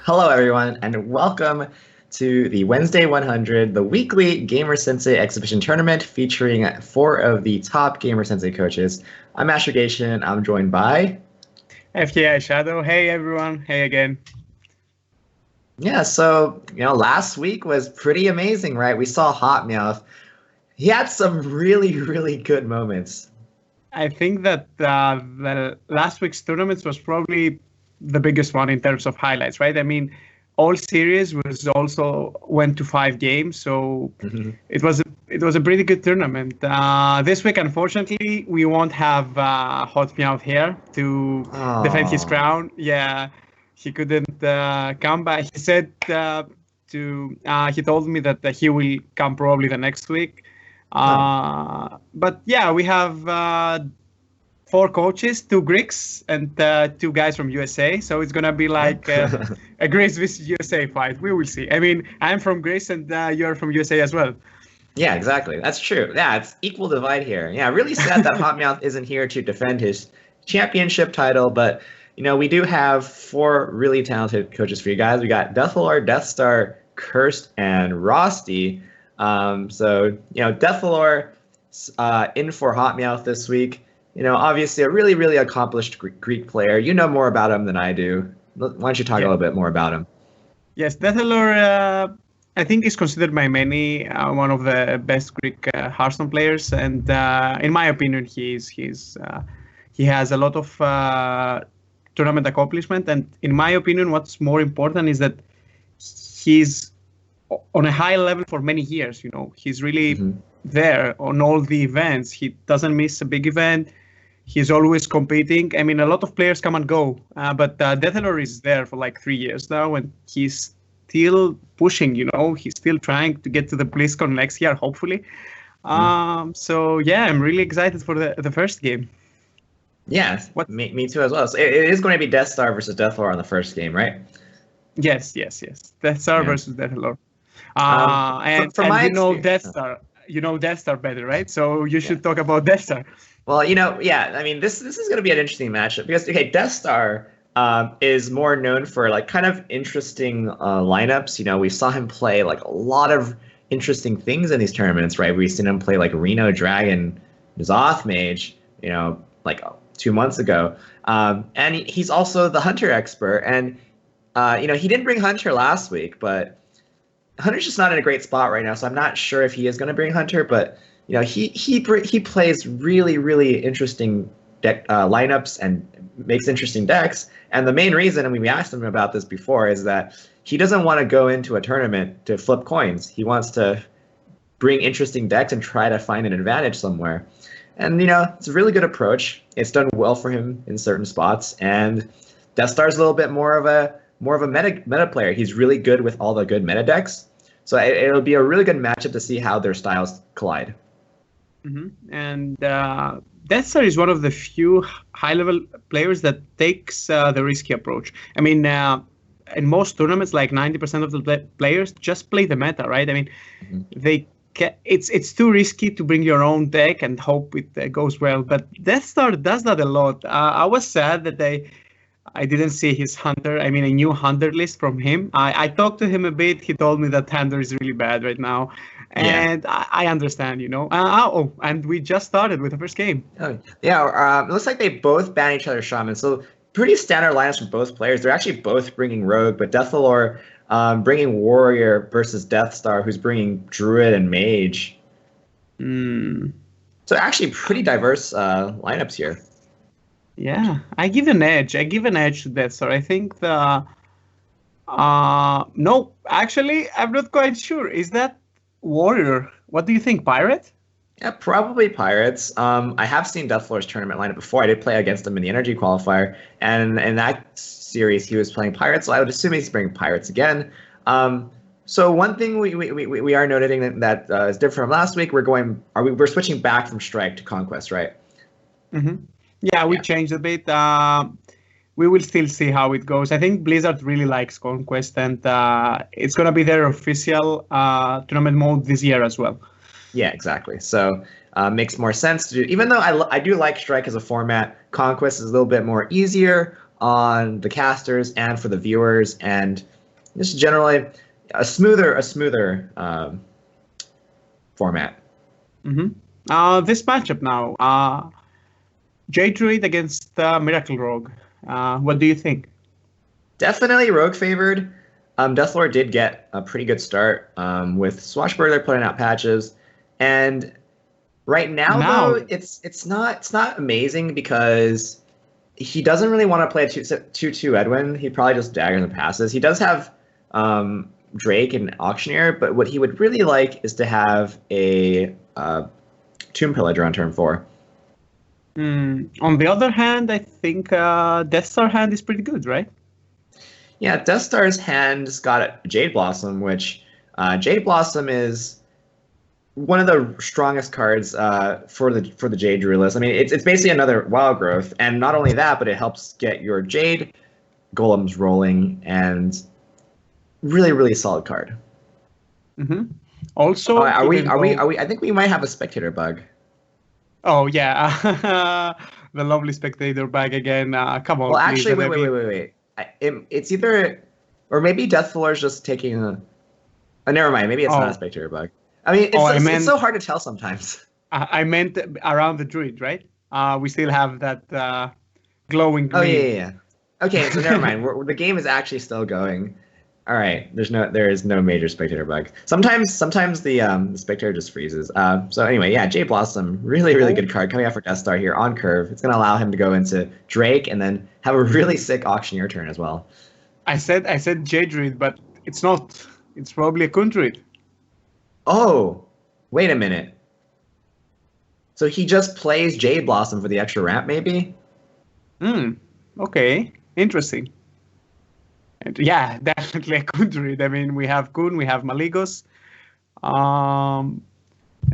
Hello, everyone, and welcome to the Wednesday 100, the weekly GamerSensei exhibition tournament featuring four of the top GamerSensei coaches. I'm Astrogation. I'm joined by... FKI Shadow. Hey, everyone. Hey again. Yeah, so, last week was pretty amazing, right? We saw Hotmouth. He had some really, really good moments. I think that the last week's tournament was probably the biggest one in terms of highlights, right? I mean, all series went to 5 games, so it was a pretty good tournament. This week, unfortunately, we won't have Hot Meowth here to defend his crown. Yeah, he couldn't come back. He said he told me that he will come probably the next week. But yeah, we have 4 coaches, 2 Greeks, and 2 guys from USA. So it's gonna be like a Greece vs USA fight. We will see. I mean, I'm from Greece, and you're from USA as well. Yeah, exactly. That's true. Yeah, it's equal divide here. Yeah, really sad that Hotmouth isn't here to defend his championship title, but we do have 4 really talented coaches for you guys. We got Deathlord, Deathstar, Cursed, and Rosty. So Deathlord in for Hotmouth this week. Obviously a really, really accomplished Greek player. You know more about him than I do. Why don't you talk a little bit more about him? Yes, Deathlord, I think is considered by many one of the best Greek Hearthstone players, and in my opinion, he has a lot of tournament accomplishment. And in my opinion, what's more important is that he's on a high level for many years. He's really there on all the events. He doesn't miss a big event. He's always competing. I mean, a lot of players come and go, but Deathlord is there for like 3 years now, and he's still pushing. He's still trying to get to the BlizzCon next year, hopefully. So yeah, I'm really excited for the first game. Yes, me too as well. So it is going to be Deathstar versus Deathlord on the first game, right? Yes. Deathstar versus Deathlord. And Deathstar. You know Deathstar better, right? So you should talk about Deathstar. Well, yeah. I mean, this is going to be an interesting matchup because Deathstar is more known for like kind of interesting lineups. We saw him play like a lot of interesting things in these tournaments, right? We've seen him play like Reno Dragon, Zoth Mage, like 2 months ago, and he's also the Hunter expert. And he didn't bring Hunter last week, but Hunter's just not in a great spot right now, so I'm not sure if he is going to bring Hunter. But he plays really, really interesting deck lineups and makes interesting decks. And the main reason, and we asked him about this before, is that he doesn't want to go into a tournament to flip coins. He wants to bring interesting decks and try to find an advantage somewhere. And it's a really good approach. It's done well for him in certain spots. And Deathstar's a little bit more of a meta player. He's really good with all the good meta decks. So it'll be a really good matchup to see how their styles collide. And Deathstar is one of the few high-level players that takes the risky approach. I mean, in most tournaments, like 90% of the players just play the meta, right? I mean, it's too risky to bring your own deck and hope it goes well. But Deathstar does that a lot. I was sad that I didn't see his Hunter. I mean, a new Hunter list from him. I talked to him a bit. He told me that Hunter is really bad right now. And I understand, and we just started with the first game. Oh, yeah, it looks like they both ban each other's Shaman. So pretty standard lineups from both players. They're actually both bringing Rogue, but Deathlord bringing Warrior versus Deathstar, who's bringing Druid and Mage. So actually pretty diverse lineups here. Yeah, I give an edge. to Deathstar. I think no, actually, I'm not quite sure. Is that Warrior? What do you think, Pirate? Yeah, probably Pirates. I have seen Deathlord's tournament lineup before. I did play against him in the Energy Qualifier, and in that series he was playing Pirates, so I would assume he's bringing Pirates again. So one thing we are noting that is different from last week. We're switching back from Strike to Conquest, right? Yeah, we changed a bit. We will still see how it goes. I think Blizzard really likes Conquest, and it's going to be their official tournament mode this year as well. Yeah, exactly. So makes more sense to do. Even though I do like Strike as a format, Conquest is a little bit more easier on the casters and for the viewers. And just generally a smoother format. This matchup now, Jade Druid against Miracle Rogue. What do you think? Definitely Rogue favored. Deathlord did get a pretty good start with Swashbuckler putting out patches, and right now though it's not amazing because he doesn't really want to play a 2/2 Edwin. He probably just daggers and passes. He does have Drake and Auctioneer, but what he would really like is to have a Tomb Pillager on turn 4. On the other hand, I think Death Star hand is pretty good, right? Yeah, Death Star's hand's got Jade Blossom, which Jade Blossom is one of the strongest cards for the Jade Druid list. I mean, it's basically another Wild Growth, and not only that, but it helps get your Jade golems rolling, and really solid card. Also, are we? I think we might have a spectator bug. Oh yeah, the lovely spectator bug again. Come on. Well, actually, wait. It's either, or maybe Deathfaller's just taking a. Oh, never mind. Maybe it's not a spectator bug. I mean, it's so hard to tell sometimes. I meant around the Druid, right? We still have that glowing green. Oh yeah. Okay, so never mind. The game is actually still going. All right. There is no major spectator bug. Sometimes the spectator just freezes. So anyway, yeah, Jade Blossom, really good card coming out for Death Star here on curve. It's gonna allow him to go into Drake and then have a really sick Auctioneer turn as well. I said Jade Druid, but it's not. It's probably a Kun Druid. Oh, wait a minute. So he just plays Jade Blossom for the extra ramp, maybe? Okay. Interesting. And yeah, definitely a Kun Druid. I mean, we have Kun, we have Maligos,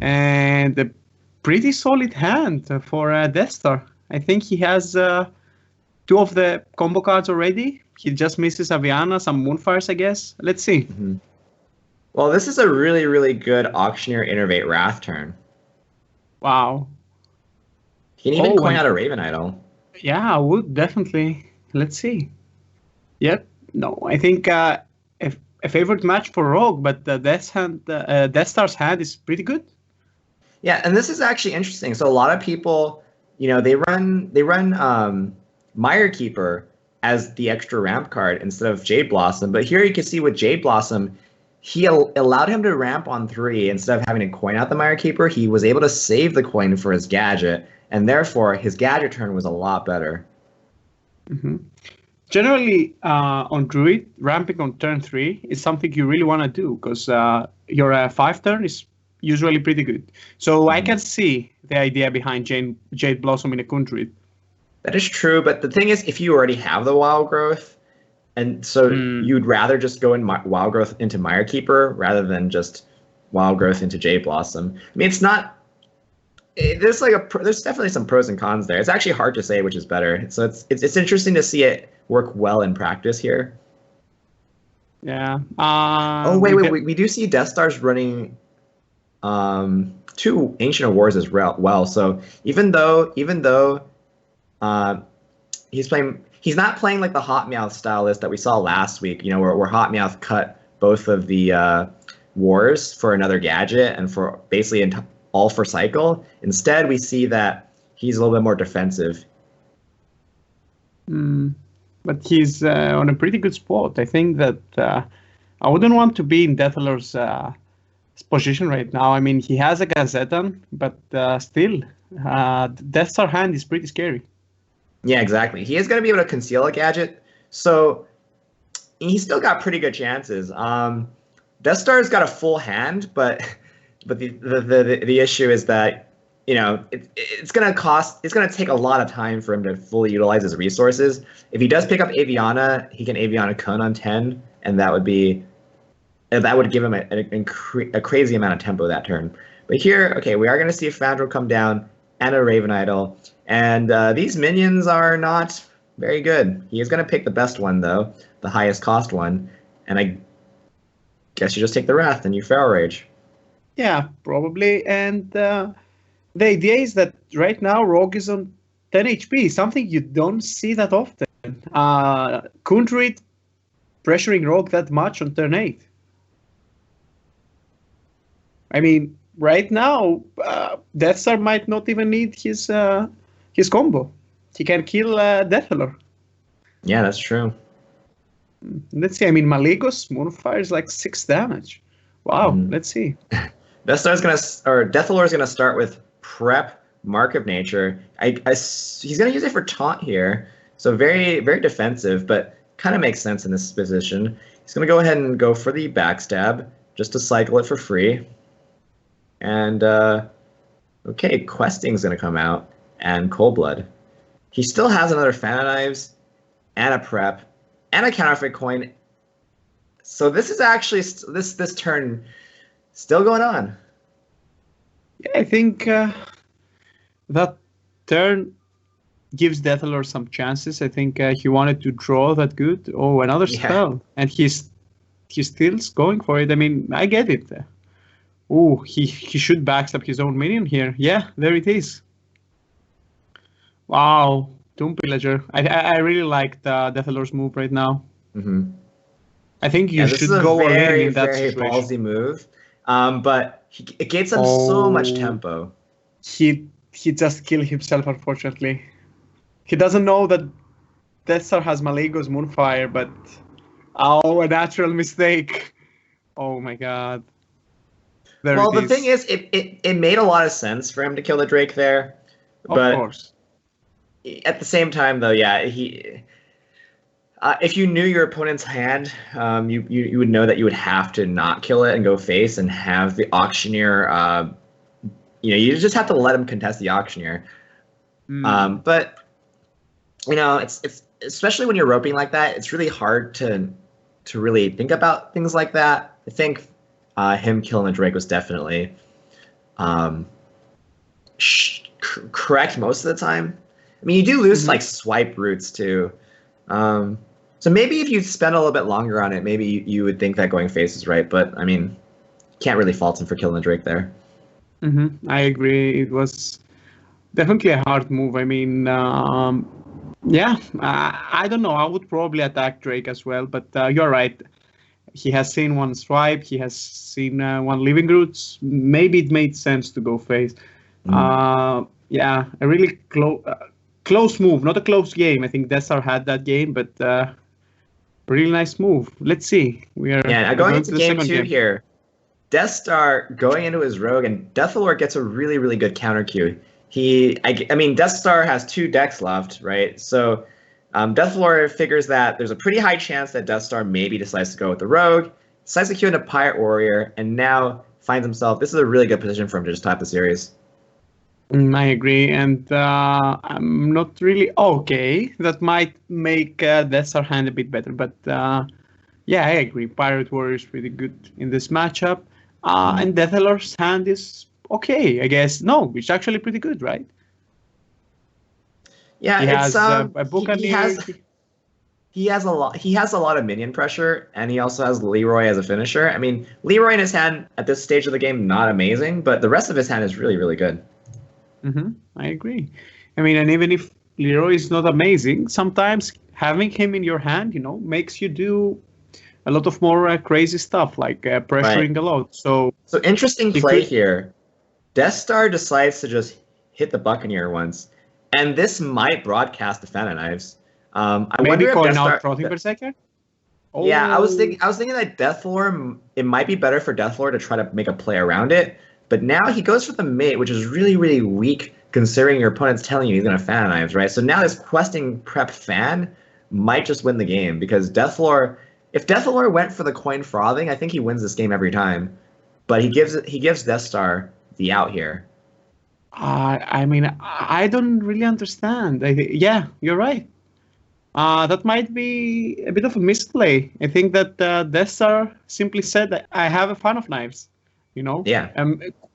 and a pretty solid hand for Death Star. I think he has 2 of the combo cards already. He just misses Aviana, some Moonfires, I guess. Let's see. Well, this is a really good Auctioneer Innervate Wrath turn. Wow. He can even coin out a Raven Idol. Yeah, I would definitely. Let's see. Yep. No, I think a favorite match for Rogue, but the Death Star's hand is pretty good. Yeah, and this is actually interesting. So a lot of people, they run Mire Keeper as the extra ramp card instead of Jade Blossom. But here you can see with Jade Blossom, he allowed him to ramp on 3 instead of having to coin out the Mire Keeper. He was able to save the coin for his gadget, and therefore his gadget turn was a lot better. Generally, on Druid, ramping on turn 3 is something you really want to do because your 5 turn is usually pretty good. So I can see the idea behind Jade Blossom in a Kun Druid. That is true, but the thing is, if you already have the Wild Growth, and so you'd rather just go in Wild Growth into Mire Keeper rather than just Wild Growth into Jade Blossom. I mean, it's not. There's definitely some pros and cons there. It's actually hard to say which is better. So it's interesting to see it work well in practice here. Yeah. We do see Death Star's running 2 Ancient of Wars as well. So even though he's not playing like the Hot Meowth style list that we saw last week, where Hot Meowth cut both of the wars for another gadget and for basically all for cycle. Instead, we see that he's a little bit more defensive. But he's on a pretty good spot. I think that I wouldn't want to be in Deathler's position right now. I mean, he has a Gazetan, but still, Death Star hand is pretty scary. Yeah, exactly. He is going to be able to conceal a gadget, so he's still got pretty good chances. Death Star's got a full hand, but the issue is that it's going to take a lot of time for him to fully utilize his resources. If he does pick up Aviana, he can Aviana Cone on 10, and that would give him a crazy amount of tempo that turn. But here, okay, we are going to see a Foundry come down and a Raven Idol. And these minions are not very good. He is going to pick the best one, though, the highest cost one. And I guess you just take the Wrath and you Feral Rage. Yeah, probably. And the idea is that right now Rogue is on 10 HP, something you don't see that often. Kun Druid pressuring Rogue that much on turn 8? I mean, right now, Death Star might not even need his combo. He can kill Deathlord. Yeah, that's true. Let's see. I mean, Maligos Moonfire is like 6 damage. Wow. Let's see. Deathlord is gonna start with Prep, Mark of Nature. He's gonna use it for taunt here, so very very defensive, but kind of makes sense in this position. He's gonna go ahead and go for the backstab just to cycle it for free. And okay, Questing's gonna come out and Cold Blood. He still has another Fan of Knives and a Prep and a Counterfeit Coin. So this is actually this turn still going on. Yeah, I think that turn gives Deathlord some chances. I think he wanted to draw that good. Oh, another spell, and he's still going for it. I mean, I get it. Oh, he should backstab his own minion here. Yeah, there it is. Wow, Tomb Pillager. I really like the Deathlord's move right now. Mm-hmm. I think you should go all in that very situation. ballsy move, but it gets him so much tempo. He just killed himself, unfortunately. He doesn't know that Death Star has Maligos Moonfire, but a natural mistake. Oh my god. Well, the thing is, it made a lot of sense for him to kill the Drake there. But of course. At the same time, though, yeah, if you knew your opponent's hand, you would know that you would have to not kill it and go face and have the Auctioneer. You just have to let him contest the Auctioneer. But it's especially when you're roping like that, it's really hard to really think about things like that. I think him killing the Drake was definitely correct most of the time. I mean, you do lose like swipe roots too. So maybe if you spend a little bit longer on it, maybe you would think that going face is right. But I mean, can't really fault him for killing the Drake there. I agree. It was definitely a hard move. I mean, yeah, I don't know. I would probably attack Drake as well. But you're right. He has seen one swipe. He has seen one living roots. Maybe it made sense to go face. Yeah, a really close move. Not a close game. I think Death Star had that game, but really nice move. Let's see. Now going into game 2 here. Death Star going into his Rogue, and Deathlord gets a really, really good counter cue. I mean, Death Star has 2 decks left, right? So Deathlord figures that there's a pretty high chance that Death Star maybe decides to go with the Rogue, decides to queue into Pirate Warrior, and now finds himself, this is a really good position for him to just top the series. I agree, and I'm not really okay. That might make Death Star hand a bit better, but yeah, I agree. Pirate Warrior is pretty good in this matchup. And Deathlord's hand is okay, I guess. No, it's actually pretty good, right? Yeah, he has a Buccaneer. He has a lot of minion pressure, and he also has Leroy as a finisher. I mean, Leroy in his hand at this stage of the game, not amazing, but the rest of his hand is really, really good. I agree. I mean, and even if Leroy is not amazing, sometimes having him in your hand, makes you do a lot of more crazy stuff, like pressuring a lot. So interesting play here. Death Star decides to just hit the Buccaneer once, and this might broadcast the Fan of Knives. Maybe calling out Protein Berserker? Oh. Yeah, I was thinking that Deathlord, it might be better for Deathlord to try to make a play around it. But now he goes for the mate, which is really, really weak considering your opponent's telling you he's going to Fan Knives, right? So now this questing prep fan might just win the game because if Deathlord went for the coin frothing, I think he wins this game every time. But he gives Death Star the out here. I mean, I don't really understand. Yeah, you're right. That might be a bit of a misplay. I think that Death Star simply said that I have a Fan of Knives. Yeah.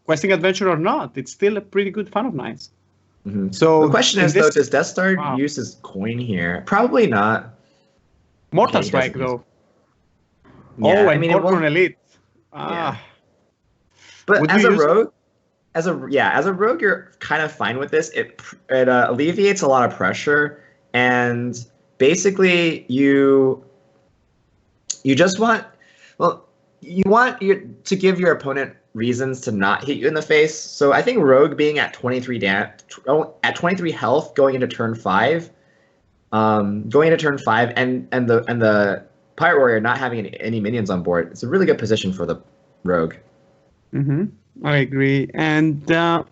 Questing Adventure or not, it's still a pretty good Fan of Knives. So the question is, though, does Death Star use his coin here? Probably not. Mortal Strike, though. Yeah, and Corcoran Elite. Yeah. But as a rogue, you're kind of fine with this. It alleviates a lot of pressure, and basically you You just want, well, you want to give your opponent reasons to not hit you in the face. So I think Rogue being at 23 at 23 health going into turn 5, and the Pirate Warrior not having any minions on board, it's a really good position for the Rogue. Mm-hmm. I agree. And Death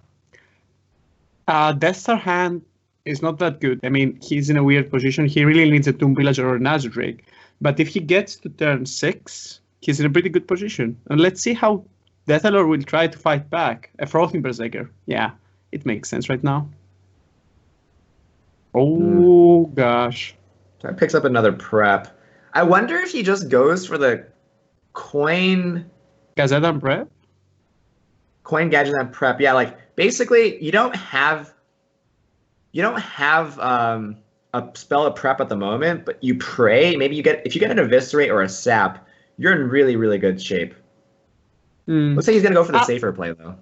Star hand is not that good. I mean, he's in a weird position. He really needs a Tomb Villager or an Azure Drake. But if he gets to turn 6, he's in a pretty good position. And let's see how Deathlord will try to fight back. A Frothing Berserker. Yeah, it makes sense right now. Oh, gosh. So that picks up another prep. I wonder if he just goes for the coin... Gazette and prep? Coin, gadget, and prep. Yeah, like, basically, you don't have a spell of prep at the moment, but you pray. Maybe if you get an Eviscerate or a Sap, you're in really, really good shape. Looks like he's going to go for the safer play, though.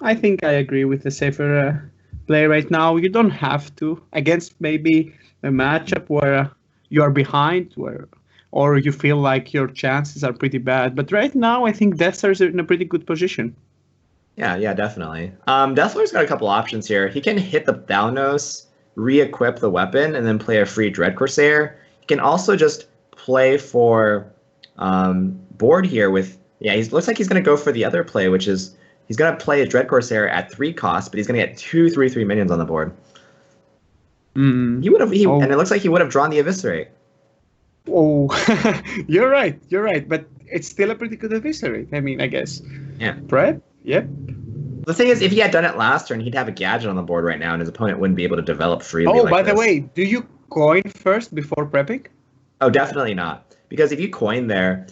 I think I agree with the safer play right now. You don't have to. Against maybe a matchup where you're behind, or you feel like your chances are pretty bad. But right now, I think Death Star is in a pretty good position. Yeah, definitely. Deathlord's got a couple options here. He can hit the Thalnos, re-equip the weapon, and then play a free Dread Corsair. He can also just play for board here with... Yeah, he looks like he's going to go for the other play, which is he's going to play a Dread Corsair at 3 cost, but he's going to get 2 3/3 minions on the board. And it looks like he would have drawn the Eviscerate. Oh, you're right. But it's still a pretty good Eviscerate. I mean, I guess. Yeah. Prep? Yep. The thing is, if he had done it last turn, he'd have a gadget on the board right now, and his opponent wouldn't be able to develop freely. Oh, by the way, do you coin first before prepping? Oh, definitely not. Because if you coin there,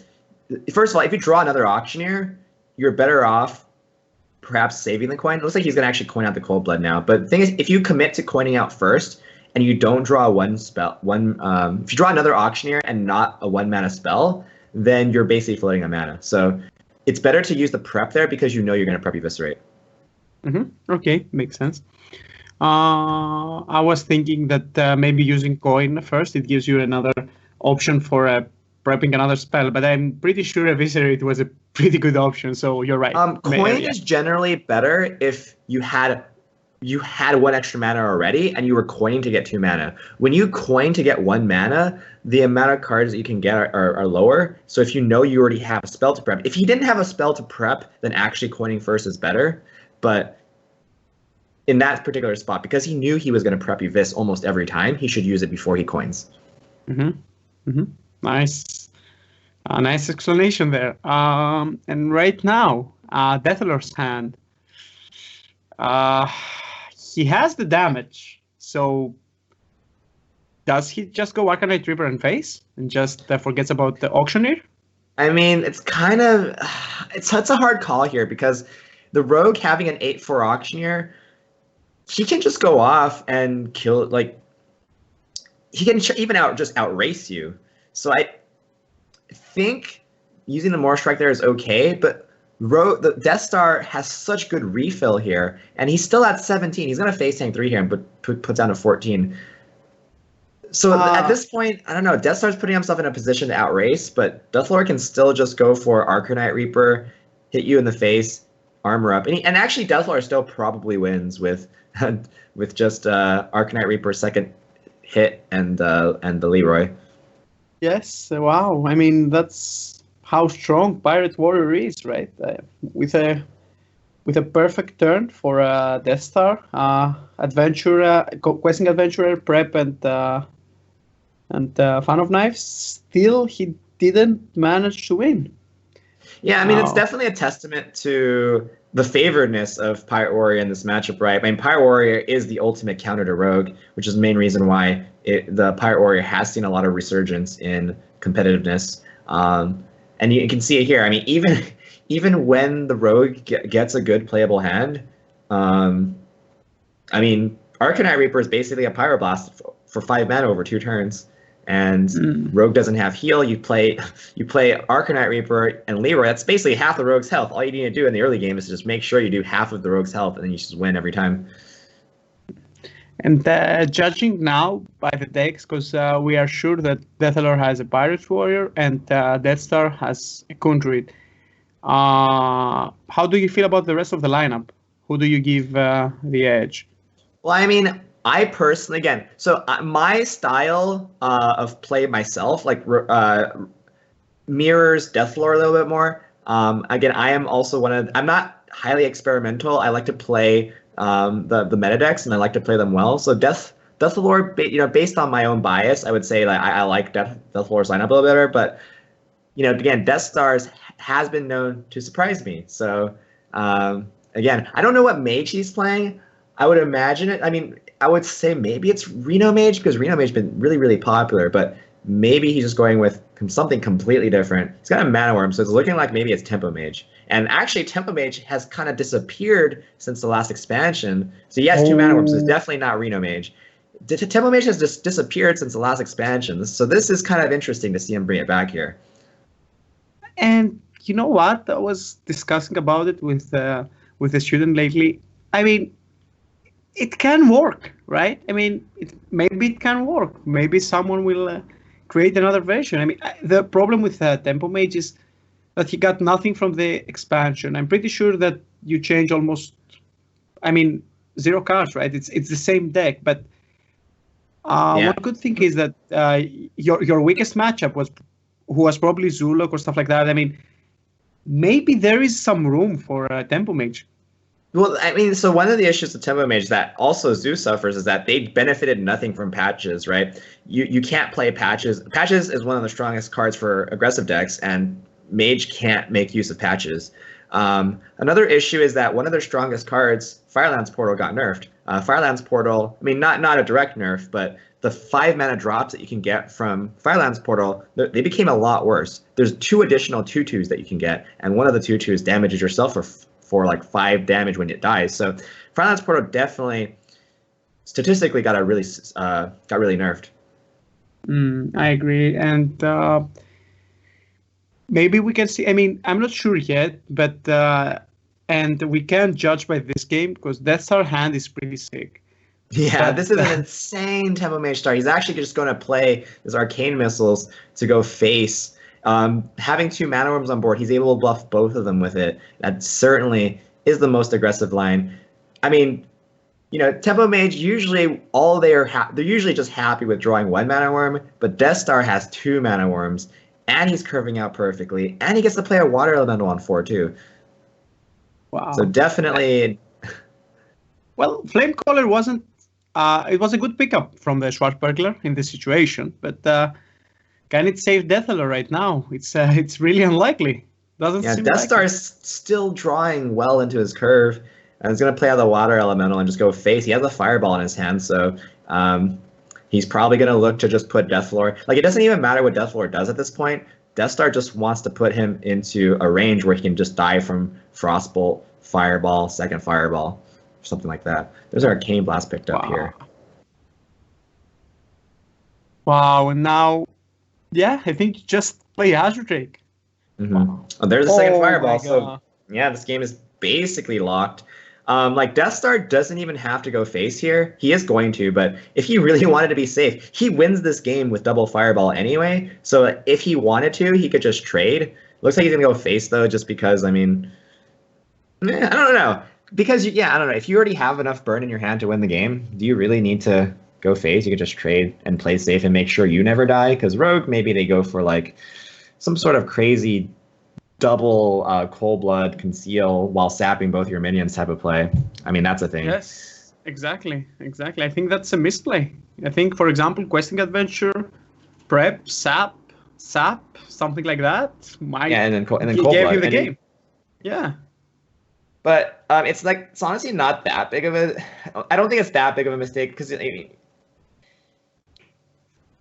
first of all, if you draw another Auctioneer, you're better off perhaps saving the coin. It looks like he's going to actually coin out the Cold Blood now. But the thing is, if you commit to coining out first, and you don't draw if you draw another Auctioneer and not a 1-mana spell, then you're basically floating a mana. So it's better to use the prep there because you know you're going to prep Eviscerate. Okay, makes sense. I was thinking that maybe using coin first, it gives you another option for prepping another spell, but I'm pretty sure Eviscerate was a pretty good option, so you're right. Coin is generally better if you had 1 extra mana already and you were coining to get 2 mana. When you coin to get 1 mana, the amount of cards that you can get are lower, so if you know you already have a spell to prep. If he didn't have a spell to prep, then actually coining first is better. But in that particular spot, because he knew he was going to prep Evis almost every time, he should use it before he coins. Nice. Nice explanation there. And right now, Deathlord's hand, he has the damage. So does he just go Arcanite Reaper and face and just forgets about the Auctioneer? I mean, it's kind of... It's a hard call here because the Rogue having an 8/4 Auctioneer, he can just go off and kill, like, he can even outrace you. So I think using the More Strike there is okay, but the Death Star has such good refill here, and he's still at 17. He's going to face tank 3 here and put down to 14. So at this point, I don't know, Death Star's putting himself in a position to outrace, but Deathlord can still just go for Arcanite Reaper, hit you in the face, armor up. And actually, Deathlord still probably wins with just Arcanite Reaper second hit and the Leroy. Yes, wow. I mean, that's how strong Pirate Warrior is, right? With a perfect turn for Death Star, Adventurer, Questing Adventurer, Prep, and Fan of Knives. Still, he didn't manage to win. Yeah, I mean, it's definitely a testament to the favoredness of Pirate Warrior in this matchup, right? I mean, Pirate Warrior is the ultimate counter to Rogue, which is the main reason why the Pirate Warrior has seen a lot of resurgence in competitiveness. And you can see it here. I mean, even when the Rogue gets a good playable hand, I mean, Arcanite Reaper is basically a Pyroblast for 5 mana over 2 turns. And Rogue doesn't have heal. You play Arcanite Reaper and Leroy. That's basically half the Rogue's health. All you need to do in the early game is to just make sure you do half of the Rogue's health, and then you just win every time. And judging now by the decks, because we are sure that Deathlord has a Pirates Warrior and Death Star has a Conduit. How do you feel about the rest of the lineup? Who do you give the edge? Well, I mean, I personally, again, so my style of play myself, like mirrors Deathlord a little bit more. Again, I am also I'm not highly experimental. I like to play the meta decks, and I like to play them well. So Deathlord, based on my own bias, I would say that I like Deathlord's lineup a little better. But again, Death Stars has been known to surprise me. So again, I don't know what mage he's playing. I would imagine it. I mean, I would say maybe it's Reno Mage, because Reno Mage has been really, really popular. But maybe he's just going with something completely different. He's got a Mana Worm, so it's looking like maybe it's Tempo Mage. And actually, Tempo Mage has kind of disappeared since the last expansion. So he has 2 Mana Worms, so it's definitely not Reno Mage. Tempo Mage has just disappeared since the last expansion. So this is kind of interesting to see him bring it back here. And you know what? I was discussing about it with a student lately. I mean, it can work, right? I mean, maybe it can work. Maybe someone will create another version. I mean, the problem with Tempo Mage is that he got nothing from the expansion. I'm pretty sure that you change almost, 0 cards, right? It's the same deck, but one good thing is that your weakest matchup was probably Zuluk or stuff like that. I mean, maybe there is some room for Tempo Mage. Well, I mean, so one of the issues with Tempo Mage that also Zoo suffers is that they benefited nothing from patches, right? You can't play patches. Patches is one of the strongest cards for aggressive decks, and Mage can't make use of patches. Another issue is that one of their strongest cards, Firelands Portal, got nerfed. Firelands Portal, I mean, not a direct nerf, but the 5 mana drops that you can get from Firelands Portal, they became a lot worse. There's 2 additional 2/2s that you can get, and one of the 2/2s damages yourself for like 5 damage when it dies. So Firelands Portal definitely statistically got really nerfed. I agree, and maybe we can see. I mean, I'm not sure yet, but and we can't judge by this game because Death Star hand is pretty sick. Yeah, but this is an insane Tempo Mage start. He's actually just going to play his Arcane Missiles to go face. Having 2 Mana Worms on board, he's able to bluff both of them with it. That certainly is the most aggressive line. I mean, Tempo Mage usually they're usually just happy with drawing 1 Mana Worm, but Death Star has 2 Mana Worms, and he's curving out perfectly, and he gets to play a Water Elemental on 4 too. Wow! So definitely. Well, Flamecaller wasn't. It was a good pickup from the Schwarzburglar in this situation, but. Can it save Deathlord right now? It's really unlikely. Doesn't seem Death likely. Star's still drawing well into his curve, and he's going to play out the Water Elemental and just go face. He has a Fireball in his hand, so he's probably going to look to just put Deathlord. Like, it doesn't even matter what Deathlord does at this point. Death Star just wants to put him into a range where he can just die from Frostbolt, Fireball, second Fireball, or something like that. There's our Arcane Blast picked up here. Wow, and now... Yeah, I think you just play Azure Drake. Mm-hmm. Oh, there's the second Fireball. So, yeah, this game is basically locked. Like, Death Star doesn't even have to go face here. He is going to, but if he really wanted to be safe, he wins this game with double Fireball anyway. So if he wanted to, he could just trade. Looks like he's going to go face, though, just because, I mean... I don't know. Because, I don't know. If you already have enough burn in your hand to win the game, do you really need to... go face? You could just trade and play safe and make sure you never die. Because Rogue, maybe they go for like some sort of crazy double Cold Blood conceal while sapping both your minions type of play. I mean, that's a thing. Yes, exactly. I think that's a misplay. I think, for example, Questing Adventure, Prep, sap, something like that. And then Cold Blood. Gave you the game. Yeah. But it's honestly not that big of a. I don't think it's that big of a mistake because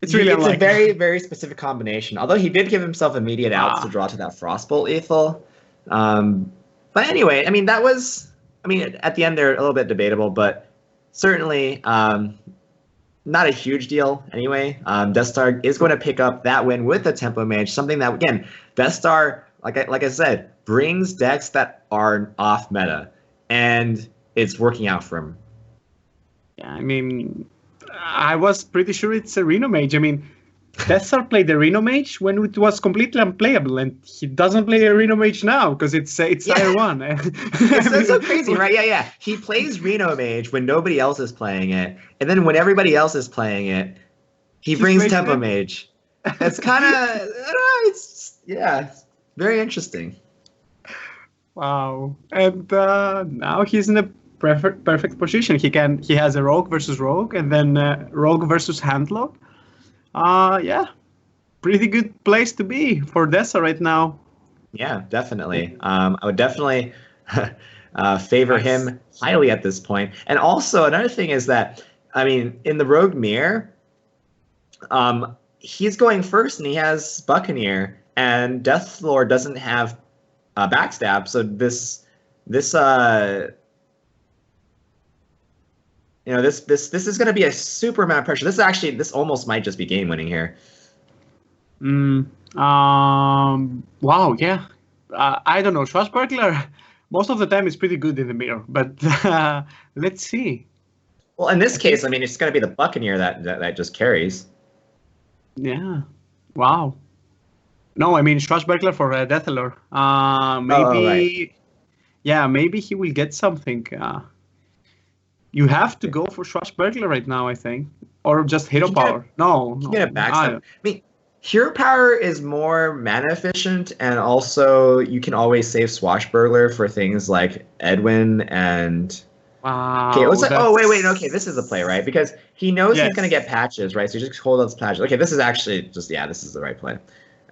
it's a very, very specific combination. Although he did give himself immediate outs to draw to that Frostbolt Lethal. But anyway, I mean, that was... I mean, at the end, they're a little bit debatable, but certainly not a huge deal anyway. Death Star is going to pick up that win with the Tempo Mage, something that, again, Death Star, like I said, brings decks that are off meta, and it's working out for him. Yeah, I mean, I was pretty sure it's a Reno Mage. I mean, Death Star played the Reno Mage when it was completely unplayable, and he doesn't play a Reno Mage now because it's Tier 1. It's so crazy, right? Yeah. He plays Reno Mage when nobody else is playing it, and then when everybody else is playing it, he brings Tempo Mage. It's kind of, it's very interesting. Wow. And now he's in a perfect position. He has a rogue versus rogue, and then rogue versus handlock. Yeah, pretty good place to be for Dessa right now. Yeah, definitely. I would definitely favor him highly at this point. And also another thing is that, I mean, in the Rogue Mirror, he's going first and he has Buccaneer, and Deathlord doesn't have backstab. So this is going to be a super amount of pressure. This almost might just be game winning here. Wow, yeah. I don't know. Schwarzburglar, most of the time is pretty good in the mirror, but let's see. Well, in this case, I mean, it's going to be the Buccaneer that just carries. Yeah. Wow. No, I mean Schwarzburglar for Deathlord. Maybe. Right. Yeah, maybe he will get something. You have to go for Schwarzburglar right now, I think, or just hero power. No. Get a backstab. I mean, hero power is more mana efficient, and also you can always save Swashbuckler for things like Edwin and. Wow. Okay, it looks like. Oh wait. Okay, this is the play, right? Because he knows he's gonna get patches, right? So you just hold those patches. Okay, this is actually this is the right play.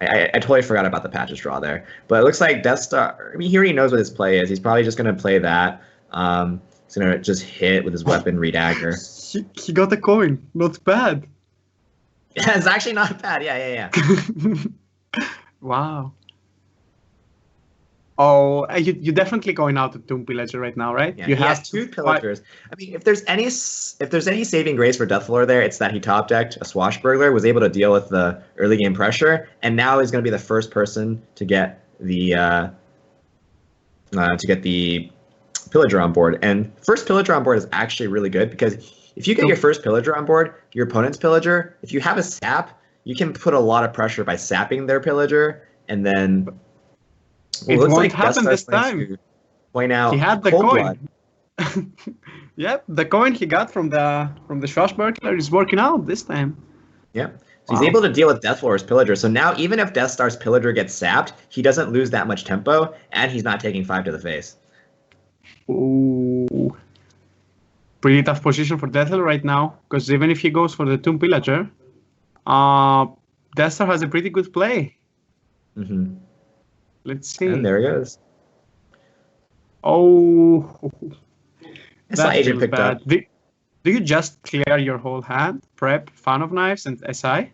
I totally forgot about the patches draw there, but it looks like Death Star. I mean, he already knows what his play is. He's probably just gonna play that. He's gonna just hit with his weapon, redagger. He got a coin. Not bad. Yeah, it's actually not bad. Yeah. Wow. Oh, you're definitely going out to Tomb Pillager right now, right? Yeah, he has 2 Pillagers. I mean, if there's any saving grace for Deathlord there, it's that he top decked a Swashbuckler, was able to deal with the early game pressure, and now he's going to be the first person to get the Pillager on board. And first Pillager on board is actually really good because if you get your first Pillager on board, your opponent's Pillager, if you have a sap, you can put a lot of pressure by sapping their Pillager, and then. Well, it won't happen this time. Point out he had the coin. Yep, the coin he got from the Schwarzburglar is working out this time. Yeah, so he's able to deal with Deathlord's Pillager. So now even if Death Star's Pillager gets sapped, he doesn't lose that much tempo, and he's not taking 5 to the face. Ooh, pretty tough position for Deathlord right now, because even if he goes for the Tomb Pillager, Death Star has a pretty good play. Mm-hmm. Let's see. And there he goes. Oh, that agent picked up. Do you just clear your whole hand, prep, Fan of Knives, and SI?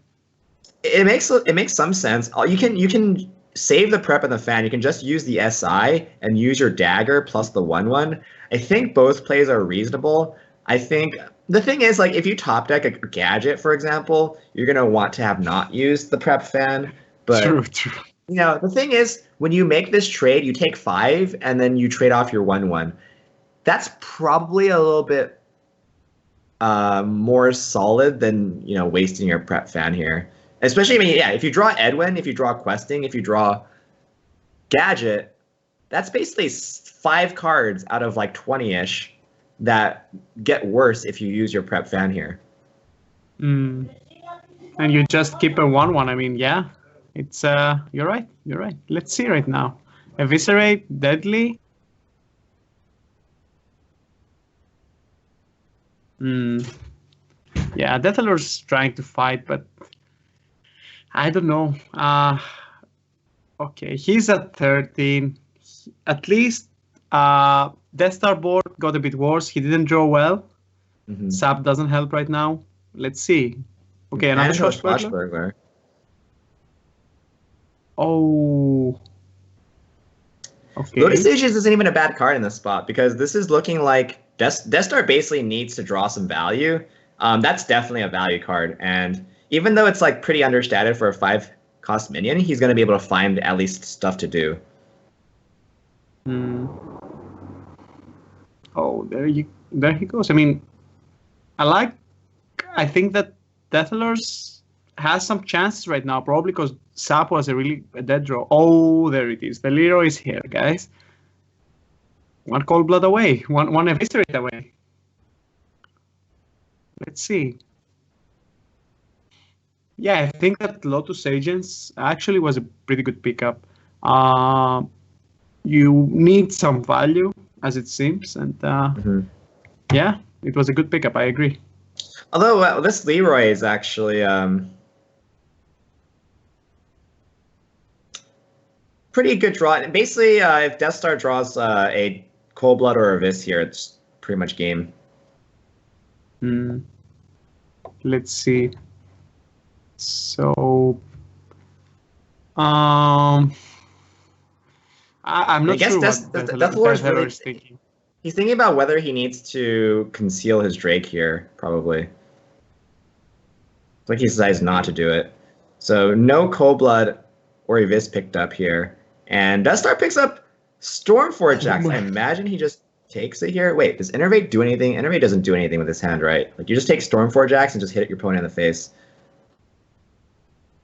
It makes some sense. You can save the prep and the fan. You can just use the SI and use your dagger plus the 1/1. I think both plays are reasonable. I think the thing is, like, if you top deck a gadget, for example, you're gonna want to have not used the prep fan. But true. You know, the thing is, when you make this trade, you take 5 and then you trade off your 1/1. That's probably a little bit more solid than, wasting your prep fan here. Especially, I mean, if you draw Edwin, if you draw Questing, if you draw Gadget, that's basically 5 cards out of like 20-ish that get worse if you use your prep fan here. And you just keep a 1/1. I mean, yeah. It's you're right. Let's see right now. Eviscerate, Deadly. Yeah, Deathlord's trying to fight, but I don't know. Okay, he's at 13. At least Death Star board got a bit worse. He didn't draw well. Mm-hmm. Sap doesn't help right now. Let's see. Okay, another Schwarzburglar. Oh. Okay. Lotus Ages isn't even a bad card in this spot because this is looking like Death Star basically needs to draw some value. That's definitely a value card, and even though it's like pretty understated for a 5-cost minion, he's going to be able to find at least stuff to do. Oh, there he goes. I mean, I think that Deathlers has some chances right now, probably because Sap was a dead draw. Oh, there it is. The Leroy is here, guys. One Cold Blood away, one Eviscerate away. Let's see. Yeah, I think that Lotus Agents actually was a pretty good pickup. You need some value, as it seems, and yeah, it was a good pickup. I agree. Although this Leroy is actually pretty good draw. And basically, if Death Star draws a Cold Blood or a Vis here, it's pretty much game. Let's see. So, I'm not sure what Deathlord is thinking. He's thinking about whether he needs to conceal his Drake here, probably. It's like he decides not to do it. So no Cold Blood or Evis picked up here. And Death Star picks up Stormforge Axe. I imagine he just takes it here. Wait, does Innervate do anything? Innervate doesn't do anything with his hand, right? Like you just take Stormforge Axe and just hit your opponent in the face.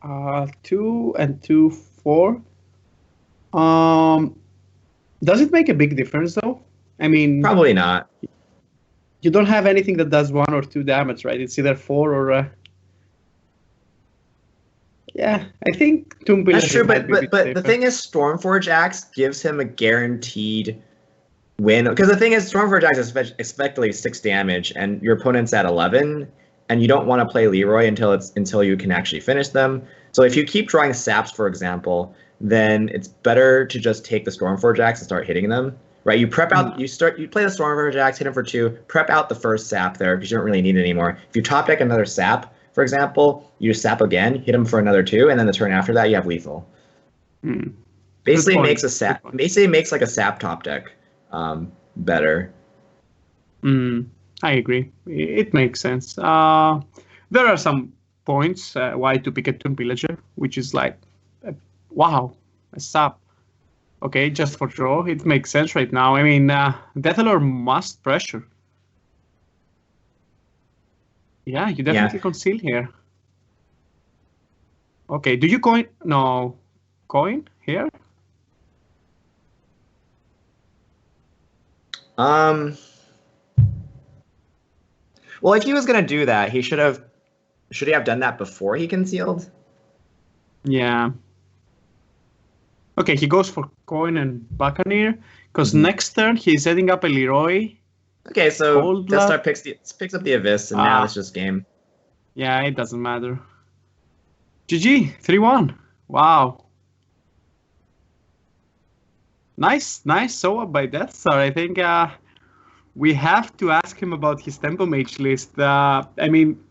2 and 2, 4. Does it make a big difference though? I mean, probably not. You don't have anything that does 1 or 2 damage, right? It's either 4 or. Yeah, I think Tomb Pillager. That's true, but the thing is, Stormforge Axe gives him a guaranteed win. Because the thing is, Stormforge Axe is effectively 6 damage, and your opponent's at 11, and you don't want to play Leroy until you can actually finish them. So if you keep drawing saps, for example, then it's better to just take the Stormforge Axe and start hitting them. Right, you prep out. You play the Stormforge Axe, hit him for 2. Prep out the first sap there because you don't really need it anymore. If you top deck another sap, for example, you just sap again, hit him for another 2, and then the turn after that you have lethal. Basically, makes a sap. Basically, makes like a sap top deck better. I agree. It makes sense. There are some points why to pick a Tomb Pillager, which is like, wow, a sap. Okay, just for draw, it makes sense right now. I mean, Deathlord must pressure. Yeah, you definitely conceal here. Okay, do you coin? No, coin here? Well, if he was gonna do that, should he have done that before he concealed? Yeah. Okay, he goes for coin and Buccaneer because next turn he's setting up a Leroy. Okay, so Death Star picks up the Abyss, and now it's just game. Yeah, it doesn't matter. GG, 3-1. Wow. Nice Soa by Death Star. I think we have to ask him about his Tempo Mage list. I mean,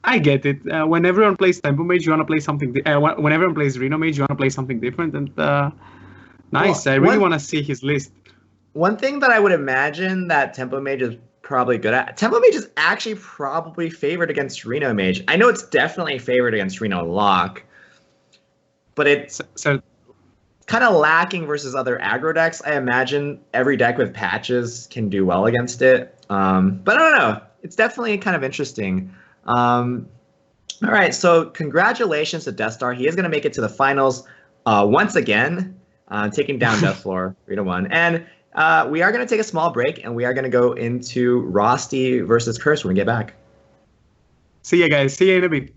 I get it. When everyone plays Tempo Mage, you want to play something. When everyone plays Reno Mage, you want to play something different. And nice. Well, I really want to see his list. One thing that I would imagine that Tempo Mage is probably good at. Tempo Mage is actually probably favored against Reno Mage. I know it's definitely favored against Reno Lock, but it's kind of lacking versus other aggro decks. I imagine every deck with patches can do well against it. But I don't know. It's definitely kind of interesting. All right, so congratulations to Death Star. He is going to make it to the finals once again, taking down Deathlord 3-1. And we are going to take a small break, and we are going to go into Rosti versus Curse when we get back. See ya, guys. See you in a bit.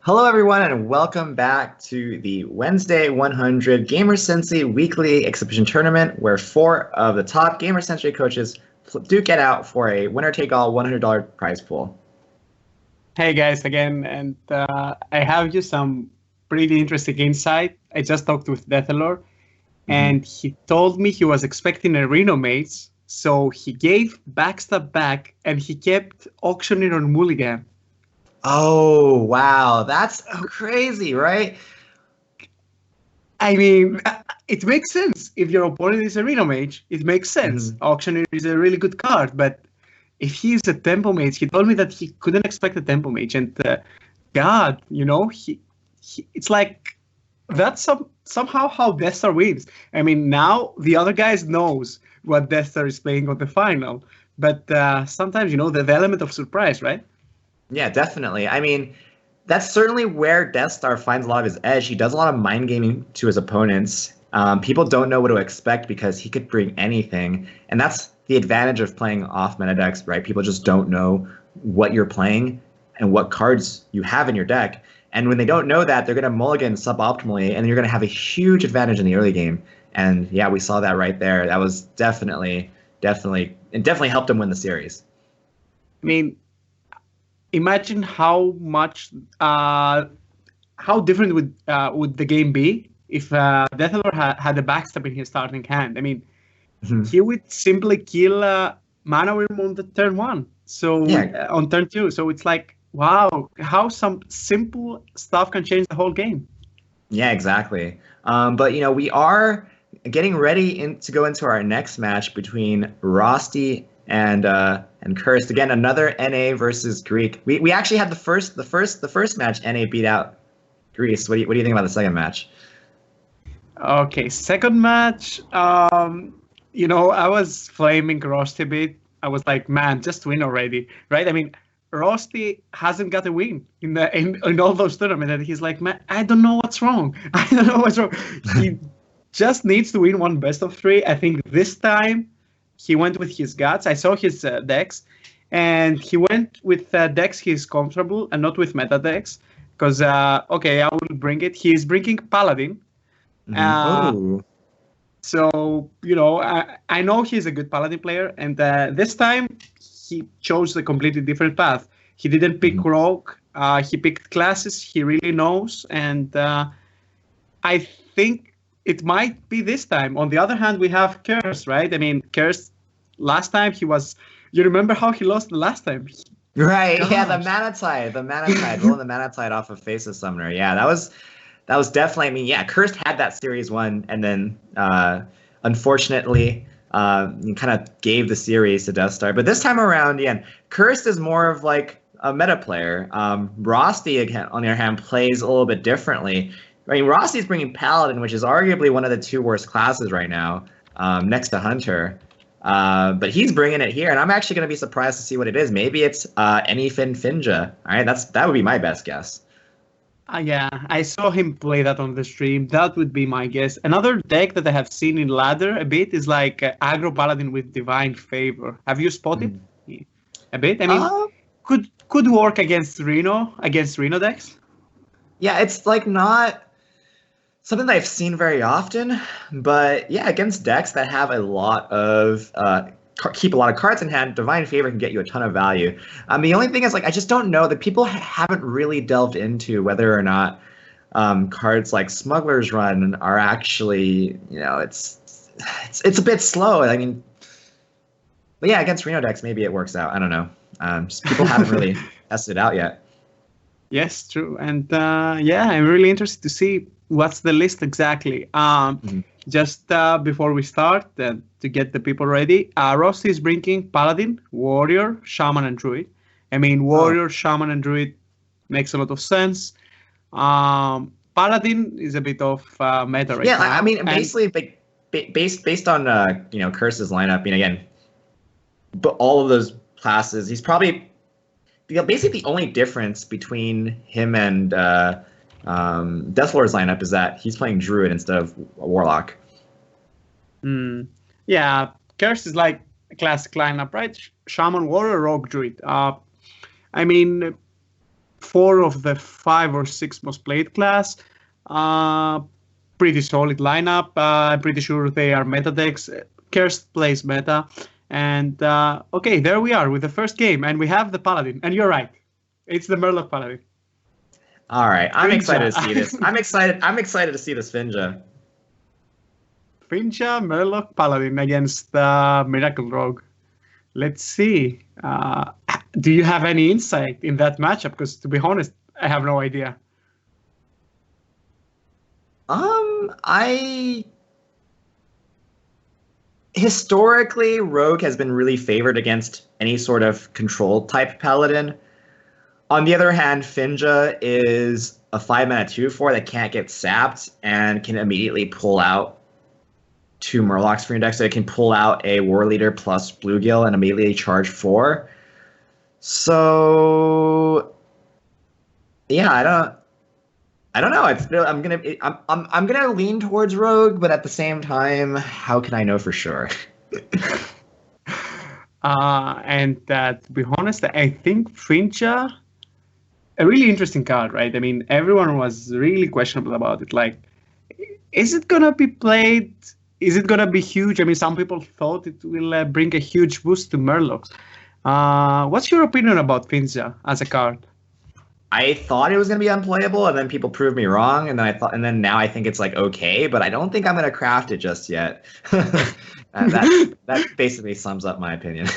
Hello, everyone, and welcome back to the Wednesday 100 GamerSensei Weekly Exhibition Tournament, where 4 of the top GamerSensei coaches duke it out for a winner-take-all $100 prize pool. Hey guys, again, and I have you some pretty interesting insight. I just talked with Deathlord, and he told me he was expecting a Reno mates, so he gave backstab back, and he kept auctioning on Mulligan. Oh, wow. That's crazy, right? I mean, it makes sense. If your opponent is a Reno mage, it makes sense. Auctioneer is a really good card, but if he's a tempo mage, he told me that he couldn't expect a tempo mage, and God, you know, he it's like that's somehow how Death Star wins. I mean, now the other guys knows what Death Star is playing on the final, but sometimes, you know, the element of surprise, right? Yeah, definitely. I mean, that's certainly where Death Star finds a lot of his edge. He does a lot of mind gaming to his opponents. People don't know what to expect because he could bring anything, and that's the advantage of playing off meta decks, right? People just don't know what you're playing and what cards you have in your deck. And when they don't know that, they're going to mulligan suboptimally, and you're going to have a huge advantage in the early game. And yeah, we saw that right there. That was definitely helped him win the series. I mean, imagine how much, how different would the game be if Deathlord had a backstab in his starting hand. I mean, he would simply kill Mana Wyrm on the turn 1. So on turn 2. So it's like, wow, how some simple stuff can change the whole game. Yeah, exactly. But you know, we are getting ready to go into our next match between Rosti and Cursed. Again, another NA versus Greek. We actually had the first match NA beat out Greece. What do you think about the second match? Okay, second match. You know, I was flaming Rosti a bit. I was like, man, just win already, right? I mean, Rosti hasn't got a win in all those tournaments, and he's like, man, I don't know what's wrong. I don't know what's wrong. He just needs to win one best of 3. I think this time he went with his guts. I saw his decks, and he went with decks he's comfortable and not with meta decks. Because, okay, I will bring it. He's bringing Paladin. So, you know, I know he's a good Paladin player, and this time he chose a completely different path. He didn't pick Rogue. He picked classes he really knows, and I think it might be this time. On the other hand, we have Curse, right? I mean, Curse, last time he was... You remember how he lost the last time? Right, yeah, the Mana Tide, rolling the Mana Tide off of Faceless Summoner. Yeah, that was definitely, I mean, yeah, Cursed had that series 1, and then unfortunately kind of gave the series to Death Star. But this time around, yeah, Cursed is more of like a meta player. Rosti, again, on the other hand, plays a little bit differently. I mean, Rosti's bringing Paladin, which is arguably one of the 2 worst classes right now, next to Hunter. But he's bringing it here, and I'm actually going to be surprised to see what it is. Maybe it's Anyfin Finja. All right, that would be my best guess. Yeah, I saw him play that on the stream. That would be my guess. Another deck that I have seen in ladder a bit is like Aggro Paladin with Divine Favor. Have you spotted a bit? I mean, could work against Reno decks. Yeah, it's like not something that I've seen very often, but yeah, against decks that have a lot of keep a lot of cards in hand, Divine Favor can get you a ton of value. The only thing is, like, I just don't know that people haven't really delved into whether or not cards like Smuggler's Run are actually, you know, it's a bit slow. I mean, but yeah, against Reno decks, maybe it works out. I don't know. Just people haven't really tested it out yet. Yes, true. And yeah, I'm really interested to see what's the list exactly. Just before we start, to get the people ready, Rosti is bringing Paladin, Warrior, Shaman, and Druid. I mean, Warrior, Shaman, and Druid makes a lot of sense. Paladin is a bit of meta right now. Yeah, I mean, basically, based on you know, Curse's lineup. I mean, again, but all of those classes, he's probably basically the only difference between him and Deathlord's lineup is that he's playing Druid instead of a Warlock. Yeah, Curse is like a classic lineup, right? Shaman, Warrior, Rogue, Druid. I mean, 4 of the 5 or 6 most played class. Pretty solid lineup. I'm pretty sure they are meta decks. Cursed plays meta. And okay, there we are with the first game. And we have the Paladin. And you're right. It's the Murloc Paladin. All right. I'm Finja. excited to see this. I'm excited to see this Finja. Finja, Murloc Paladin against Miracle Rogue. Let's see. Do you have any insight in that matchup? Because to be honest, I have no idea. Historically, Rogue has been really favored against any sort of control type Paladin. On the other hand, Finja is a 5-mana 2/4 that can't get sapped and can immediately pull out 2 Murlocs from your deck. So it can pull out a War Leader plus Bluegill and immediately charge 4. So yeah, I don't know. I'm gonna lean towards Rogue, but at the same time, how can I know for sure? And to be honest, I think Finja, a really interesting card, right? I mean, everyone was really questionable about it. Like, is it gonna be played? Is it gonna be huge? I mean, some people thought it will bring a huge boost to Murlocs. What's your opinion about Finja as a card? I thought it was going to be unplayable, and then people proved me wrong, and then now I think it's like okay, but I don't think I'm going to craft it just yet. That basically sums up my opinion.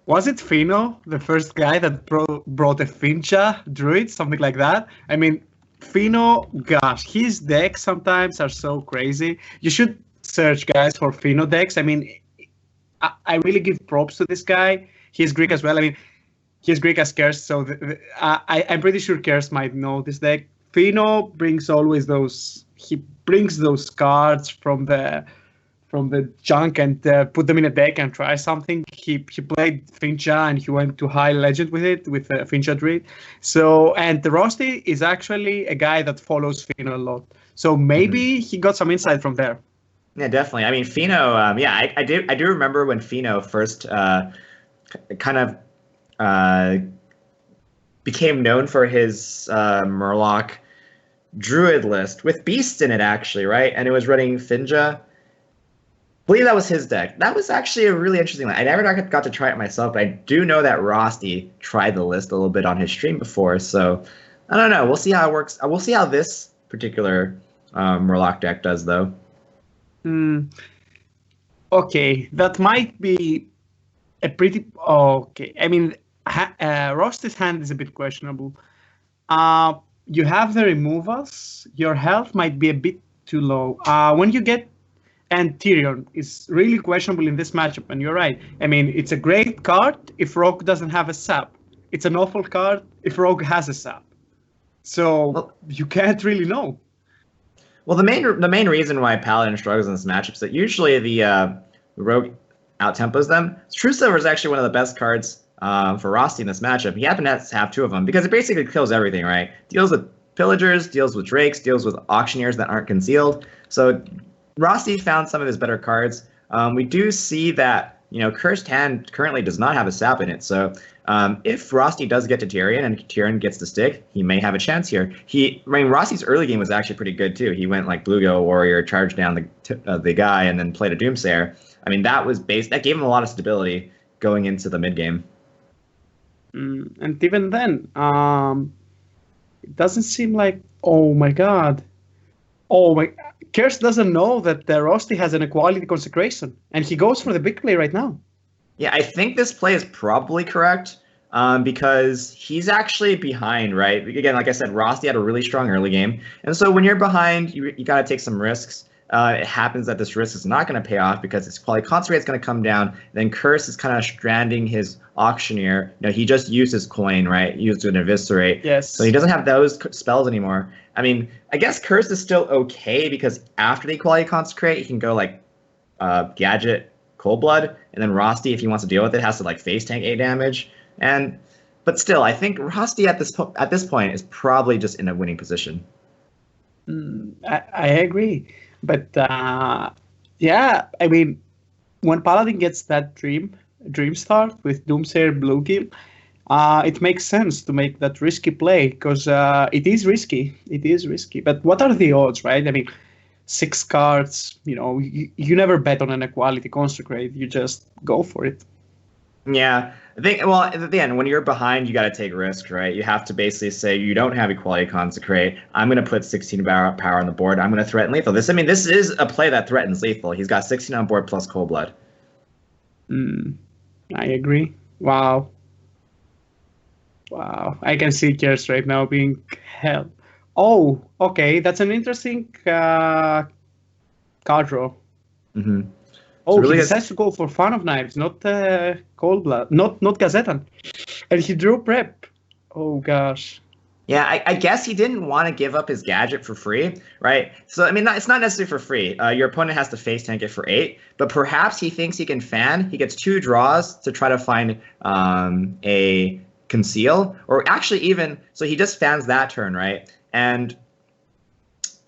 Was it Fino, the first guy that brought a Finja druid, something like that? I mean, Fino, gosh, his decks sometimes are so crazy. You should search, guys, for Fino decks. I mean, I really give props to this guy. He's Greek as well. I mean, he's Greek as Curse, so I'm pretty sure Curse might know this deck. Fino brings always those. He brings those cards from the junk and put them in a deck and try something. He played Finja and he went to high legend with it with Finja Druid. So and the Rusty is actually a guy that follows Fino a lot. So maybe he got some insight from there. Yeah, definitely. I mean, Fino. I do remember when Fino first kind of became known for his Murloc Druid list with Beasts in it, actually, right? And it was running Finja. I believe that was his deck. That was actually a really interesting one. I never got to try it myself, but I do know that Rosti tried the list a little bit on his stream before. So I don't know. We'll see how it works. We'll see how this particular Murloc deck does, though. Okay, that might be a pretty okay. I mean, Rosti's hand is a bit questionable. You have the removals. Your health might be a bit too low. When you get and Tyrion is really questionable in this matchup, and you're right. I mean, it's a great card if Rogue doesn't have a sap. It's an awful card if Rogue has a sap. So you can't really know. Well, the main reason why Paladin struggles in this matchup is that usually the Rogue out-tempos them. True Silver is actually one of the best cards for Rosti in this matchup. He happens to have 2 of them because it basically kills everything, right? Deals with Pillagers, deals with Drakes, deals with Auctioneers that aren't concealed. So Rosti found some of his better cards. We do see that, Cursed Hand currently does not have a sap in it. So if Rosti does get to Tyrion and Tyrion gets to stick, he may have a chance here. Rosti's early game was actually pretty good too. He went like Bluegill Warrior, charged down the guy, and then played a Doomsayer. I mean, that gave him a lot of stability going into the mid game. And even then, it doesn't seem like. Oh my God! Curse doesn't know that the Rosti has an equality consecration, and he goes for the big play right now. Yeah, I think this play is probably correct because he's actually behind, right? Again, like I said, Rosti had a really strong early game, and so when you're behind, you got to take some risks. It happens that this risk is not going to pay off because his quality concentrate is going to come down. Then Curse is kind of stranding his Auctioneer. He just used his coin, right? He used an Eviscerate. Yes. So he doesn't have those spells anymore. I mean, I guess Curse is still okay because after the Equality Consecrate, he can go like Gadget, Cold Blood, and then Rosti, if he wants to deal with it, has to like face tank 8 damage. But still, I think Rosti at this point is probably just in a winning position. I agree. But yeah, I mean, when Paladin gets that Dream Start with Doomsayer Bluegill, it makes sense to make that risky play because it is risky. It is risky. But what are the odds, right? I mean, 6 cards, you never bet on an equality consecrate. You just go for it. Yeah, I think, well, at the end, when you're behind, you got to take risks, right? You have to basically say, you don't have equality consecrate. I'm going to put 16 power on the board. I'm going to threaten lethal. This is a play that threatens lethal. He's got 16 on board plus cold blood. I agree. Wow. I can see Kers right now being held. Oh, okay. That's an interesting card draw. Mm-hmm. Oh, really he decides to go for Fan of Knives, not Cold Blood, not Gazetan. And he drew Prep. Oh, gosh. Yeah, I guess he didn't want to give up his gadget for free, right? So, I mean, it's not necessarily for free. Your opponent has to face tank it for 8, but perhaps he thinks he can fan. He gets 2 draws to try to find a conceal, or actually even, so he just fans that turn, right? And,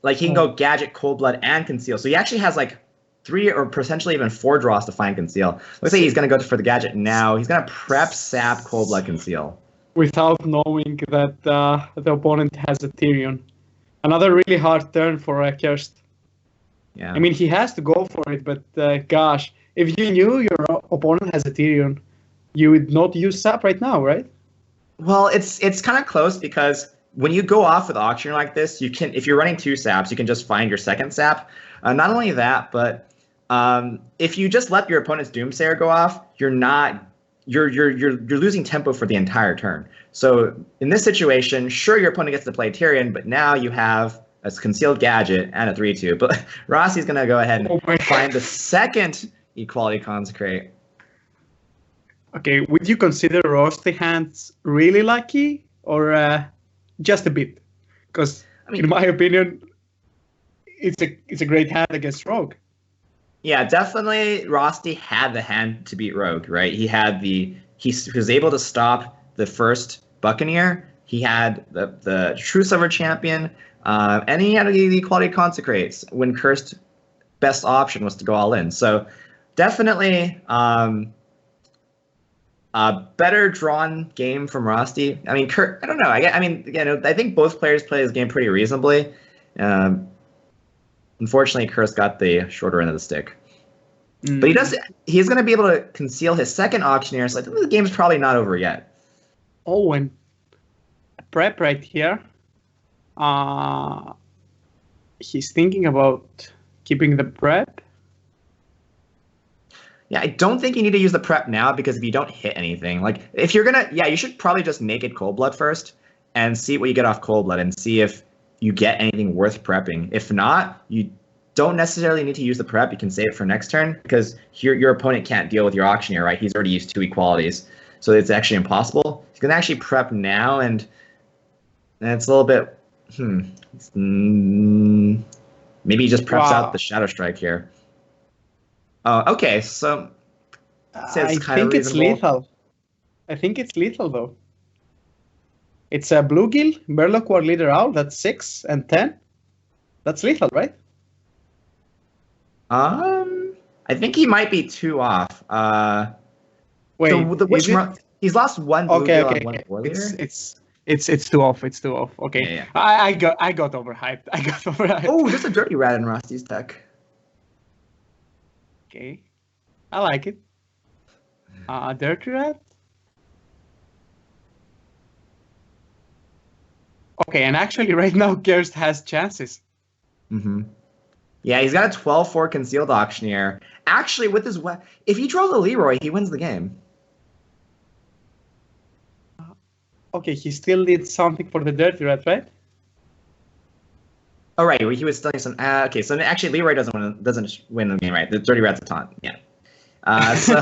like, he can go gadget, cold blood, and conceal. So he actually has, like, 3 or potentially even 4 draws to find conceal. Let's say he's going to go for the gadget now. He's going to prep, sap, cold blood, conceal. Without knowing that the opponent has a Tyrion. Another really hard turn for Kerst. Yeah. I mean, he has to go for it, but gosh, if you knew your opponent has a Tyrion, you would not use sap right now, right? Well, it's kind of close because when you go off with Auctioneer like this, you can, if you're running 2 saps, you can just find your second sap. Not only that, but if you just let your opponent's Doomsayer go off, you're losing tempo for the entire turn. So in this situation, sure, your opponent gets to play Tyrion, but now you have a concealed gadget and a 3/2. But Rossi's going to go ahead and find the second equality consecrate. Okay, would you consider Rosti hands really lucky or just a bit? Because in my opinion, it's a great hand against Rogue. Yeah, definitely Rosti had the hand to beat Rogue, right? He was able to stop the first Buccaneer. He had the True Silver Champion, and he had the Equality Consecrates when Cursed best option was to go all in. So definitely a better drawn game from Rosti. I mean, I don't know. I think both players play this game pretty reasonably. Unfortunately, Curse got the shorter end of the stick. But he's going to be able to conceal his second Auctioneer, so I think the game's probably not over yet. Oh, and prep right here. He's thinking about keeping the prep. Yeah, I don't think you need to use the prep now, because if you don't hit anything, like if you're going to, you should probably just naked Cold Blood first and see what you get off Cold Blood and see if you get anything worth prepping. If not, you don't necessarily need to use the prep. You can save it for next turn, because your opponent can't deal with your Auctioneer, right? He's already used 2 equalities. So it's actually impossible. You can actually prep now, and it's a little bit, maybe he just preps out the Shadow Strike here. Okay, so I think it's lethal. I think it's lethal, though. It's a Bluegill, Murloc War Leader Owl, that's 6 and 10. That's lethal, right? I think he might be 2 off. Wait, he's lost 1 Bluegill on 1 War Leader? It's 2 off. It's 2 off. Okay. Yeah. I got overhyped. Oh, there's a Dirty Rat in Rosti's deck. Okay, I like it. Dirty Rat. Okay, and actually right now Gerst has chances. Yeah, he's got a 12-4 concealed Auctioneer. Actually, with his if he draws a Leroy, he wins the game. Okay, he still needs something for the Dirty Rat, right? Oh, right, he was stealing some. Okay, so actually Leroy doesn't win the game, right? The Dirty Rat's a taunt. Yeah. So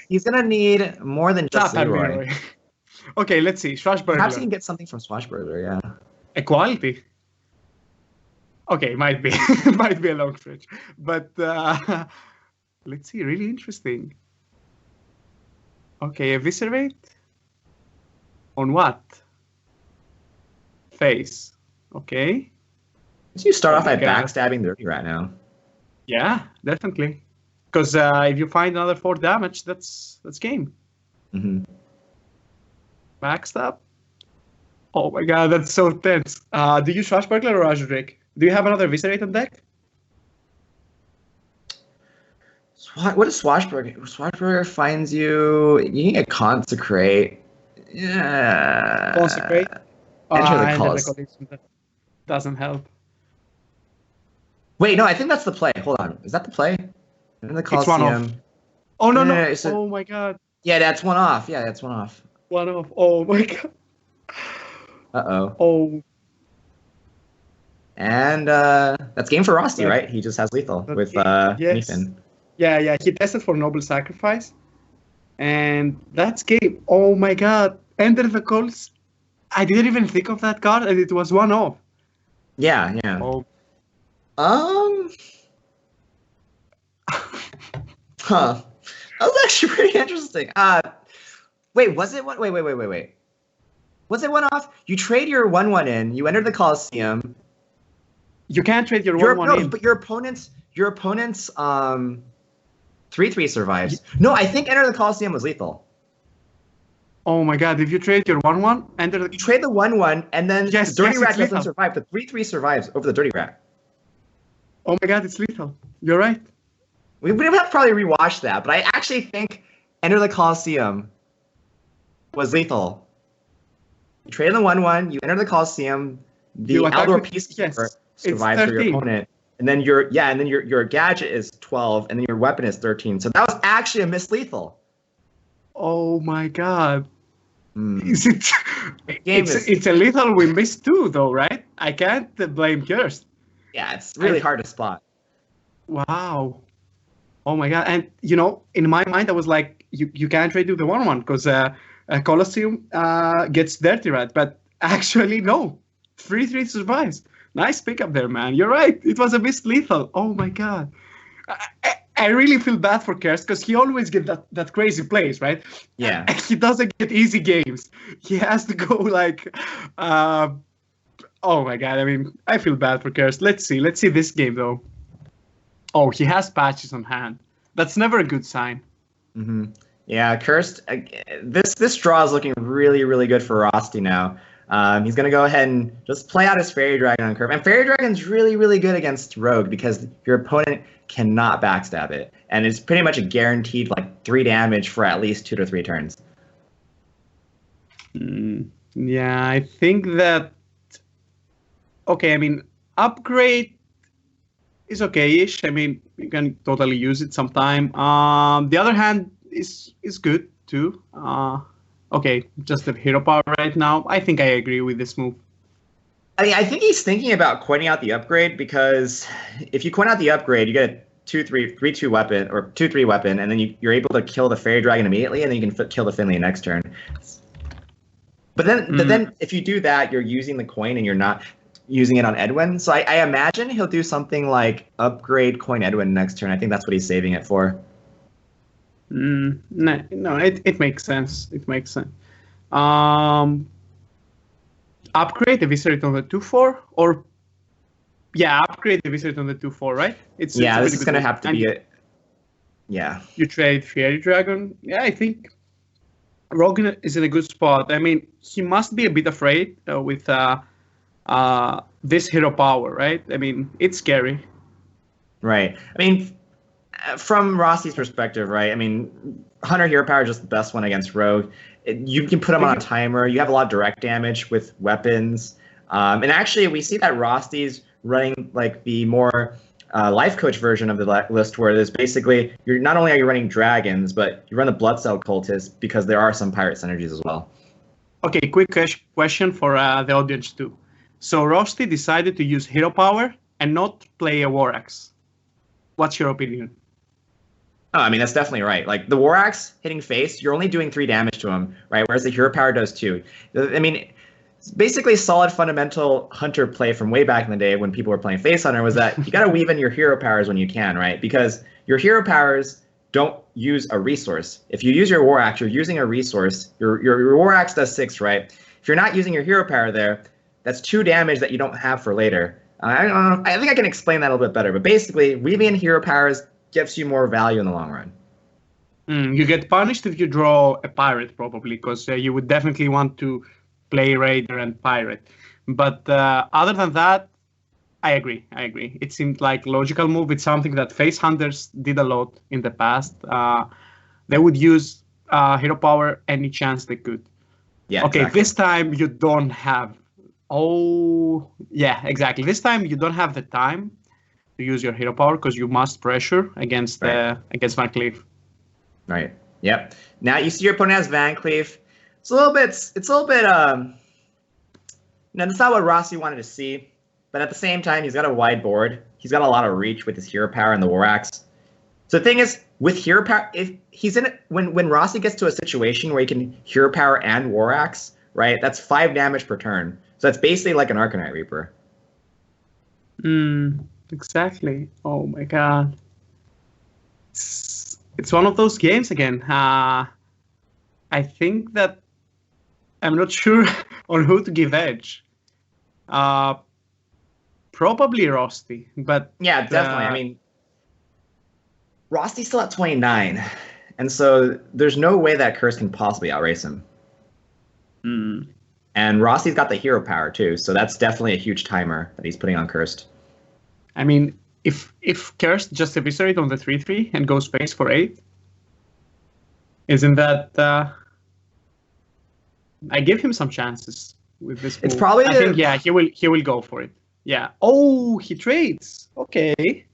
he's gonna need more than just Leroy. Okay, let's see. Swashbuckler. Perhaps he can get something from Swashbuckler. Yeah. Equality. Okay, might be might be a long stretch, but let's see. Really interesting. Okay, eviscerate. On what? Face. Okay. So you start off by backstabbing the Dirty Rat now. Yeah, definitely. Because if you find another 4 damage, that's game. Backstab? Oh my god, that's so tense. Do you Swashbuckler or Azure Drake? Do you have another Viscerate on deck? What is Swashbuckler? Swashbuckler finds you. You can get Consecrate. Yeah. Consecrate? Enter the Enter Colosseum. Colosseum. That doesn't help. Wait, no, I think that's the play. Hold on. Is that the play? Enter the It's one off. Colosseum. Oh, no. Oh my god. Yeah, that's one off. Yeah, that's one off. One off. Oh my god. Uh-oh. Oh. And that's game for Rosty, right? He just has lethal with yes. Nathan. Yeah, he tested for Noble Sacrifice. And that's game. Oh my god. Enter the calls. I didn't even think of that card, and it was one off. Yeah. Oh. Huh. That was actually pretty interesting. Wait, was it one? Wait. Was it one off? You trade your 1/1 in, you enter the Colosseum. You can't trade your 1/1 in. But your opponent's 3/3 survives. No, I think enter the Colosseum was lethal. Oh my god, if you trade your 1/1, you trade the 1/1 and then the Dirty Rat doesn't lethal. survive. The 3/3 survives over the Dirty Rat. Oh my god, it's lethal. You're right. We would have to probably rewatch that, but I actually think enter the Colosseum was lethal. You trade the 1/1, you enter the Colosseum, the Outdoor Peacekeeper survives for your opponent. And then your gadget is 12 and then your weapon is 13. So that was actually a miss-lethal. Oh my god. Is it it's a lethal we missed too though, right? I can't blame Kirst. Yeah, it's really hard to spot. Wow. Oh my god. And in my mind I was like, you can't trade with the 1/1 because Colosseum gets Dirty Rat, but actually no. 3/3 survives. Nice pickup there, man. You're right. It was a miss lethal. Oh my god. I really feel bad for Kirst because he always gets that crazy plays, right? Yeah. He doesn't get easy games. He has to go like, oh my god. I mean, I feel bad for Kirst. Let's see this game though. Oh, he has patches on hand. That's never a good sign. Mm-hmm. Yeah, Kirst. This draw is looking really, really good for Rosty now. He's going to go ahead and just play out his Fairy Dragon on curve. And Fairy Dragon's really, really good against Rogue because your opponent cannot backstab it. And it's pretty much a guaranteed 3 damage for at least 2 to 3 turns. Yeah, I think that... Okay, I mean, upgrade is okay-ish. I mean, you can totally use it sometime. The other hand is good too. Okay, just the hero power right now. I think I agree with this move. I mean, I think he's thinking about coining out the upgrade because if you coin out the upgrade, you get a 3/2 weapon or 2/3 weapon, and then you're able to kill the Fairy Dragon immediately, and then you can kill the Finley next turn. But then if you do that, you're using the coin and you're not using it on Edwin. So I imagine he'll do something like upgrade coin Edwin next turn. I think that's what he's saving it for. No, it makes sense. It makes sense. Upgrade the Viscerate on the 2/4 or upgrade the Viscerate on the 2/4, right? This is gonna have to be it. Yeah. You trade Fairy Dragon. Yeah, I think Rogue is in a good spot. I mean, he must be a bit afraid with this hero power, right? I mean, it's scary. Right. I mean, from Rossi's perspective, right? I mean, Hunter Hero Power is just the best one against Rogue. You can put him on a timer. You have a lot of direct damage with weapons. And actually, we see that Rossi's running the more life coach version of the list, where there's basically not only are you running dragons, but you run the Blood Cell Cultist because there are some pirate synergies as well. Okay, quick question for the audience too. So Rosti decided to use hero power and not play a War Axe. What's your opinion? Oh, I mean, that's definitely right. The War Axe hitting face, you're only doing 3 damage to him, right? Whereas the hero power does 2. I mean, it's basically solid fundamental Hunter play from way back in the day when people were playing Face Hunter was that you got to weave in your hero powers when you can, right? Because your hero powers don't use a resource. If you use your War Axe, you're using a resource. Your War Axe does 6, right? If you're not using your hero power there, that's 2 damage that you don't have for later. I don't know. I think I can explain that a little bit better. But basically, weaving in hero powers gives you more value in the long run. You get punished if you draw a pirate, probably, because you would definitely want to play raider and pirate. But other than that, I agree. It seemed like a logical move. It's something that face hunters did a lot in the past. They would use hero power any chance they could. Yeah. Okay, exactly. this time you don't have. Oh, yeah, exactly. This time you don't have the time to use your hero power because you must pressure against against Van Cleef. Right. Yep. Now you see your opponent has Van Cleef. It's a little bit. Now that's not what Rossi wanted to see, but at the same time, he's got a wide board. He's got a lot of reach with his hero power and the War Axe. So the thing is, with hero power, if he's in it, when Rossi gets to a situation where he can hero power and War Axe, right? That's 5 damage per turn. So that's basically like an Arcanite Reaper. Exactly. Oh my god. It's one of those games again. I think that I'm not sure on who to give edge. Probably Rosti, but yeah, definitely. I mean, Rosti's still at 29, and so there's no way that Curse can possibly outrace him. And Rossi's got the hero power too, so that's definitely a huge timer that he's putting on Cursed. I mean, if Cursed just eviscerate on the 3/3 and goes face for 8, isn't that? I give him some chances with this move. It's probably. I think he will go for it. Yeah. Oh, he trades. Okay.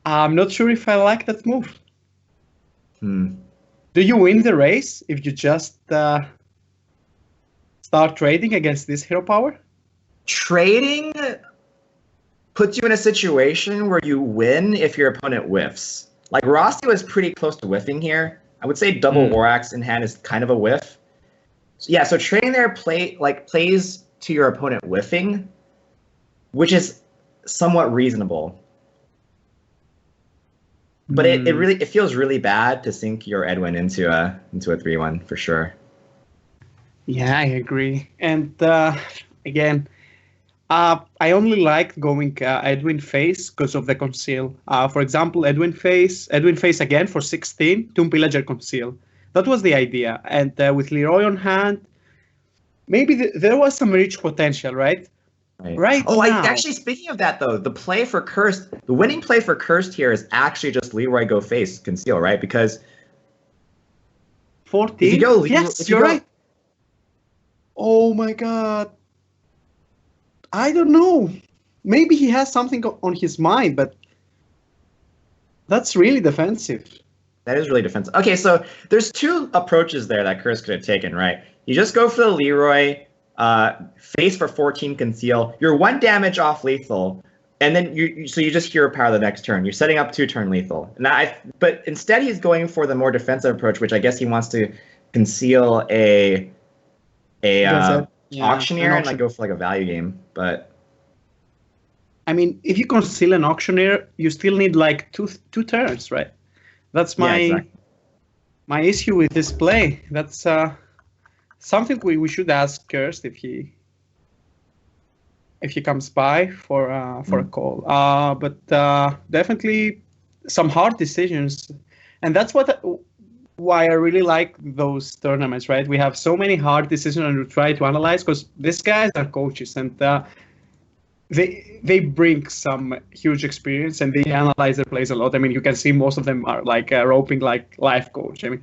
I'm not sure if I like that move. Do you win the race if you just start trading against this hero power? Trading puts you in a situation where you win if your opponent whiffs. Like Rossi was pretty close to whiffing here. I would say double War Axe in hand is kind of a whiff. So, yeah, so trading there plays to your opponent whiffing, which is somewhat reasonable. But it feels really bad to sink your Edwin into a 3/1 for sure. Yeah, I agree. And again, I only liked going Edwin face because of the conceal. For example, Edwin face again for 16, Tomb Pillager conceal. That was the idea. And with Leroy on hand, maybe there was some rich potential, right? Right. Oh, now. Actually, speaking of that, though, the winning play for Cursed here is actually just Leroy go face conceal, right? Because 14. If you go, yes, you're right. Oh my god. I don't know. Maybe he has something on his mind, but that's really defensive. That is really defensive. Okay, so there's 2 approaches there that Curse could have taken, right? You just go for the Leroy, face for 14 conceal. You're 1 damage off lethal, and then you just hero power the next turn. You're setting up 2-turn lethal. But instead he's going for the more defensive approach, which I guess he wants to conceal a auctioneer and go for like a value game. But I mean, if you conceal an auctioneer, you still need like two turns, right? That's my issue with this play. That's something we should ask Cursed if he comes by for a call. But definitely some hard decisions, and that's why I really like those tournaments. Right, we have so many hard decisions and we try to analyze because these guys are coaches and they bring some huge experience and they analyze their plays a lot. I mean, you can see most of them are like roping like life coach. I mean,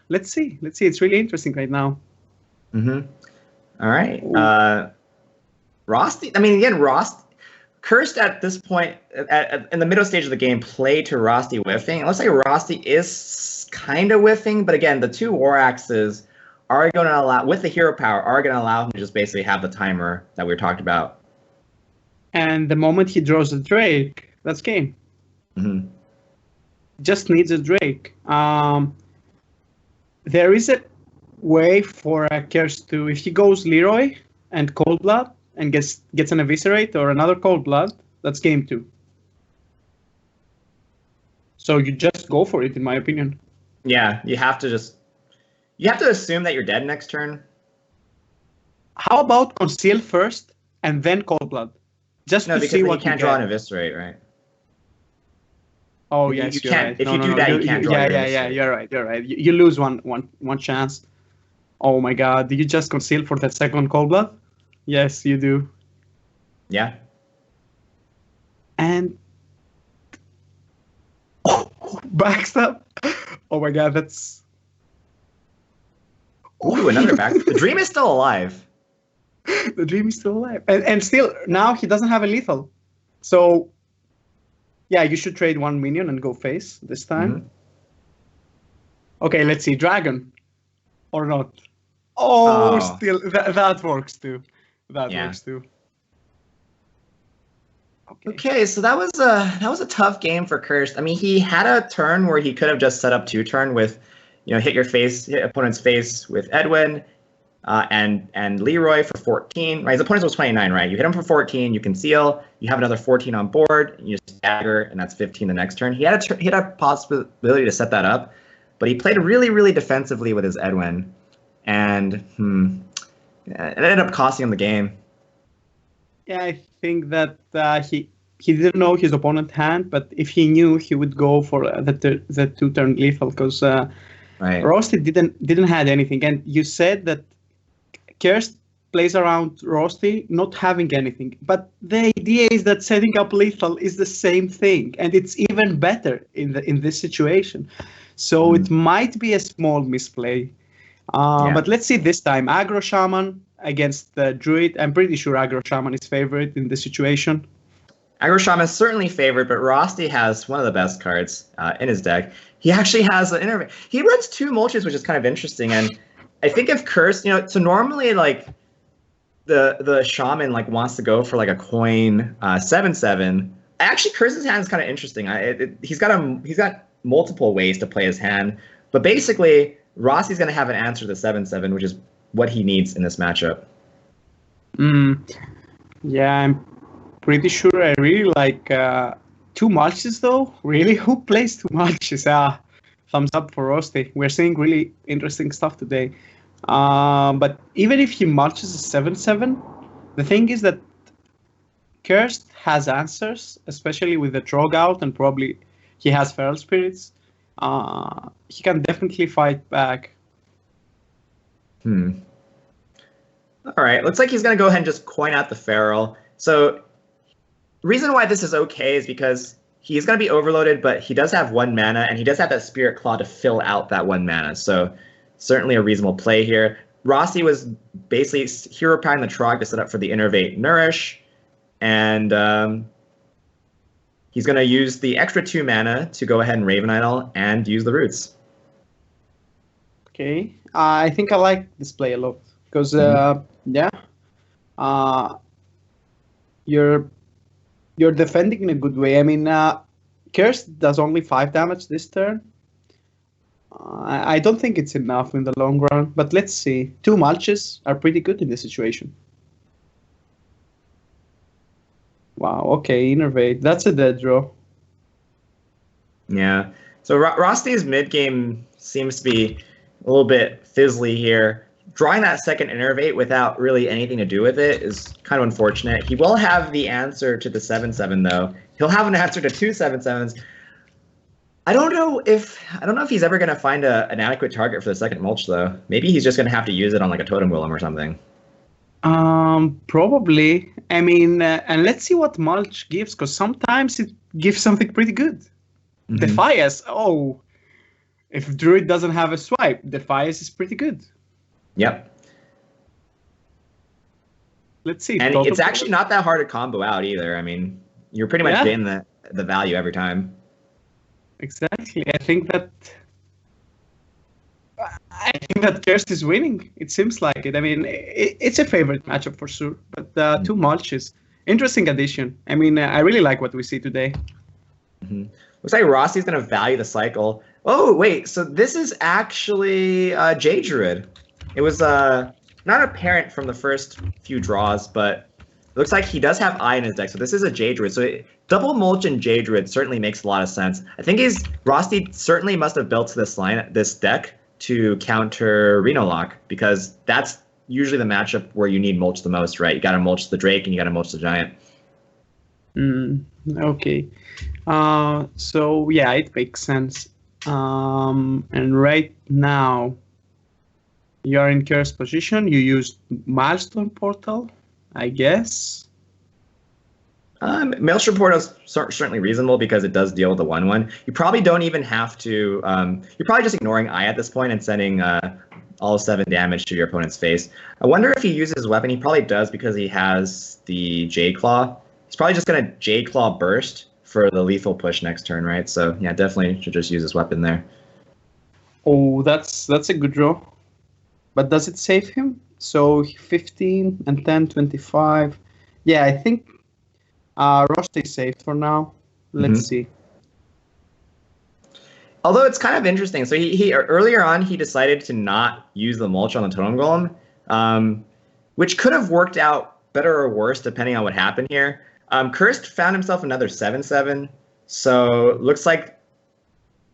let's see. It's really interesting right now. All right. Rosti. I mean, again, Cursed at this point, in the middle stage of the game, play to Rosti whiffing. It looks like Rosti is kind of whiffing, but again, the 2 War Axes are going to allow, with the hero power, are going to allow him to just basically have the timer that we talked about. And the moment he draws a Drake, that's game. Just needs a Drake. There is a way for Cursed to, if he goes Leroy and Cold Blood and gets an Eviscerate or another Cold Blood, that's game 2. So you just go for it, in my opinion. Yeah, you have to assume that you're dead next turn. How about Conceal first and then Cold Blood? Just to see what you can't draw an Eviscerate, right? Oh You yes, you're can't. right. If No, you no, do no. that, you can't draw Yeah, your yeah, yeah. initiative. You're right. You're right. You lose one chance. Oh my God! Did you just conceal for that second cold blood? Yes, you do. Yeah. And backstab. Oh my God, that's. Ooh, another back. The dream is still alive. The dream is still alive, and still now he doesn't have a lethal. So yeah, you should trade one minion and go face this time. Mm-hmm. Okay, let's see, dragon or not. Oh, Oh, still that works too. That yeah. works too. Okay. Okay, so that was a tough game for Cursed. I mean, he had a turn where he could have just set up 2-turn with, hit opponent's face with Edwin, and Leroy for 14. Right, his opponent was 29. Right, you hit him for 14, you conceal, you have another 14 on board, you just dagger, and that's 15 the next turn. He had a possibility to set that up, but he played really, really defensively with his Edwin, and it ended up costing him the game. Yeah, I think that he didn't know his opponent hand, but if he knew, he would go for the 2-turn lethal because Right. Roasty didn't had anything. And you said that Kirst plays around Roasty not having anything, but the idea is that setting up lethal is the same thing, and it's even better in this situation. So it might be a small misplay. Yeah. But let's see this time. Aggro Shaman against the Druid. I'm pretty sure Aggro Shaman is favorite in this situation. Aggro Shaman is certainly favored, but Rosti has one of the best cards in his deck. He actually has an interview. He runs 2 mulches, which is kind of interesting. And I think if Curse, so normally like the Shaman like wants to go for like a coin 7/7. Actually, Curse's hand is kind of interesting. He's got multiple ways to play his hand, but basically Rossi's going to have an answer to the 7/7, which is what he needs in this matchup. Yeah, I'm pretty sure I really like 2 mulches though. Really, who plays 2 mulches? Thumbs up for Rosti. We're seeing really interesting stuff today. But even if he mulches a 7/7, the thing is that Cursed has answers, especially with the Trog out, and probably he has Feral Spirits. He can definitely fight back. All right, looks like he's going to go ahead and just coin out the Feral. So reason why this is okay is because he's going to be overloaded, but he does have 1 mana, and he does have that Spirit Claw to fill out that 1 mana. So certainly a reasonable play here. Rossi was basically hero powering the Trog to set up for the Innervate Nourish, and he's going to use the extra 2 mana to go ahead and Raven Idol and use the roots. Okay, I think I like this play a lot because you're defending in a good way. I mean, Curse does only 5 damage this turn. I don't think it's enough in the long run, but let's see. 2 mulches are pretty good in this situation. Wow, okay, Innervate. That's a dead draw. Yeah. So Rosti's mid game seems to be a little bit fizzly here. Drawing that second Innervate without really anything to do with it is kind of unfortunate. He will have the answer to the 7/7 though. He'll have an answer to 2 7/7s. I don't know if he's ever going to find an adequate target for the second mulch though. Maybe he's just going to have to use it on like a totem golem or something. Probably. I mean, and let's see what mulch gives, because sometimes it gives something pretty good. Defias. Oh, if Druid doesn't have a swipe, Defias is pretty good. Yep. Let's see. And it's actually not that hard to combo out either. I mean, you're pretty much getting the value every time. Exactly. I think that Curse is winning. It seems like it. I mean, it's a favorite matchup for sure. But 2 mulches, interesting addition. I mean, I really like what we see today. Looks like Rossi's going to value the cycle. Oh, wait. So this is actually Jade Druid. It was not apparent from the first few draws, but it looks like he does have Eye in his deck. So this is a Jade Druid. So double mulch and Jade Druid certainly makes a lot of sense. I think Rosti certainly must have built this deck to counter Reno Lock, because that's usually the matchup where you need mulch the most, right? You got to mulch the Drake and you got to mulch the Giant. Okay. So yeah, it makes sense. And right now you're in cursed position. You use milestone portal, I guess. Maelstrom Portal is certainly reasonable because it does deal with the 1/1. You probably don't even have to. You're probably just ignoring Eye at this point and sending all 7 damage to your opponent's face. I wonder if he uses his weapon. He probably does because he has the J Claw. He's probably just gonna J Claw burst for the lethal push next turn, right? So yeah, definitely should just use his weapon there. Oh, that's a good draw. But does it save him? So 15 and 10, 25. Yeah, I think Rosty's safe for now. Let's see. Although it's kind of interesting. So he earlier on he decided to not use the mulch on the totem golem, which could have worked out better or worse depending on what happened here. Cursed found himself another 7/7, so looks like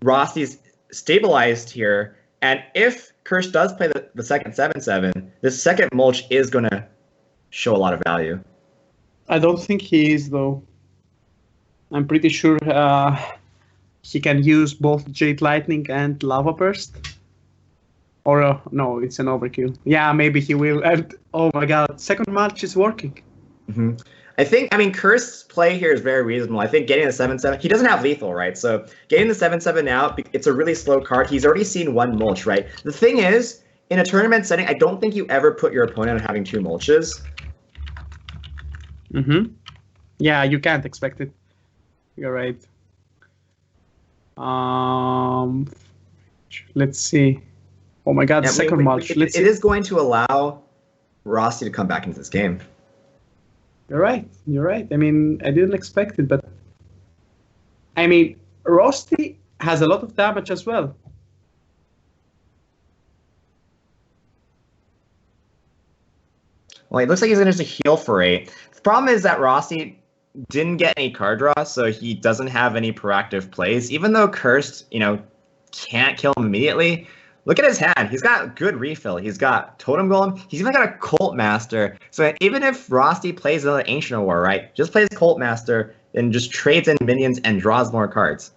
Rosty's stabilized here. And if Cursed does play the second 7/7, this second mulch is going to show a lot of value. I don't think he is, though. I'm pretty sure he can use both Jade Lightning and Lava Burst. Or no, it's an overkill. Yeah, maybe he will. And oh my god, second mulch is working. I mean, Cursed play here is very reasonable. I think getting the 7/7, he doesn't have lethal, right? So getting the 7/7 out, it's a really slow card. He's already seen 1 mulch, right? The thing is, in a tournament setting, I don't think you ever put your opponent on having 2 mulches. Yeah, you can't expect it. You're right. Let's see. Oh my god, second mulch. It is going to allow Rossi to come back into this game. You're right. You're right. I mean, I didn't expect it, but I mean, Rosti has a lot of damage as well. Well, it looks like he's going to heal for 8. The problem is that Rossi didn't get any card draw, so he doesn't have any proactive plays. Even though Cursed, can't kill him immediately. Look at his hand. He's got good refill. He's got Totem Golem. He's even got a Cult Master. So even if Rossi plays another Ancient War, right, just plays Cult Master and just trades in minions and draws more cards.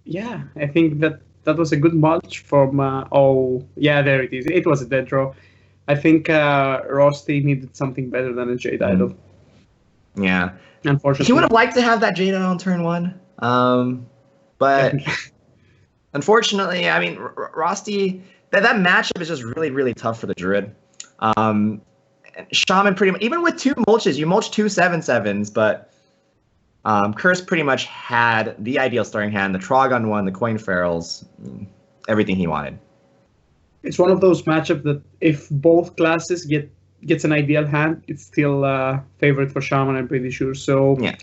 Yeah, I think that was a good mulch from... oh, yeah, there it is. It was a dead draw. I think Rosti needed something better than a Jade Idol. Yeah. Unfortunately. He would have liked to have that Jade Idol on turn 1. But unfortunately, I mean, Rosti, that matchup is just really, really tough for the Druid. Shaman pretty much, even with 2 mulches, you mulch 2 7/7s, but Curse pretty much had the ideal starting hand, the Trogon one, the Coin Ferals, everything he wanted. It's one of those matchups that if both classes gets an ideal hand, it's still favorite for Shaman, I'm pretty sure. So yeah,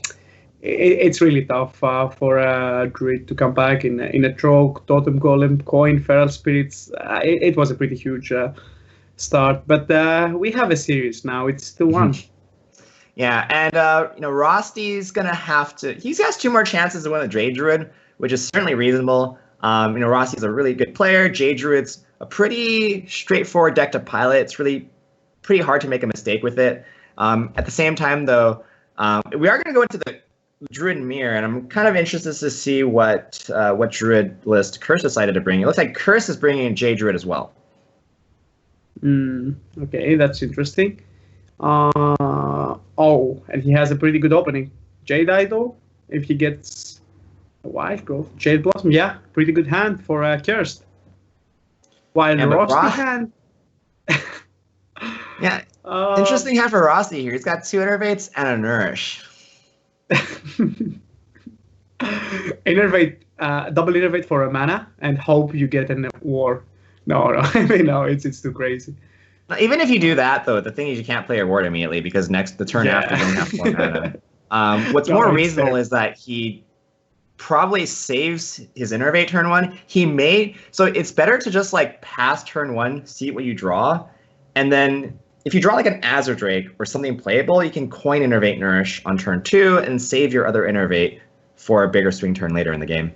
it's really tough for a Druid to come back in a Trog, Totem Golem, Coin, Feral Spirits. It was a pretty huge start, but we have a series now. It's 2-1. Yeah, and Rosti's gonna have to. He has 2 more chances to win the Jade Druid, which is certainly reasonable. Rosti's a really good player. Jade Druid's a pretty straightforward deck to pilot. It's really pretty hard to make a mistake with it. At the same time, though, we are going to go into the Druid Mirror, and I'm kind of interested to see what Druid list Curse decided to bring. It looks like Curse is bringing in Jade Druid as well. Okay, that's interesting. Oh, and he has a pretty good opening. Jade Idol, if he gets a Wild Growth. Jade Blossom, yeah, pretty good hand for Cursed. While Rosti hand... Yeah, interesting hand for Rossi here. He's got 2 Innervates and a Nourish. Innervate, double Innervate for a mana and hope you get a war. No, I mean, no, it's too crazy. Even if you do that, though, the thing is you can't play a ward immediately because the turn after you don't have 4 mana. What's more reasonable is that he probably saves his Innervate turn 1. So it's better to just pass turn 1, see what you draw, and then if you draw like an Azure Drake or something playable, you can coin Innervate Nourish on turn 2 and save your other Innervate for a bigger swing turn later in the game.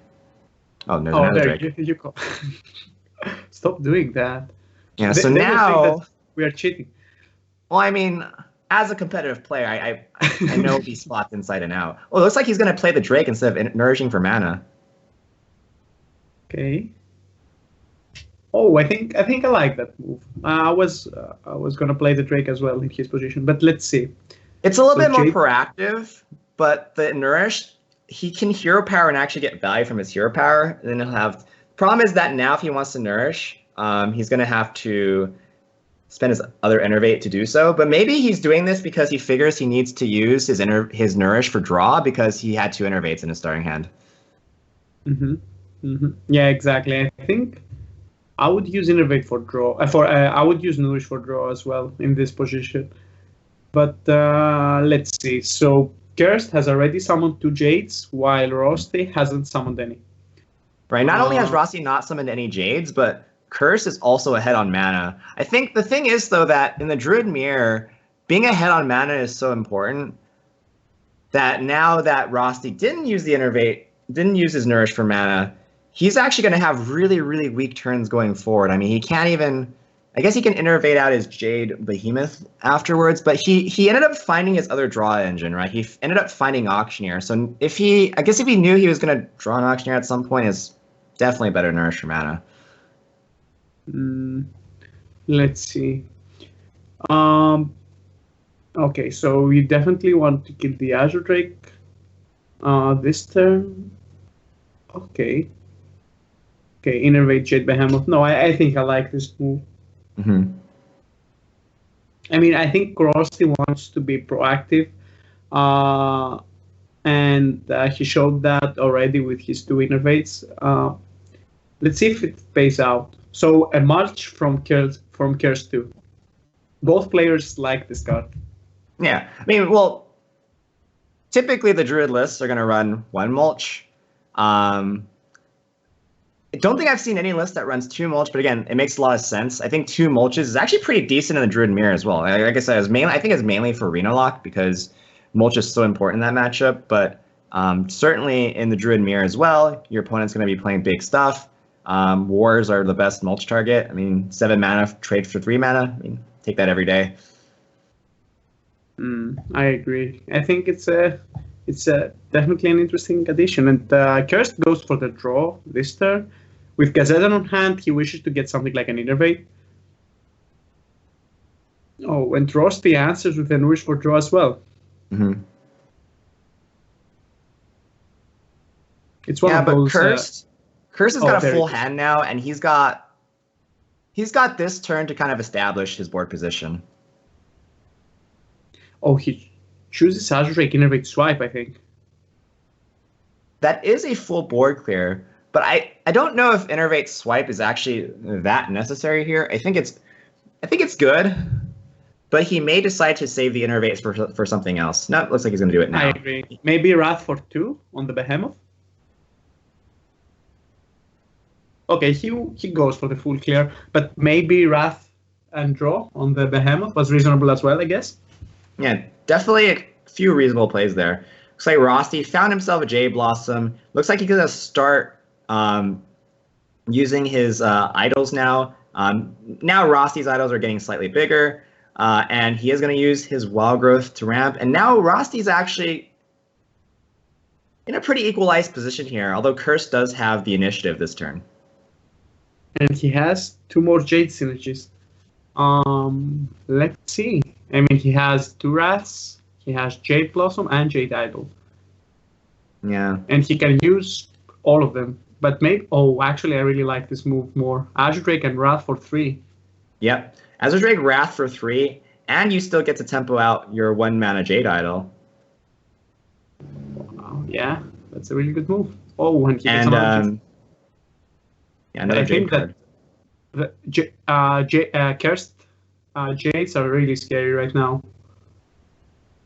Oh, there's another Drake. Stop doing that. Yeah, so now we are cheating. Well, I mean, as a competitive player, I know these spots inside and out. Oh, it looks like he's going to play the Drake instead of nourishing for mana. Okay. Oh, I think I like that move. I was gonna play the Drake as well in his position, but let's see. It's a little bit more proactive, but the nourish, he can hero power and actually get value from his hero power. And then he'll have. Problem is that now if he wants to nourish, he's gonna have to spend his other innervate to do so. But maybe he's doing this because he figures he needs to use his nourish for draw because he had 2 innervates in his starting hand. Yeah, exactly. I think I would use innervate for draw. I would use nourish for draw as well in this position. But let's see. So Cursed has already summoned 2 Jades, while Rusty hasn't summoned any. Right. Not only has Rusty not summoned any Jades, but Curse is also ahead on mana. I think the thing is, though, that in the Druid Mirror, being ahead on mana is so important that now that Rusty didn't use the innervate, didn't use his nourish for mana, he's actually going to have really, really weak turns going forward. I mean, he can't even... I guess he can innervate out his Jade Behemoth afterwards, but he ended up finding his other draw engine, right? He ended up finding Auctioneer. So if he knew he was going to draw an Auctioneer at some point, it's definitely better nourish for mana. Let's see. Okay, so you definitely want to kill the Azure Drake this turn. Okay, innervate Jade Behemoth. No, I think I like this move. I mean, I think Krusty wants to be proactive, and he showed that already with his 2 innervates. Let's see if it pays out. So a mulch from Curse 2. Both players like this card. Yeah, I mean, well, typically the Druid lists are going to run 1 mulch. I don't think I've seen any list that runs 2 mulch, but again, it makes a lot of sense. I think 2 mulches is actually pretty decent in the Druid Mirror as well. Like I said, I think it's mainly for Arena Lock because mulch is so important in that matchup, but certainly in the Druid Mirror as well, your opponent's going to be playing big stuff. Wars are the best mulch target. I mean, 7 mana trade for 3 mana. I mean, take that every day. I agree. I think it's definitely an interesting addition. And Cursed goes for the draw this turn. With Gazetan on hand, he wishes to get something like an innervate. Oh, and Rusty answers with an wish for draw as well. It's one of those. Cursed has got a full hand now, and he's got this turn to kind of establish his board position. Oh, he chooses Azure Drake innervate swipe, I think. That is a full board clear, but I don't know if innervate swipe is actually that necessary here. I think it's good, but he may decide to save the innervates for something else. No, it looks like he's going to do it now. I agree. Maybe Wrath for 2 on the Behemoth. Okay, he goes for the full clear, but maybe Wrath and draw on the Behemoth was reasonable as well, I guess. Yeah, definitely a few reasonable plays there. Looks like Rusty found himself a Jade Blossom. Looks like he's going to start using his idols now. Now Rusty's idols are getting slightly bigger, and he is going to use his Wild Growth to ramp. And now Rusty's actually in a pretty equalized position here, although Curse does have the initiative this turn. And he has 2 more Jade synergies. Let's see. I mean, he has 2 Wraths, he has Jade Blossom and Jade Idol. Yeah. And he can use all of them. But maybe, actually, I really like this move more. Azure Drake and Wrath for 3. Yep. Azure Drake, Wrath for 3, and you still get to tempo out your 1 mana Jade Idol. Wow, yeah, that's a really good move. Oh, and he gets another Jade card. The Cursed Jades are really scary right now.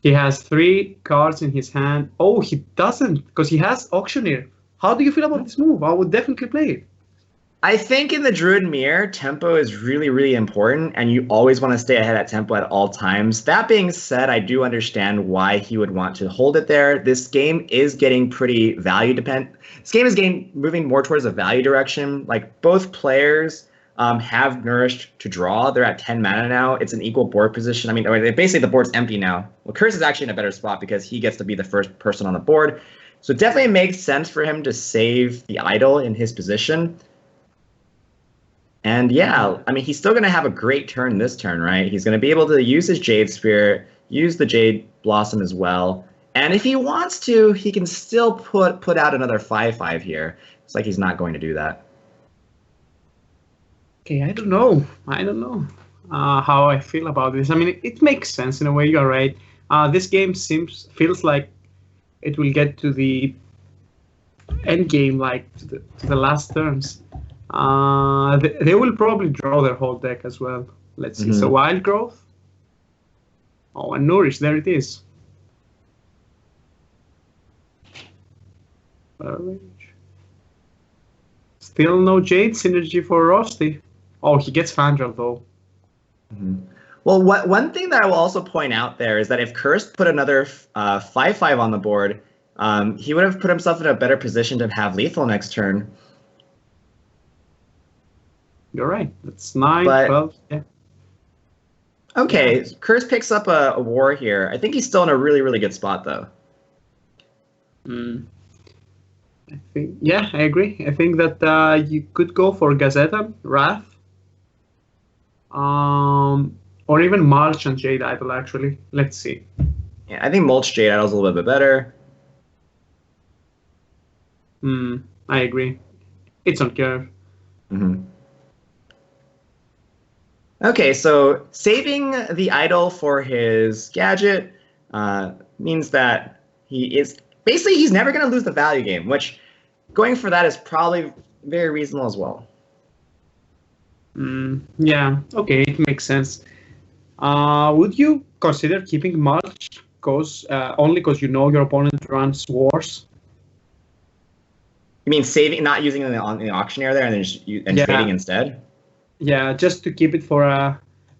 He has 3 cards in his hand. Oh, he doesn't, because he has Auctioneer. How do you feel about this move? I would definitely play it. I think in the Druid Mirror, tempo is really, really important, and you always want to stay ahead at tempo at all times. That being said, I do understand why he would want to hold it there. This game is getting pretty value dependent. This game is moving more towards a value direction. Like both players have nourished to draw. They're at 10 mana now. It's an equal board position. I mean, basically the board's empty now. Well, Curse is actually in a better spot because he gets to be the first person on the board. So it definitely makes sense for him to save the idol in his position. And yeah, I mean, he's still going to have a great turn this turn, right? He's going to be able to use his Jade Spirit, use the Jade Blossom as well. And if he wants to, he can still put out another 5/5 here. It's like he's not going to do that. Okay, I don't know how I feel about this. I mean, it makes sense in a way. You're right. This game feels like it will get to the end game, like to the last turns. They will probably draw their whole deck as well. Let's see. So Wild Growth. Oh, and Nourish. There it is. Still no Jade synergy for Rusty. Oh, he gets Fandral though. Well, one thing that I will also point out there is that if Curse put another 5/5 on the board, he would have put himself in a better position to have lethal next turn. You're right. That's 9, 12. Yeah. Okay, Curse picks up a war here. I think he's still in a really, really good spot though. I think, yeah, I agree. I think that you could go for Gazetta, Wrath, or even Mulch and Jade Idol, actually. Let's see. Yeah, I think Mulch Jade Idol is a little bit better. I agree. It's on curve. Okay, so saving the idol for his gadget means that he's never going to lose the value game, which going for that is probably very reasonable as well. Yeah, okay, it makes sense. Would you consider keeping Mulch only because you know your opponent runs Wars? You mean saving, not using it on the auctioneer there, and then just trading instead? Yeah, just to keep it for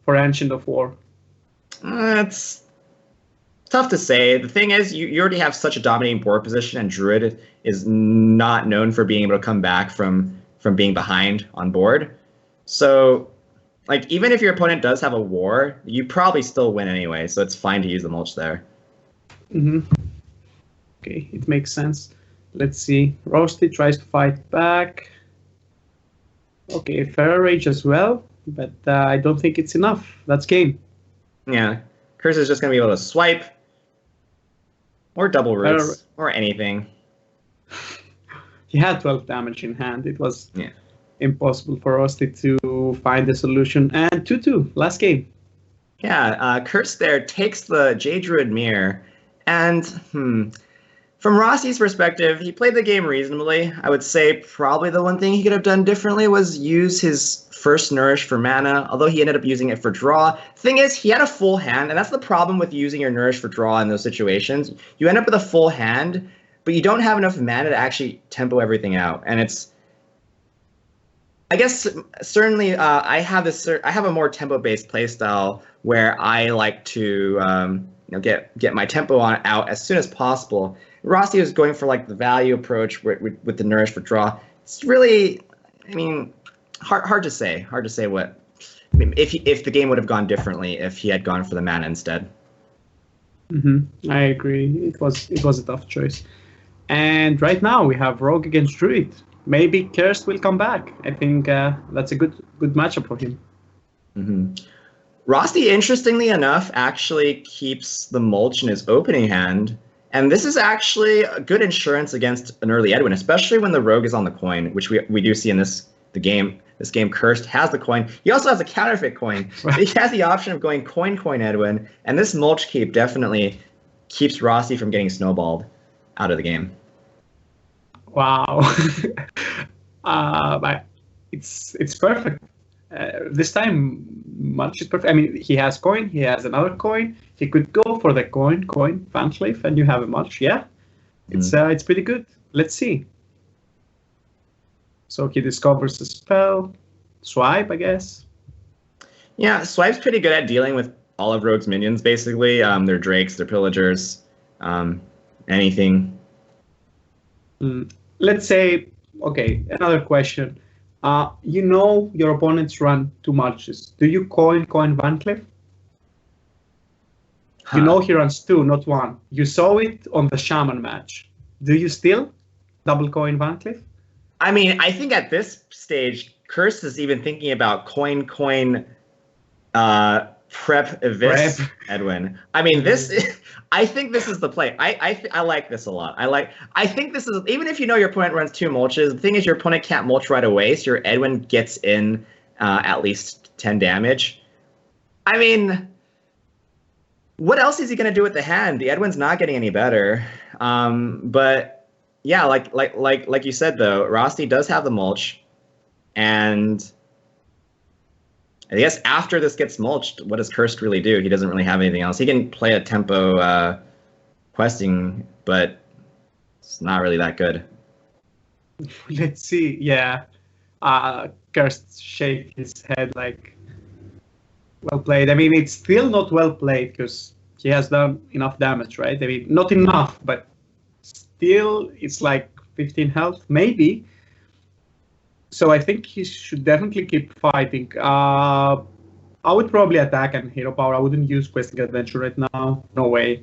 Ancient of War. It's tough to say. The thing is, you already have such a dominating board position, and Druid is not known for being able to come back from being behind on board. So, like, even if your opponent does have a war, you probably still win anyway, so it's fine to use the Mulch there. Okay, it makes sense. Let's see. Roasty tries to fight back. Okay, Feral Rage as well, but I don't think it's enough. That's game. Yeah, Curse is just going to be able to swipe, or double roots, or anything. He had 12 damage in hand. It was impossible for Roasty to find the solution. And 2-2, last game. Yeah, Curse there takes the Jade Druid Mirror, and from Rossi's perspective, he played the game reasonably. I would say probably the one thing he could have done differently was use his first Nourish for mana, although he ended up using it for draw. Thing is, he had a full hand, and that's the problem with using your Nourish for draw in those situations. You end up with a full hand, but you don't have enough mana to actually tempo everything out. And it's, I guess, certainly I have a more tempo-based playstyle where I like to get my tempo out as soon as possible. Rossi was going for like the value approach with the Nourish for draw. It's really, I mean, hard to say. Hard to say what if the game would have gone differently if he had gone for the mana instead. I agree. It was a tough choice. And right now we have Rogue against Druid. Maybe Cursed will come back. I think that's a good matchup for him. Rossi, interestingly enough, actually keeps the Mulch in his opening hand. And this is actually a good insurance against an early Edwin, especially when the Rogue is on the coin, which we do see in the game. This game, Cursed has the coin. He also has a counterfeit coin. So he has the option of going coin Edwin, and this Mulch keep definitely keeps Rossi from getting snowballed out of the game. Wow. It's perfect. This time, Mulch is perfect. I mean, he has coin, he has another coin. He could go for the coin, Fancliffe, and you have a Mulch. Yeah, it's pretty good. Let's see. So he discovers a spell, swipe, I guess. Yeah, swipe's pretty good at dealing with all of Rogue's minions, basically. They're Drakes, they're Pillagers, anything. Let's say, okay, another question. You know your opponents run 2 mulches. Do you coin Van Cleef? You know he runs 2, not 1. You saw it on the Shaman match. Do you still double coin Van Cleef? I mean, I think at this stage, Curse is even thinking about coin prep Evis, Edwin. I mean, I think this is the play. I like this a lot. I think this is, even if you know your opponent runs 2 mulches, the thing is your opponent can't mulch right away, so your Edwin gets in at least 10 damage. I mean, what else is he going to do with the hand? The Edwin's not getting any better. But yeah, like you said though, Rosti does have the mulch, and I guess after this gets mulched, what does Cursed really do? He doesn't really have anything else. He can play a tempo questing, but it's not really that good. Let's see. Yeah, Cursed shake his head like, well played. I mean, it's still not well played because he has done enough damage, right? I mean, not enough, but still it's like 15 health, maybe. So I think he should definitely keep fighting. I would probably attack and hero power. I wouldn't use questing adventure right now. No way.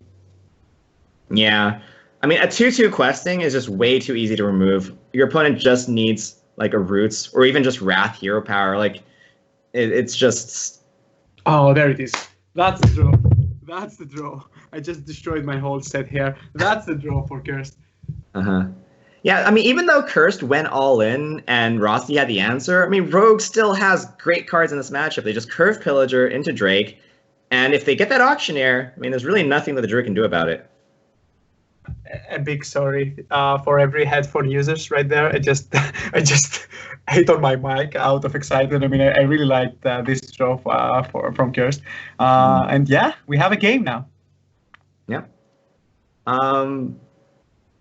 Yeah. I mean, a 2/2 questing is just way too easy to remove. Your opponent just needs like a roots or even just wrath hero power. Like it's just... Oh, there it is. That's the draw. That's the draw. I just destroyed my whole set here. That's the draw for Cursed. Yeah, I mean, even though Cursed went all in and Rosti had the answer, I mean, Rogue still has great cards in this matchup. They just curve Pillager into Drake, and if they get that Auctioneer, I mean, there's really nothing that the Druid can do about it. A big sorry for every headphone users right there. I just hit on my mic out of excitement. I mean, I really liked this draw from Cursed. And yeah, we have a game now. Yeah.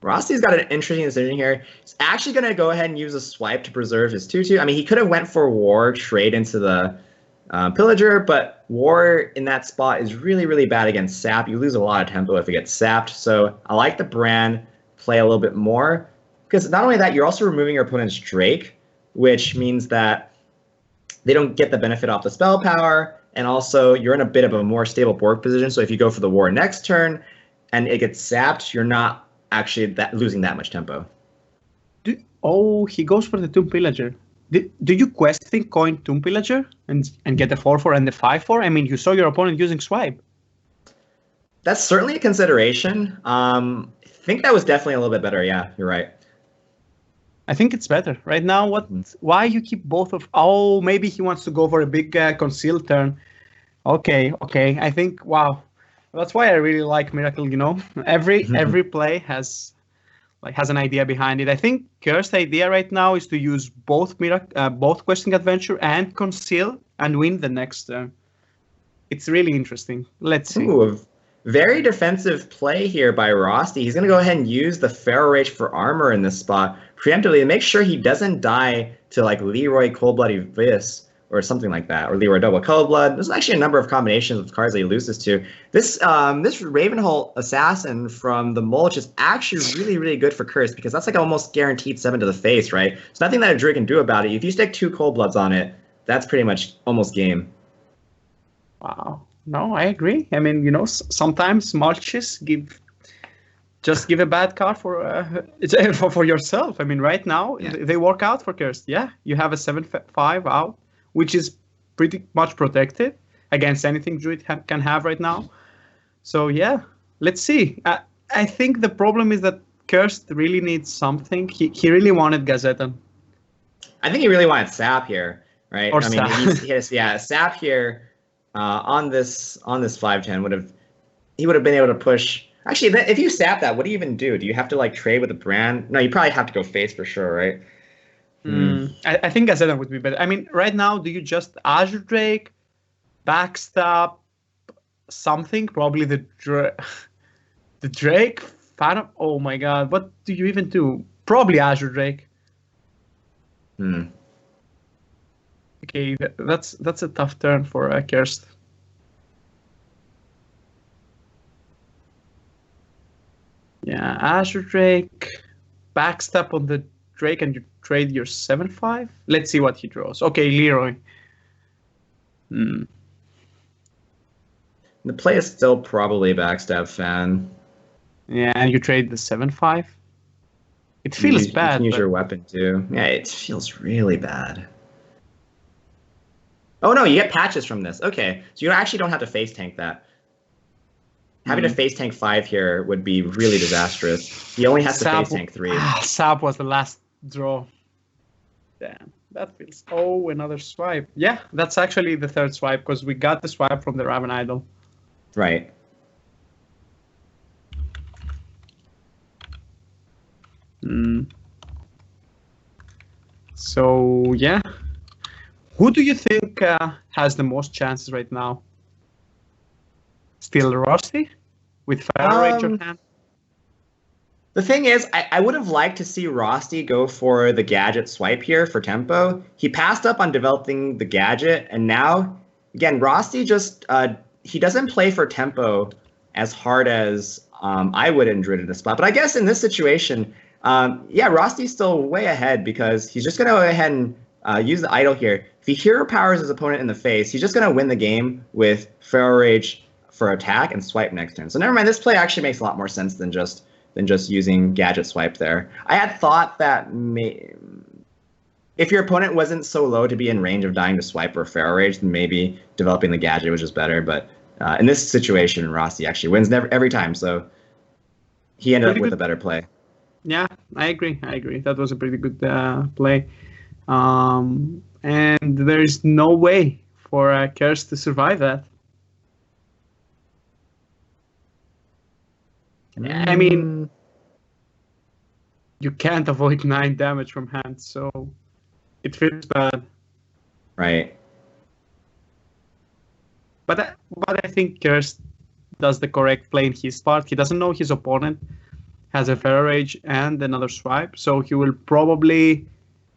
Rosti's got an interesting decision here. He's actually going to go ahead and use a swipe to preserve his 2/2. I mean, he could have went for War, trade into the Pillager, but War in that spot is really, really bad against Sap. You lose a lot of tempo if it gets sapped. So I like the Bran play a little bit more, because not only that, you're also removing your opponent's Drake, which means that they don't get the benefit off the spell power, and also you're in a bit of a more stable board position. So if you go for the War next turn and it gets sapped, you're not actually losing that much tempo. He goes for the Tomb Pillager. Do you questing coin Tomb Pillager and get the 4/4 and the 5/4? I mean, you saw your opponent using swipe. That's certainly a consideration. I think that was definitely a little bit better. Yeah, you're right. I think it's better right now. Why you keep both of? Oh, maybe he wants to go for a big conceal turn. Okay. I think wow. That's why I really like Miracle. You know, every play has an idea behind it. I think Cursed idea right now is to use both Questing Adventure and Conceal and win the next turn. It's really interesting. Let's see. Ooh, a very defensive play here by Rosti. He's going to go ahead and use the Pharaoh Rage for armor in this spot preemptively to make sure he doesn't die to like Leroy Coldbloody Vis or something like that, or Leroy Double Coldblood. There's actually a number of combinations of cards that he loses to. This Ravenholt Assassin from the Mulch is actually really, really good for Curse, because that's like almost guaranteed 7 to the face, right? There's nothing that a Druid can do about it. If you stick 2 Coldbloods on it, that's pretty much almost game. Wow. No, I agree. I mean, you know, sometimes mulches just give a bad card for yourself. I mean, right now, they work out for Cursed. Yeah, you have a 7/5 out, which is pretty much protected against anything Druid can have right now. So yeah, let's see. I think the problem is that Cursed really needs something. He really wanted Gazetan. I think he really wanted Sap here, right? Or Sap. Sap here on this 5/10 would have been able to push. Actually, if you sap that, what do you even do? Do you have to like trade with a brand? No, you probably have to go face for sure, right? I think Gazetan would be better. I mean, right now, do you just Azure Drake, backstop, something? Probably the Drake. Phantom. Oh my God, what do you even do? Probably Azure Drake. Okay, that's a tough turn for Cursed. Yeah, Azure Drake, backstep on the Drake and you trade your 7/5. Let's see what he draws. Okay, Leroy. The play is still probably Backstab Fan. Yeah, and you trade the 7/5. It feels bad. You can use your weapon too. Yeah, it feels really bad. Oh no, you get patches from this. Okay, so you actually don't have to face tank that. Having to face tank 5 here would be really disastrous. He only has to face tank 3. Sap was the last draw. Damn, that feels... Oh, another swipe. Yeah, that's actually the third swipe, because we got the swipe from the Raven Idol. Right. So, yeah. Who do you think has the most chances right now? Still Rusty with Fire Ranger hand? The thing is, I would have liked to see Rosty go for the gadget swipe here for tempo. He passed up on developing the gadget, and now, again, Rosty just, he doesn't play for tempo as hard as I would in Druid in this spot. But I guess in this situation, yeah, Rosty's still way ahead because he's just going to go ahead and use the idol here. If he hero powers his opponent in the face, he's just going to win the game with Feral Rage for attack and swipe next turn. So never mind, this play actually makes a lot more sense than just using gadget swipe there. I had thought that if your opponent wasn't so low to be in range of dying to swipe or Feral Rage, then maybe developing the gadget was just better. But in this situation, Rossi actually wins every time, so he ended up with a better play. Yeah, I agree. That was a pretty good play. And there's no way for Curse to survive that. I mean, you can't avoid 9 damage from hand, so it feels bad. Right. But I think Curse does the correct play in his part. He doesn't know his opponent has a Feral Rage and another swipe, so he will probably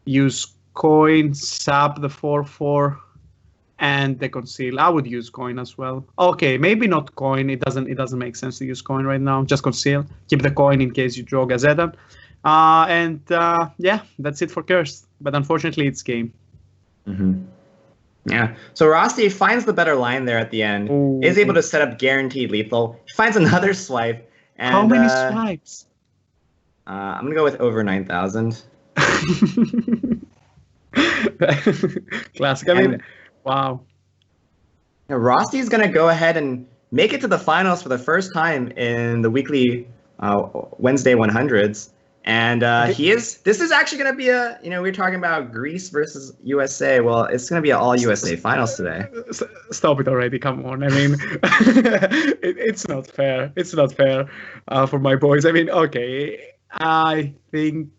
use coin, sap the 4/4, and the conceal. I would use coin as well. Okay, maybe not coin. It doesn't make sense to use coin right now. Just conceal. Keep the coin in case you draw Gazeta. Yeah, that's it for Cursed. But unfortunately, it's game. Yeah. So Rosty finds the better line there at the end. Ooh. Is able to set up guaranteed lethal. He finds another swipe. And, how many swipes? I'm gonna go with over 9,000. Classic. I mean, wow. Rosty's going to go ahead and make it to the finals for the first time in the weekly Wednesday 100s. And this is actually going to be we're talking about Greece versus USA. Well, it's going to be an all USA finals today. Stop it already. Come on. I mean, it's not fair. It's not fair for my boys. I mean, okay. I think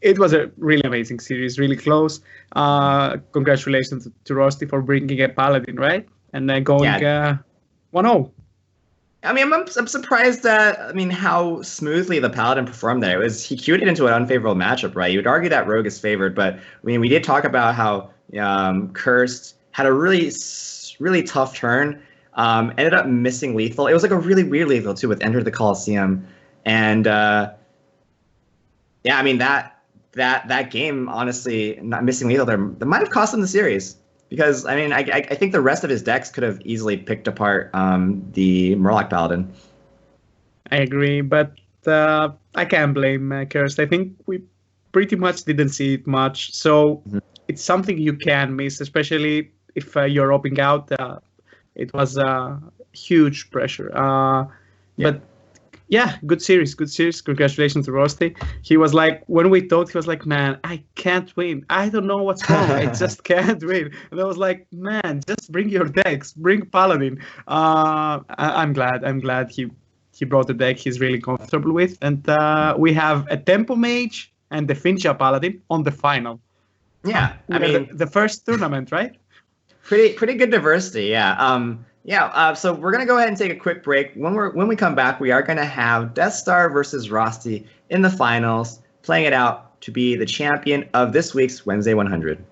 it was a really amazing series, really close. Congratulations to Rusty for bringing a Paladin, right? And then going 1-0. I mean, I'm surprised at how smoothly the Paladin performed there. He queued it into an unfavorable matchup, right? You would argue that Rogue is favored, but I mean, we did talk about how Cursed had a really, really tough turn. Ended up missing lethal. It was like a really weird lethal too with Enter the Coliseum, and yeah, I mean that game, honestly, not missing lethal there, that might have cost him the series. Because, I mean, I think the rest of his decks could have easily picked apart the Murloc Paladin. I agree, but I can't blame Cursed. I think we pretty much didn't see it much. So it's something you can miss, especially if you're opting out. It was huge pressure. But yeah, good series. Congratulations to Rusty. He was like, when we talked, he was like, man, I can't win. I don't know what's wrong. I just can't win. And I was like, man, just bring your decks. Bring Paladin. I'm glad he brought the deck he's really comfortable with. And we have a Tempo Mage and the Fincha Paladin on the final. Yeah, I mean, the first tournament, right? Pretty good diversity, yeah. So we're going to go ahead and take a quick break. When we come back, we are going to have Death Star versus Rosty in the finals, playing it out to be the champion of this week's Wednesday 100.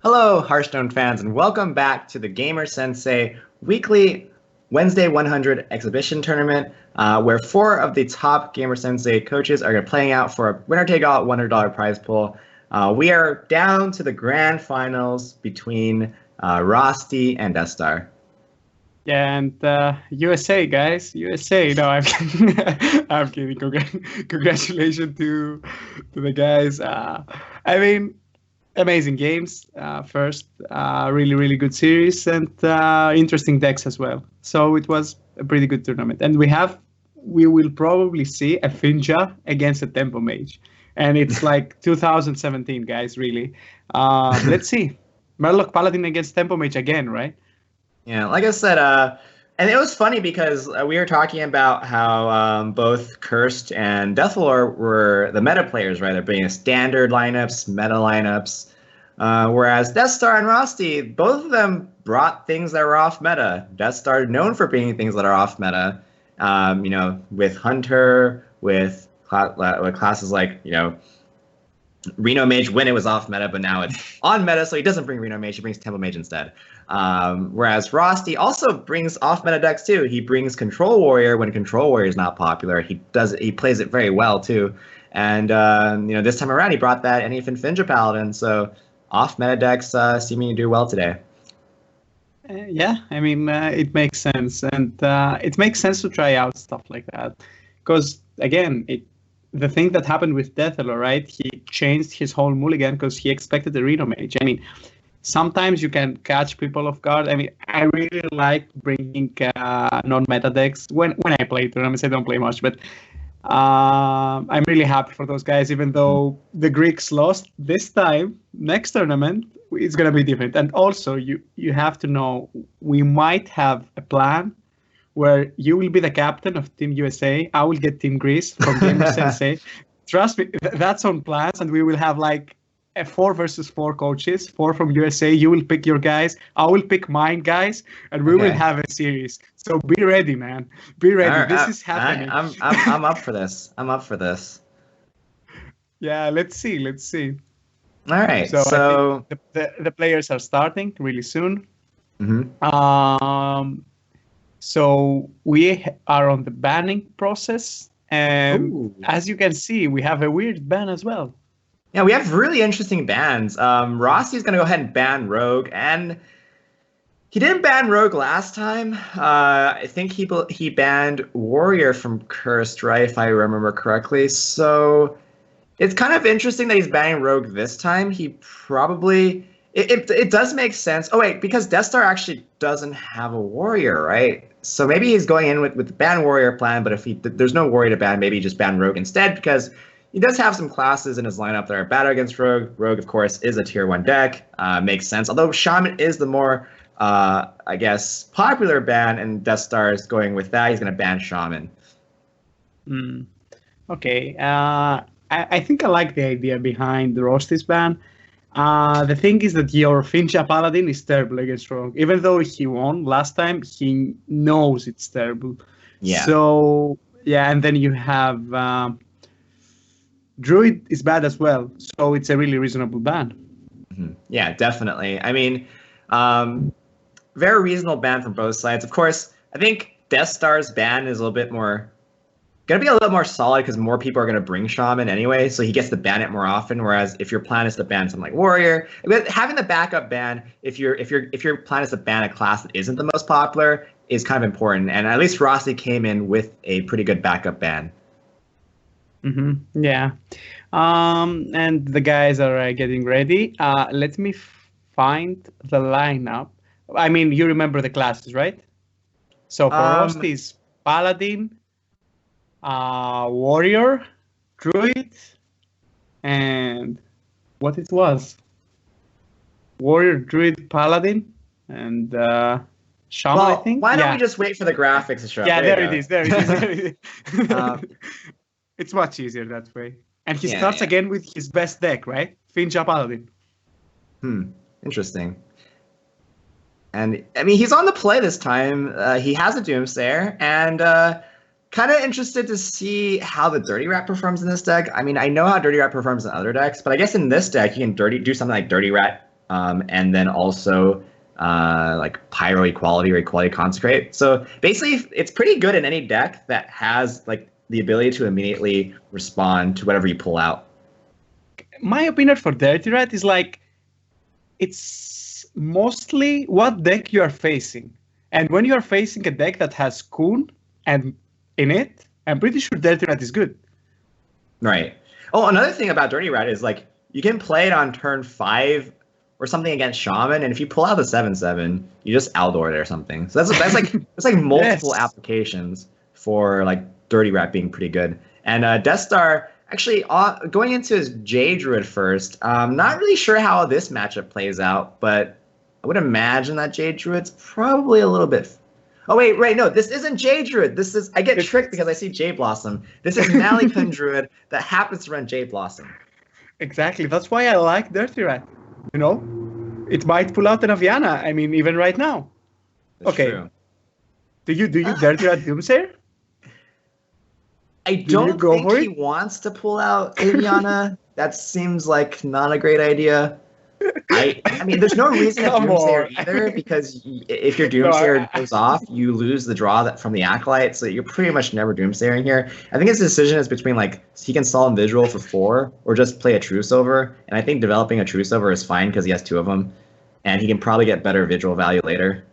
Hello, Hearthstone fans, and welcome back to the GamerSensei weekly Wednesday 100 exhibition tournament, where four of the top GamerSensei coaches are playing out for a winner-take-all $100 prize pool. We are down to the grand finals between Rosti and Death Star. Yeah, and USA, guys, USA. No, I'm I'm kidding. Congratulations to the guys. I mean, amazing games. First, really good series and interesting decks as well. So it was a pretty good tournament, and we will probably see a Finja against a Tempo Mage, and it's like 2017, guys. Really, let's see. Murloc Paladin against Tempo Mage again, right? Yeah, like I said, and it was funny because we were talking about how both Cursed and Deathlore were the meta players, right? They're being standard lineups, meta lineups, whereas Death Star and Rosti, both of them brought things that were off meta. Death Star known for bringing things that are off meta, with Hunter, with classes like, Reno Mage when it was off meta, but now it's on meta, so he doesn't bring Reno Mage, he brings Temple Mage instead. Whereas Rosti also brings off meta decks too. He brings Control Warrior when Control Warrior is not popular. He plays it very well too. And this time around he brought that any Finja Paladin. So off meta decks seeming to do well today. Yeah, I mean it makes sense, and it makes sense to try out stuff like that, because again, the thing that happened with Deathlor, right? He changed his whole mulligan because he expected the Reno Mage. I mean, sometimes you can catch people off guard. I mean, I really like bringing non-meta decks. When I play tournaments, I don't play much, but I'm really happy for those guys, even though the Greeks lost this time. Next tournament, it's going to be different. And also, you have to know, we might have a plan where you will be the captain of Team USA. I will get Team Greece from GamerSensei. Trust me, that's on plans, and we will have like a 4 versus 4 coaches, 4 from USA. You will pick your guys. I will pick mine guys, and we will have a series. So be ready, man. Be ready. Right, this is happening. I'm up for this. I'm up for this. Yeah, let's see. All right. So the players are starting really soon. Mm-hmm. So we are on the banning process, and as you can see, we have a weird ban as well. Yeah, we have really interesting bans. Rossi's going to go ahead and ban Rogue, and he didn't ban Rogue last time. I think he banned Warrior from Cursed, right, if I remember correctly. So it's kind of interesting that he's banning Rogue this time. He probably... It does make sense. Oh, wait, because Death Star actually doesn't have a Warrior, right? So maybe he's going in with the ban Warrior plan, but if there's no Warrior to ban, maybe just ban Rogue instead, because he does have some classes in his lineup that are better against Rogue. Rogue, of course, is a tier 1 deck. Makes sense. Although Shaman is the more, I guess, popular ban, and Death Star is going with that. He's going to ban Shaman. Okay. I think I like the idea behind the Rosti's ban. The thing is that your Finja Paladin is terrible against Rogue. Even though he won last time, he knows it's terrible. Yeah. So, yeah, and then you have... Druid is bad as well, so it's a really reasonable ban. Mm-hmm. Yeah, definitely. I mean, very reasonable ban from both sides. Of course, I think Death Star's ban is a little bit more... going to be a little more solid because more people are going to bring Shaman anyway, so he gets to ban it more often. Whereas if your plan is to ban something like Warrior, having the backup ban, if your plan is to ban a class that isn't the most popular, is kind of important. And at least Rossi came in with a pretty good backup ban. Yeah, and the guys are getting ready. Let me find the lineup. I mean, you remember the classes, right? So for Rosti's Paladin, Warrior, Druid, and what it was? Warrior, Druid, Paladin, and Shaman, I think. Why don't we just wait for the graphics to show up? Yeah, there it is. There it is. It's much easier that way. And he starts again with his best deck, right? Finja Paladin. Interesting. And, I mean, he's on the play this time. He has a Doomsayer, and kind of interested to see how the Dirty Rat performs in this deck. I mean, I know how Dirty Rat performs in other decks, but I guess in this deck, you can do something like Dirty Rat and then also like Pyro Equality or Equality Consecrate. So basically, it's pretty good in any deck that has like the ability to immediately respond to whatever you pull out. My opinion for Dirty Rat is like, it's mostly what deck you are facing. And when you are facing a deck that has Kun and in it, I'm pretty sure Dirty Rat is good. Right. Oh, another thing about Dirty Rat is like you can play it on turn 5 or something against Shaman, and if you pull out the 7/7, you just Aldor it or something. So that's like that's like multiple applications for like Dirty Rat being pretty good. And Death Star actually going into his J Druid first. Not really sure how this matchup plays out, but I would imagine that J Druid's probably a little bit. Oh wait, no, this isn't J Druid. This is I get tricked because I see J Blossom. This is Malikun Druid that happens to run J Blossom. Exactly. That's why I like Dirty Rat. You know, it might pull out an Aviana. I mean, even right now. That's okay. True. Do you Dirty Rat Doomsayer? I don't think he wants to pull out Aviana. That seems like not a great idea. I mean, there's no reason to Doomsayer either, because if your Doomsayer goes off, you lose the draw from the Acolyte, so you're pretty much never Doomsayering here. I think his decision is between, like, he can Solemn Vigil for 4, or just play a Truce Over, and I think developing a Truce Over is fine because he has 2 of them, and he can probably get better Vigil value later.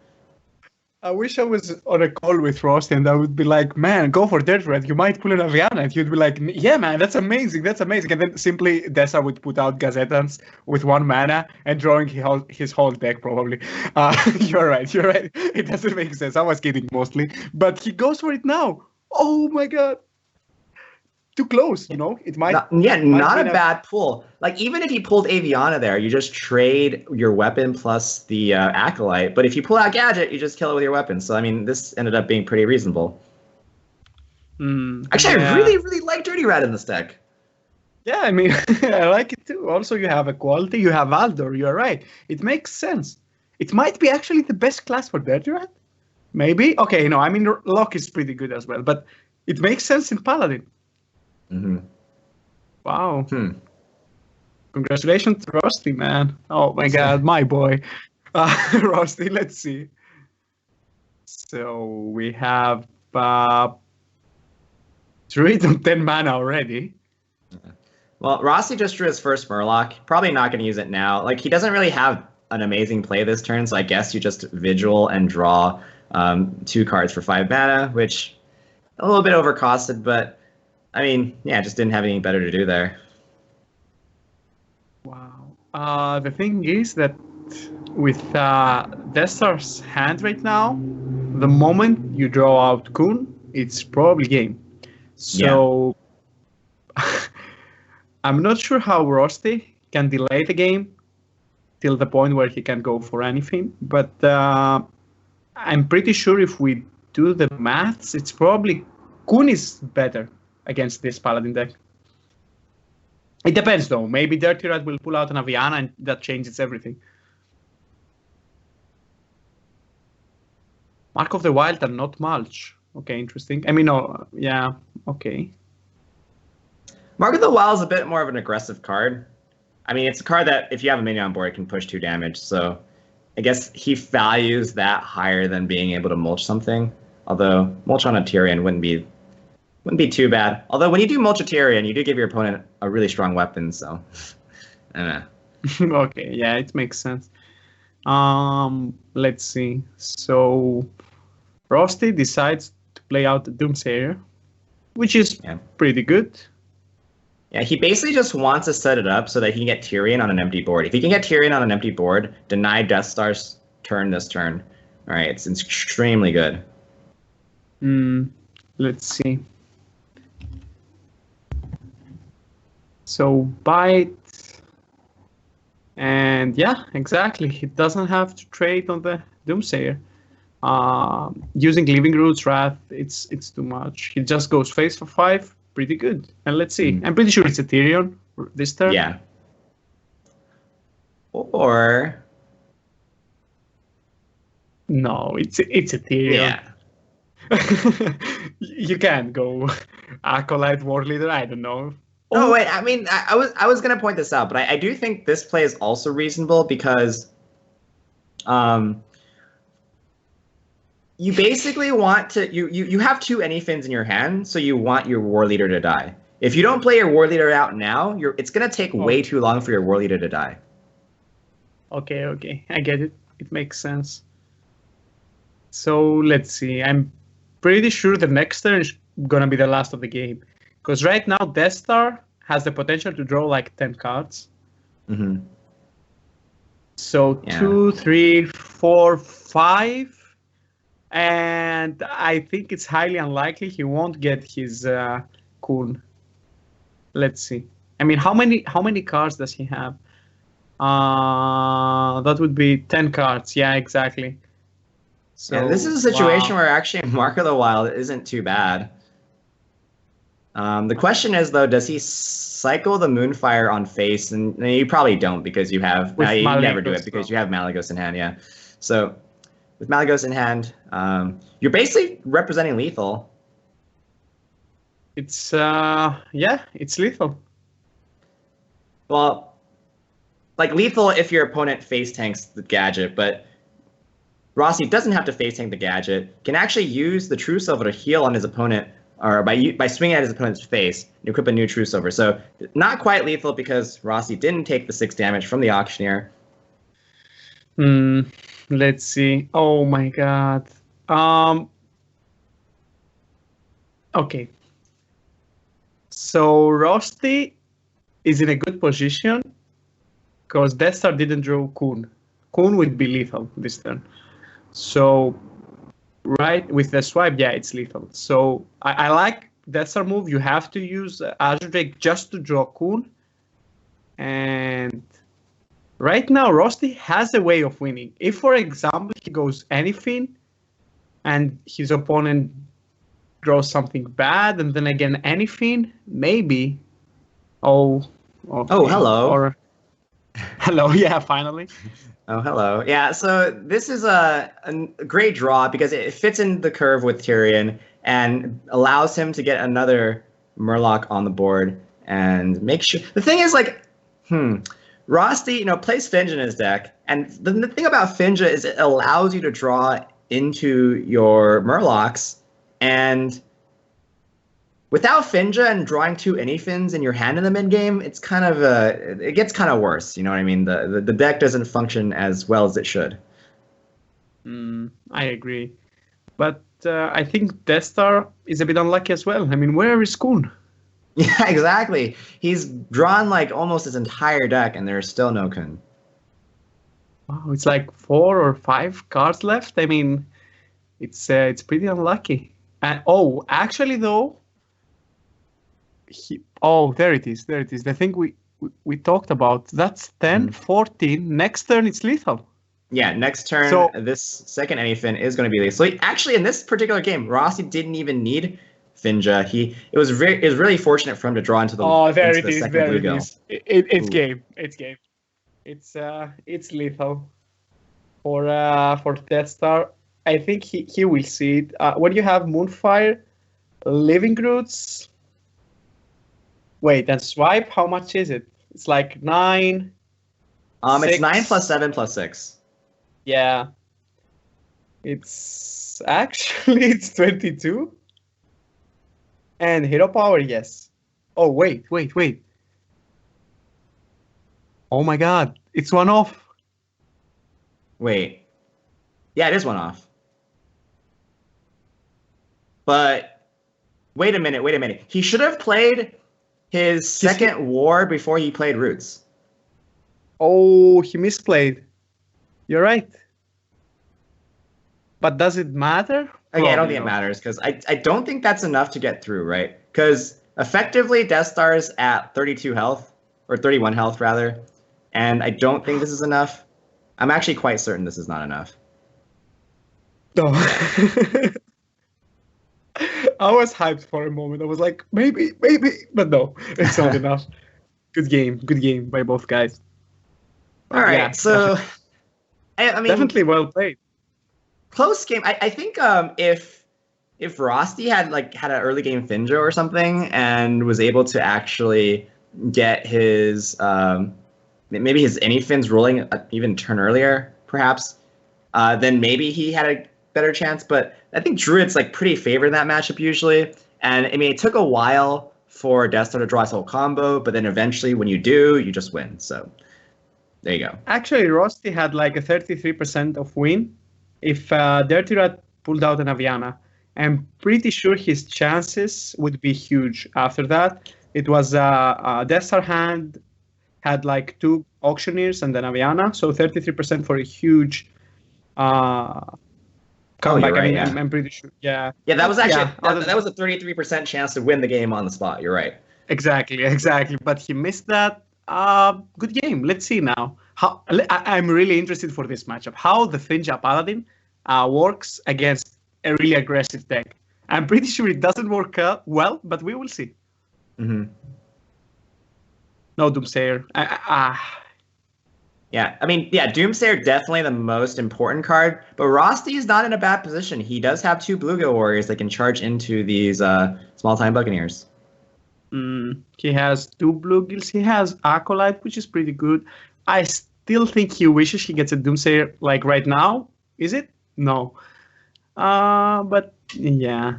I wish I was on a call with Rost and I would be like, man, go for Dirty Rat. You might pull an Aviana. And he'd be like, yeah, man, that's amazing. That's amazing. And then simply Dessa would put out Gazetans with 1 mana and drawing his whole deck probably. You're right. It doesn't make sense. I was kidding mostly. But he goes for it now. Oh, my God. Too close, you know? It might. Not a bad pull. Like, even if you pulled Aviana there, you just trade your weapon plus the Acolyte. But if you pull out Gadget, you just kill it with your weapon. So, I mean, this ended up being pretty reasonable. Actually, I really, really like Dirty Rat in this deck. Yeah, I mean, I like it too. Also, you have Equality, you have Aldor. You're right. It makes sense. It might be actually the best class for Dirty Rat. Maybe. Okay, no, I mean, Lock is pretty good as well. But it makes sense in Paladin. Mm-hmm. Wow. Congratulations to Rusty, man. Oh my God, my boy. Rusty, let's see. So we have Druid on 10 mana already. Well, Rossi just drew his first Murloc. Probably not going to use it now. Like, he doesn't really have an amazing play this turn, so I guess you just Vigil and draw 2 cards for 5 mana, which a little bit overcosted, but I mean, yeah, just didn't have anything better to do there. Wow. The thing is that with Death Star's hand right now, the moment you draw out Kun, it's probably game. So I'm not sure how Rusty can delay the game till the point where he can go for anything, but I'm pretty sure if we do the maths, it's probably Kun is better against this Paladin deck. It depends though. Maybe Dirty Rat will pull out an Aviana and that changes everything. Mark of the Wild and not Mulch. Okay, interesting. I mean, no, yeah, okay. Mark of the Wild is a bit more of an aggressive card. I mean, it's a card that if you have a minion on board, it can push 2 damage. So I guess he values that higher than being able to mulch something. Although mulch on a Tyrion wouldn't be too bad. Although when you do mulch a Tyrion, you do give your opponent a really strong weapon. So I don't know. Okay, yeah, it makes sense. Let's see. So Rusty decides to play out the Doomsayer, which is pretty good. Yeah, he basically just wants to set it up so that he can get Tyrion on an empty board. If he can get Tyrion on an empty board, deny Death Star's turn this turn. All right, it's extremely good. Let's see. So bite, and yeah, exactly. He doesn't have to trade on the Doomsayer. Using Living Roots, Wrath, it's too much. He just goes face for 5. Pretty good. And let's see. I'm pretty sure it's a Tyrion this turn. Yeah. Or no, it's a Tyrion. Yeah. You can go Acolyte, War Leader. I don't know. No, wait. I mean, I was gonna point this out, but I do think this play is also reasonable because, um, you basically want to you have two anyfins in your hand, so you want your war leader to die. If you don't play your war leader out now, it's gonna take way too long for your war leader to die. Okay, I get it. It makes sense. So let's see. I'm pretty sure the next turn is gonna be the last of the game, because right now Death Star has the potential to draw like 10 cards. Mm-hmm. So Yeah. 2, 3, 4, 5, and I think it's highly unlikely he won't get his Kun. Let's see. I mean, how many cards does he have? That would be 10 cards. Yeah, exactly. So Yeah, this is a situation where actually Mark of the Wild isn't too bad. The question is though, does he cycle the Moonfire on face? And you probably don't because you have you never do it because you have Malygos in hand. Yeah, so with Malygos in hand, you're basically representing lethal. It's it's lethal. Well, like lethal if your opponent face tanks the gadget, but Rossi doesn't have to face tank the gadget. Can actually use the True Silver to heal on his opponent, or by swinging at his opponent's face and equip a new True Silver. So not quite lethal because Rossi didn't take the 6 damage from the Auctioneer. Let's see. Oh my god. Okay. So Rusty is in a good position because Death Star didn't draw Kun. Kun would be lethal this turn. So right with the swipe, yeah, it's lethal. So I like Death Star move. You have to use Azure Drake just to draw Kun. And right now, Rusty has a way of winning. If, for example, he goes anything and his opponent draws something bad, and then again anything, maybe. Okay. Oh, hello. Or hello, yeah, finally. Oh, hello. Yeah, so this is a great draw because it fits in the curve with Tyrion and allows him to get another Murloc on the board and make sure. The thing is, like, Rosti, plays Finja in his deck, and the thing about Finja is it allows you to draw into your Murlocs, and without Finja and drawing 2 anyfins in your hand in the mid game, it's kind of it gets kind of worse. You know what I mean? The deck doesn't function as well as it should. I agree, but I think Death Star is a bit unlucky as well. I mean, where is Kun? Yeah, exactly. He's drawn like almost his entire deck, and there's still no Kun. Wow, it's like 4 or 5 cards left. I mean, it's pretty unlucky. And actually though. There it is. The thing we talked about. That's 10, 14. Next turn, it's lethal. Yeah, next turn, this second anyfin is going to be lethal. So actually, in this particular game, Rossi didn't even need Finja. It was really fortunate for him to draw into the there it is. second There bluegill. It is. It's game. It's game. It's lethal for Death Star. I think he will see it. When you have Moonfire, Living Roots. Wait, and swipe, how much is it? It's like 9. It's 9 plus 7 plus 6. Yeah. It's 22. And hero power, yes. Oh, wait. Oh my god, it's 1 off. Wait. Yeah, it is 1 off. But wait a minute. He should have played his second war before he played Roots. Oh, he misplayed. You're right. But does it matter? Okay, I don't think it matters because I don't think that's enough to get through, right? Because effectively Death Star's at 32 health, or 31 health rather, and I don't think this is enough. I'm actually quite certain this is not enough. No. I was hyped for a moment. I was like, maybe, but no, it's not enough. Good game by both guys. All right, yeah, so I mean, definitely well played. Close game. I think if if Rosti had an early game Finjo or something and was able to actually get his maybe his any fins rolling even turn earlier, perhaps, then maybe he had a better chance. But I think Druid's like pretty favored in that matchup usually. And I mean, it took a while for Death Star to draw his whole combo, but then eventually when you do, you just win. So there you go. Actually, Rosti had like a 33% of win if Dirty Rat pulled out an Aviana. I'm pretty sure his chances would be huge after that. It was Death Star hand had like 2 Auctioneers and then Aviana, so 33% for a huge comeback. Right, I mean, I'm pretty sure. Yeah. Yeah, that was actually that was a 33% chance to win the game on the spot. You're right. Exactly. But he missed that. Good game. Let's see now. I'm really interested for this matchup. How the Finja Paladin works against a really aggressive deck. I'm pretty sure it doesn't work well, but we will see. Mm-hmm. No Doomsayer. Yeah, I mean, yeah, Doomsayer definitely the most important card, but Rosti is not in a bad position. He does have 2 Bluegill Warriors that can charge into these small-time Buccaneers. He has 2 Bluegills. He has Acolyte, which is pretty good. I still think he wishes he gets a Doomsayer like right now. Is it? No. But yeah.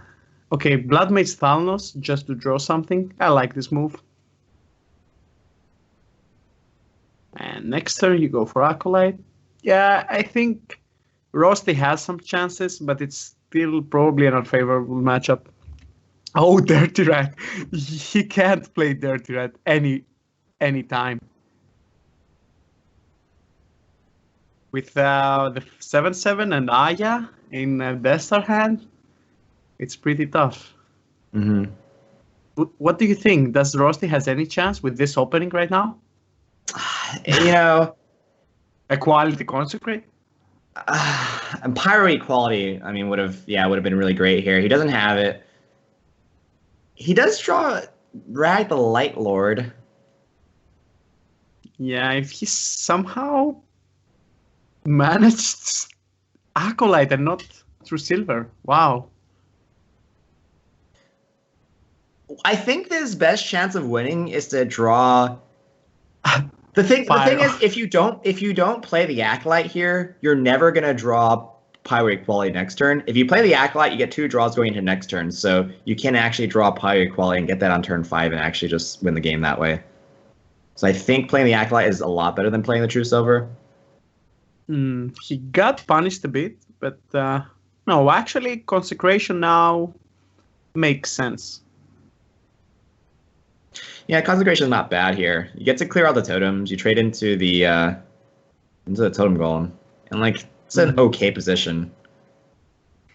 Okay, Blood Mage Thalnos just to draw something. I like this move. And next turn you go for Acolyte. Yeah, I think Rosti has some chances, but it's still probably an unfavorable matchup. Oh, Dirty Rat. He can't play Dirty Rat any time. With the 7/7 and Aya in Death Star hand, it's pretty tough. Mm-hmm. What do you think? Does Rosti has any chance with this opening right now? You know, Equality Consecrate? And Pyro Equality, I mean, would have been really great here. He doesn't have it. He does draw Rag the Light Lord. Yeah, if he somehow managed Acolyte and not through Silver. Wow. I think his best chance of winning is to draw. The thing is, if you don't play the Acolyte here, you're never gonna draw Pyro Equality next turn. If you play the Acolyte, you get 2 draws going into next turn, so you can actually draw Pyro Equality and get that on turn 5 and actually just win the game that way. So I think playing the Acolyte is a lot better than playing the True Silver. He got punished a bit, but no, actually, Consecration now makes sense. Yeah, Consecration is not bad here. You get to clear all the totems. You trade into the totem golem, and like it's an okay position.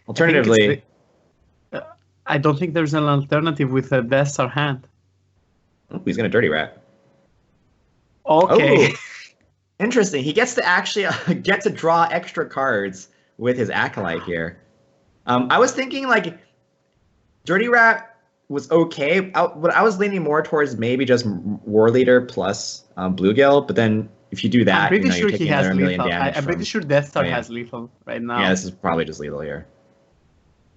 Alternatively, I don't think there's an alternative with a Death Star hand. Oh, he's gonna Dirty Rat. Okay. Oh, interesting. He gets to actually get to draw extra cards with his Acolyte here. I was thinking like Dirty Rat was okay. I was leaning more towards maybe just War Leader plus Bluegill, but then if you do that, I'm pretty sure you're he taking has another million lethal. damage. I'm pretty sure Death Star has lethal right now. Yeah, this is probably just lethal here.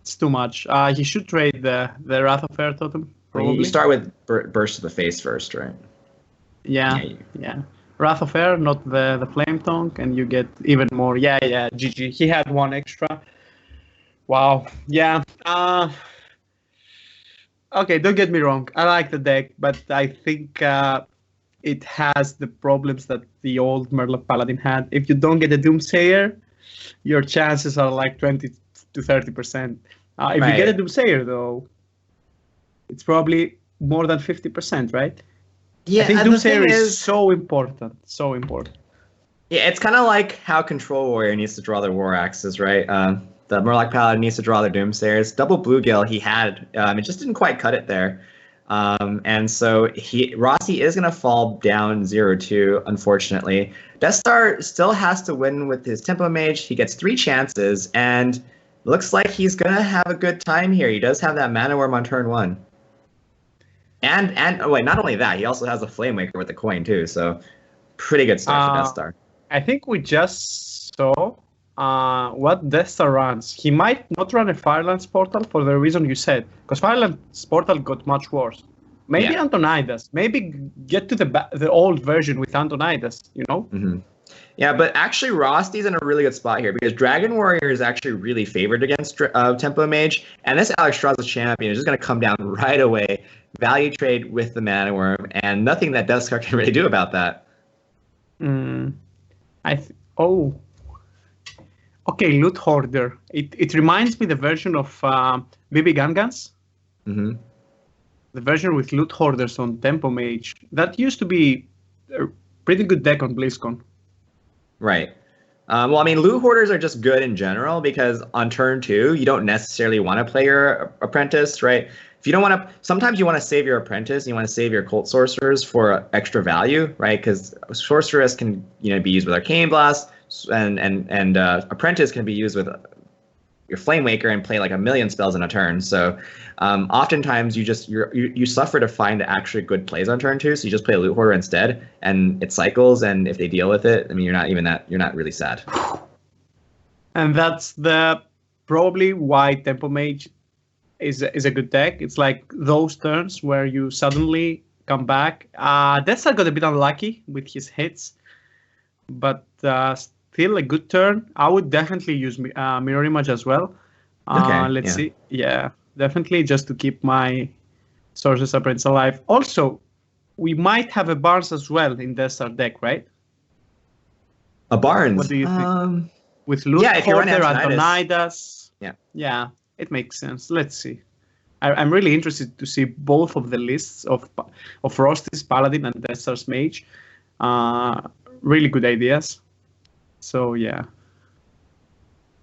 It's too much. He should trade the Wrath of Air totem. Probably. You start with Burst to the face first, right? Yeah. Wrath of Air, not the Flame Tongue, and you get even more. Yeah, GG. He had 1 extra. Wow. Yeah. Okay, don't get me wrong. I like the deck, but I think it has the problems that the old Murloc Paladin had. If you don't get a Doomsayer, your chances are like 20 to 30%. If you get a Doomsayer, though, it's probably more than 50%, right? Yeah, I think Doomsayer is so important. So important. Yeah, it's kind of like how Control Warrior needs to draw their War Axes, right? The Murloc Paladin needs to draw their Doomsayers. Double Bluegill he had. It just didn't quite cut it there. And so Rossi is going to fall down 0-2, unfortunately. Death Star still has to win with his Tempo Mage. He gets 3 chances, and looks like he's going to have a good time here. He does have that Mana Worm on turn 1. And oh wait, not only that, he also has a Flame Waker with the coin too. So pretty good start for Death Star. I think we just saw what Death Star runs. He might not run a Firelands portal for the reason you said, because Firelands portal got much worse. Maybe Yeah. Antonidas. Maybe get to the old version with Antonidas, Mm-hmm. Yeah, but actually Rosty's in a really good spot here because Dragon Warrior is actually really favored against Tempo Mage, and this Alex Strauss champion is just going to come down right away, value trade with the Mana Worm, and nothing that Deskar can really do about that. Okay, Loot Hoarder. It reminds me the version of BB Gangans. Mm-hmm. The version with Loot Hoarders on Tempo Mage. That used to be a pretty good deck on BlizzCon. Right. Well, I mean, Loot Hoarders are just good in general because on turn 2, you don't necessarily want to play your Apprentice, right? If you don't want to, sometimes you want to save your Apprentice and you want to save your Cult Sorcerers for extra value, right? Because Sorceress can, be used with Arcane Blast, and Apprentice can be used with your Flame Waker and play like a million spells in a turn. So oftentimes you suffer to find actually good plays on turn 2, so you just play a Loot Hoarder instead, and it cycles. And if they deal with it, I mean, you're not really sad. And that's probably why Tempo Mage is a good deck. It's like those turns where you suddenly come back. Death Star got a bit unlucky with his hits, but still a good turn. I would definitely use Mirror Image as well. Let's see. Yeah, definitely, just to keep my Sorceress Apprentice alive. Also, we might have a Barnes as well in Death Star deck, right? A Barnes? What do you think? With Loot Hoarder, Antonidas. Yeah, it makes sense. Let's see. I'm really interested to see both of the lists of Frosty's Paladin and Death Star's Mage. Really good ideas. So yeah.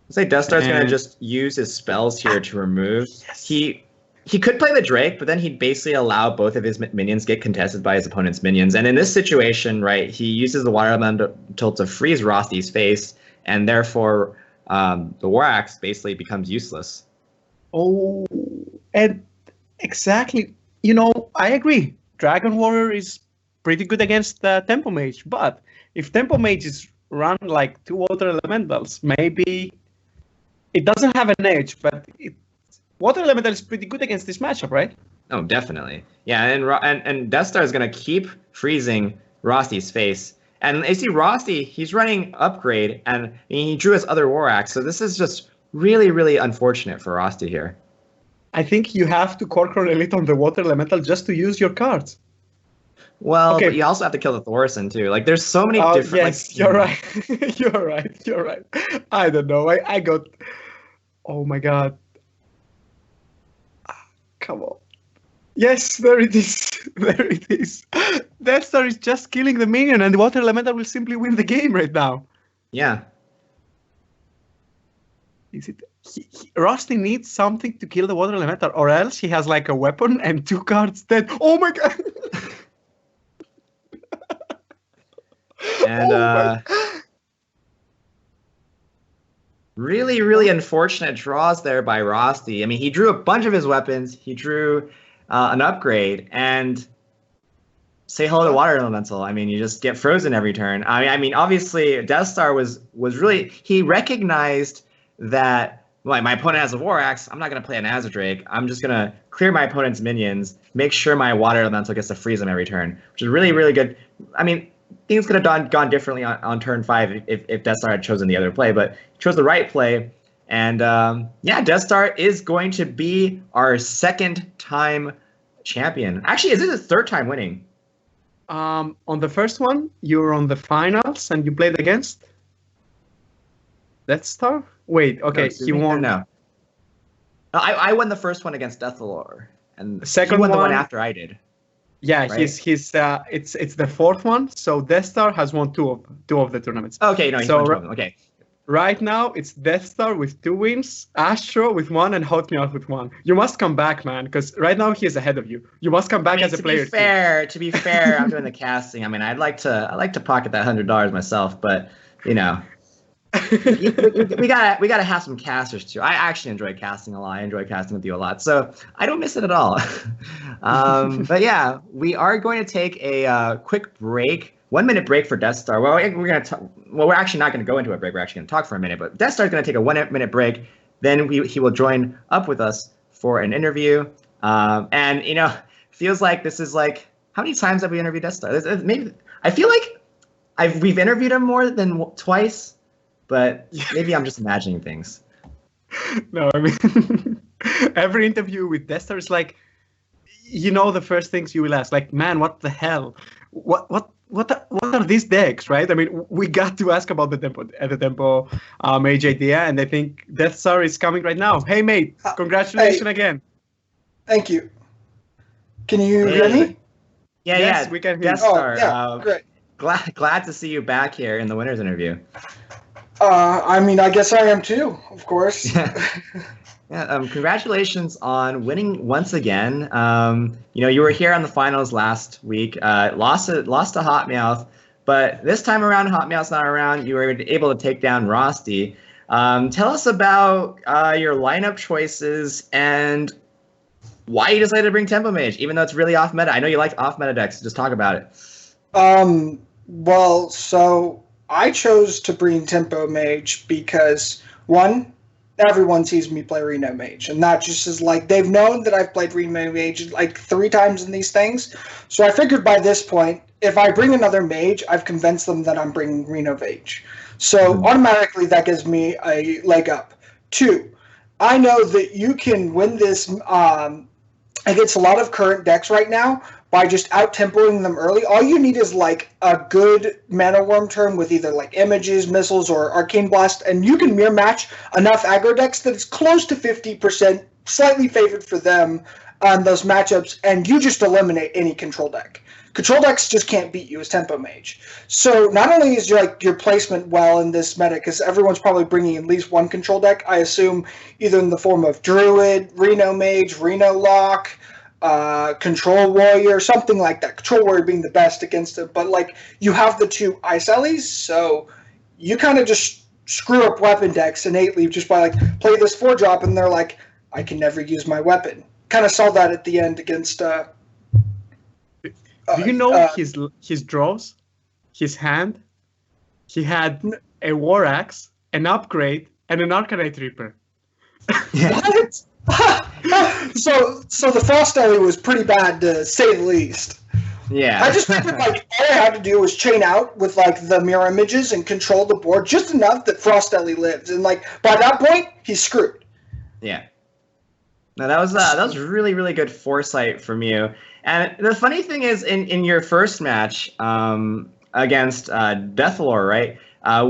I'd say Death Star's gonna just use his spells here to remove. Yes. He could play the Drake, but then he'd basically allow both of his minions get contested by his opponent's minions. And in this situation, right, he uses the Water Elemental to freeze Rosty's face, and therefore the War Axe basically becomes useless. Oh, and exactly. I agree. Dragon Warrior is pretty good against Tempo Mage, but if Tempo Mage is run like 2 Water Elementals, maybe it doesn't have an edge, but Water Elemental is pretty good against this matchup, right? Oh, definitely. Yeah, and Death Star is going to keep freezing Rosty's face. And you see Rosty, he's running Upgrade, and he drew his other War Axe, so this is just really, really unfortunate for Rosty here. I think you have to Corcoran Elite on the Water Elemental just to use your cards. Well, okay. But you also have to kill the Thorson too. Like, there's so many different. Yes, you're right. You're right. I don't know. I got. Oh my god. Come on. Yes, there it is. There it is. Death Star is just killing the minion, and the Water Elemental will simply win the game right now. Yeah. Is it? Rusty needs something to kill the Water Elemental, or else he has like a weapon and 2 cards dead. Oh my god. And really, really unfortunate draws there by Rosty. I mean, he drew a bunch of his weapons. He drew an upgrade, and say hello to Water Elemental. I mean, you just get frozen every turn. I mean, obviously, Death Star was really, he recognized that, like, my opponent has a War Axe. I'm not going to play an Azadrake. I'm just going to clear my opponent's minions, make sure my Water Elemental gets to freeze them every turn, which is really, really good. I mean, things could have gone differently on turn 5 if Death Star had chosen the other play, but he chose the right play. And Death Star is going to be our 2nd time champion. Actually, is this his 3rd time winning? On the first one, you were on the finals and you played against Death Star? Wait, okay, no, he won. No. I won the first one against Deathlore, and the second he won the one after I did. Yeah, right? it's the 4th one. So Death Star has won two of the tournaments. Okay, no, he's won 2 of them. Okay. Right now, it's Death Star with 2 wins, Astro with 1, and Hot Me Out with 1. You must come back, man, because right now he is ahead of you. You must come back as a player. To be fair, I'm doing the casting. I mean, I'd like to pocket that $100 myself, but we gotta have some casters too. I actually enjoy casting a lot. I enjoy casting with you a lot, so I don't miss it at all. But yeah, we are going to take a quick break, 1 minute break for Death Star. Well, we're actually not going to go into a break. We're actually going to talk for a minute. But Death Star is going to take a 1 minute break. Then he will join up with us for an interview. And feels like this is like, how many times have we interviewed Death Star? Maybe I feel like we've interviewed him more than twice. But maybe I'm just imagining things. No, I mean, every interview with Death Star is like, the first things you will ask, like, man, what the hell? What are these decks, right? I mean, we got to ask about the tempo mage idea, and I think Death Star is coming right now. Hey, mate, congratulations again. Thank you. Can you hear me? Yes, we can hear Death Star. Great. Glad to see you back here in the winners interview. I mean, I guess I am too, of course. Yeah. Congratulations on winning once again. You were here on the finals last week. Lost to Hotmouth, but this time around, Hotmouth's not around. You were able to take down Rosty. Tell us about your lineup choices and why you decided to bring Tempo Mage, even though it's really off meta. I know you like off meta decks. Just talk about it. Well, so I chose to bring Tempo Mage because, one, everyone sees me play Reno Mage, and that just is like, they've known that I've played Reno Mage like 3 times in these things, so I figured by this point, if I bring another Mage, I've convinced them that I'm bringing Reno Mage. So automatically that gives me a leg up. 2, I know that you can win this against a lot of current decks right now by just out-tempoing them early. All you need is like a good Mana Worm turn with either like Images, Missiles, or Arcane Blast, and you can mirror match enough aggro decks that it's close to 50%, slightly favored for them on those matchups, and you just eliminate any control deck. Control decks just can't beat you as Tempo Mage. So not only is your placement well in this meta, because everyone's probably bringing at least one control deck, I assume, either in the form of Druid, Reno Mage, Reno Lock, Control Warrior, something like that. Control Warrior being the best against it, but like you have the 2 Ice Ellies, so you kind of just screw up weapon decks innately just by like play this 4-drop, and they're like, I can never use my weapon. Kind of saw that at the end against. Do you know his draws, his hand? He had a War Axe, an Upgrade, and an Arcanite Reaper. What? So the Frost Ellie was pretty bad, to say the least. Yeah. I just figured like all I had to do was chain out with like the mirror images and control the board just enough that Frost Ellie lives, and like by that point he's screwed. Yeah. No, that was really, really good foresight from you. And the funny thing is, in your first match against Deathlore, right,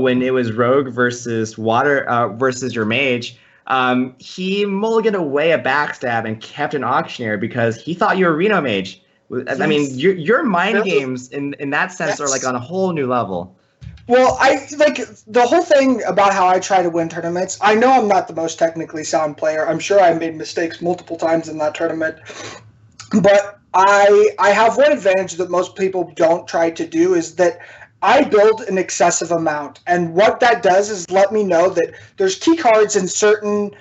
when it was Rogue versus Water versus your Mage, he mulliganed away a backstab and kept an Auctioneer because he thought you were Reno Mage. I mean, your mind games in that sense are like on a whole new level. Well, I like the whole thing about how I try to win tournaments. I know I'm not the most technically sound player. I'm sure I made mistakes multiple times in that tournament. But I have one advantage that most people don't try to do is that I build an excessive amount. And what that does is let me know that there's key cards in certain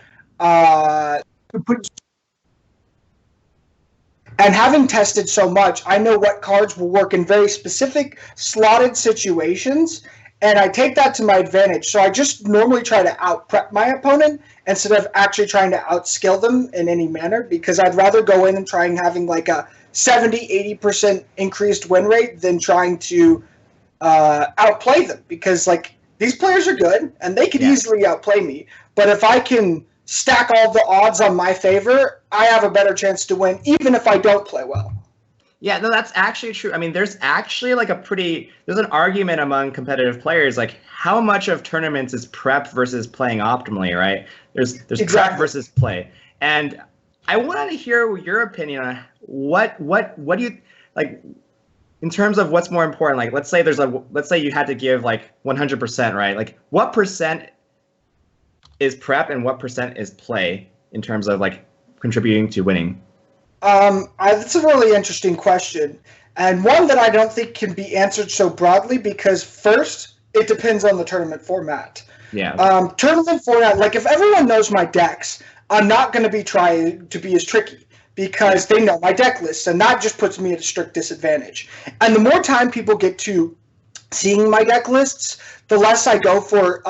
and having tested so much, I know what cards will work in very specific slotted situations, and I take that to my advantage. So I just normally try to out-prep my opponent instead of actually trying to outskill them in any manner, because I'd rather go in and try and having like a 70-80% increased win rate than trying to outplay them, because like these players are good and they can easily outplay me. But if I can stack all the odds on my favor, I have a better chance to win, even if I don't play well. Yeah, no, that's actually true. I mean, there's actually like there's an argument among competitive players, like how much of tournaments is prep versus playing optimally, right? There's Exactly. Prep versus play. And I wanted to hear your opinion on what do you like in terms of what's more important. Like let's say you had to give like 100%, right? Like what percent is prep and what percent is play in terms of like contributing to winning? That's a really interesting question, and one that I don't think can be answered so broadly, because first, it depends on the tournament format. Yeah. Tournament format, like if everyone knows my decks, I'm not going to be trying to be as tricky because they know my deck lists, and that just puts me at a strict disadvantage. And the more time people get to seeing my deck lists, the less I go for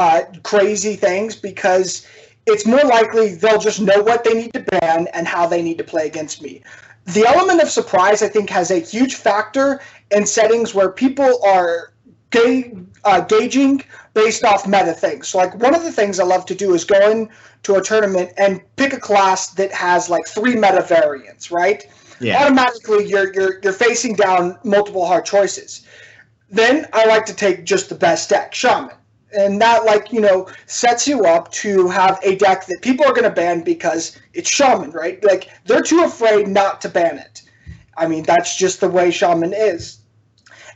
crazy things, because it's more likely they'll just know what they need to ban and how they need to play against me. The element of surprise, I think, has a huge factor in settings where people are gauging based off meta things. So, like, one of the things I love to do is go into a tournament and pick a class that has like 3 meta variants, right? Yeah. Automatically, you're facing down multiple hard choices. Then I like to take just the best deck, Shaman. And that, like, sets you up to have a deck that people are going to ban because it's Shaman, right? Like, they're too afraid not to ban it. I mean, that's just the way Shaman is.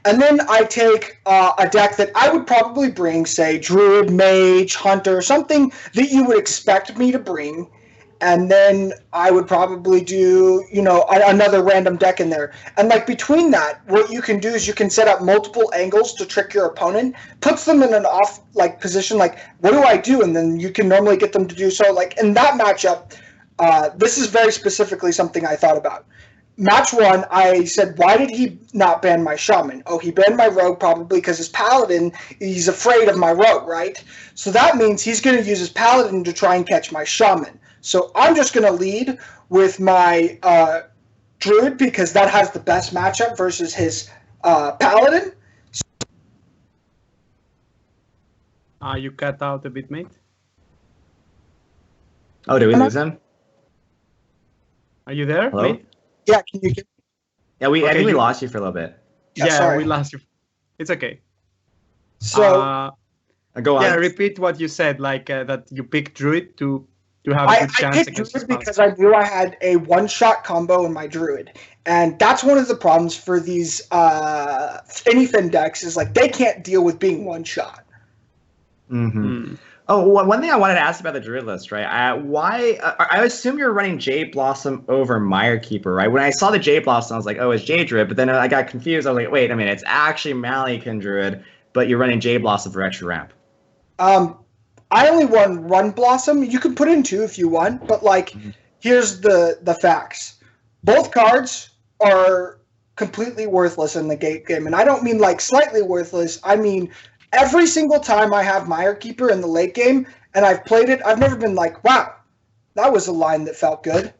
And then I take a deck that I would probably bring, say, Druid, Mage, Hunter, something that you would expect me to bring. And then I would probably do, another random deck in there. And, like, between that, what you can do is you can set up multiple angles to trick your opponent, puts them in an off, like, position, like, what do I do? And then you can normally get them to do so. Like, in that matchup, this is very specifically something I thought about. Match 1, I said, why did he not ban my Shaman? Oh, he banned my Rogue probably because his Paladin, he's afraid of my Rogue, right? So that means he's going to use his Paladin to try and catch my Shaman. So I'm just going to lead with my Druid because that has the best matchup versus his Paladin. You cut out a bit, mate. Oh, did we lose him? Are you there, Hello? mate? Yeah, can you get? Yeah, I think we lost you for a little bit. Yeah, we lost you. It's okay. So go on. Yeah, repeat what you said, like that you picked Druid to have a good chance. I picked Druid because I knew I had a one-shot combo in my Druid. And that's one of the problems for these Anyfin decks is, like, they can't deal with being one-shot. Mm-hmm. Oh, one thing I wanted to ask about the Druid list, right? I assume you're running Jade Blossom over Mire Keeper, right? When I saw the Jade Blossom, I was like, oh, it's Jade Druid. But then I got confused. I was like, wait a minute, it's actually Malikan Druid, but you're running Jade Blossom for extra ramp. I only run Blossom. You can put in 2 if you want, but, like, here's the facts. Both cards are completely worthless in the game, and I don't mean, like, slightly worthless. I mean, every single time I have Mire Keeper in the late game and I've played it, I've never been like, wow, that was a line that felt good.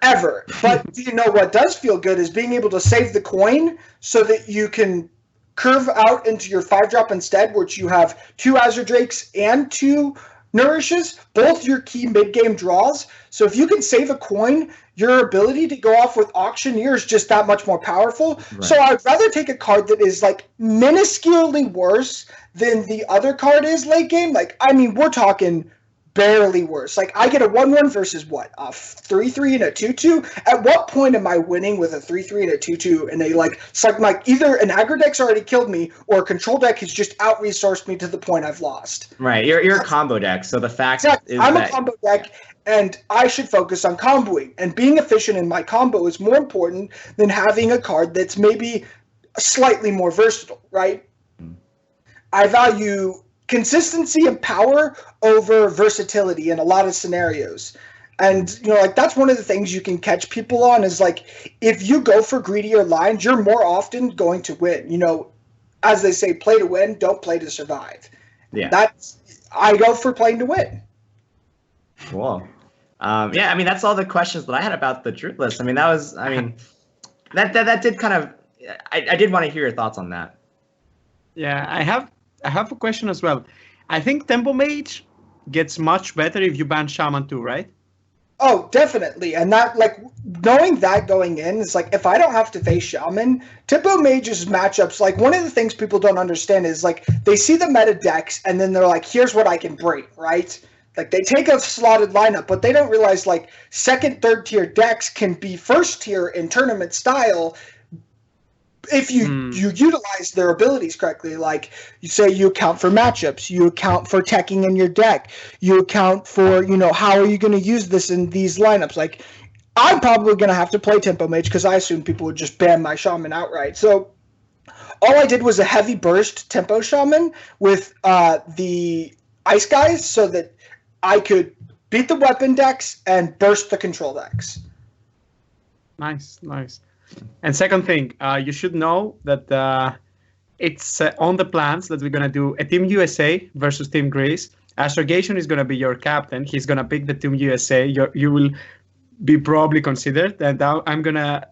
Ever. But do you know what does feel good is being able to save the coin so that you can curve out into your 5-drop instead, which you have 2 Azure Drakes and 2 Nourishes, both your key mid-game draws. So if you can save a coin, your ability to go off with Auctioneer is just that much more powerful. Right. So I'd rather take a card that is, like, minusculely worse than the other card is late game. Like, I mean, we're talking barely worse. Like, I get a 1-1 versus what? A 3-3 and a 2-2? At what point am I winning with a 3-3 and a 2-2 and like either an aggro deck's already killed me or a control deck has just out-resourced me to the point I've lost? Right, you're a combo deck, so the fact is I'm a combo deck, and I should focus on comboing. And being efficient in my combo is more important than having a card that's maybe slightly more versatile, right? I value consistency and power over versatility in a lot of scenarios. And, like, that's one of the things you can catch people on is, like, if you go for greedier lines, you're more often going to win. As they say, play to win, don't play to survive. Yeah. I go for playing to win. Cool. Yeah, I mean, that's all the questions that I had about the Druid list. I mean, that did kind of, I did want to hear your thoughts on that. Yeah, I have a question as well. I think Tempo Mage gets much better if you ban Shaman too, right? Oh, definitely. And that, like, knowing that going in is like, if I don't have to face Shaman, Tempo Mage's matchups, like, one of the things people don't understand is, like, they see the meta decks and then they're like, here's what I can bring, right? Like, they take a slotted lineup, but they don't realize, like, second, third tier decks can be first tier in tournament style if you utilize their abilities correctly. Like, you say you account for matchups, you account for teching in your deck, you account for, how are you going to use this in these lineups. Like, I'm probably going to have to play Tempo Mage because I assume people would just ban my Shaman outright. So all I did was a heavy burst tempo shaman with the ice guys so that I could beat the weapon decks and burst the control decks. Nice. And second thing, you should know that it's on the plans that we're going to do a Team USA versus Team Greece. Astrogation is going to be your captain. He's going to pick the Team USA. You will be probably considered, and I'm going to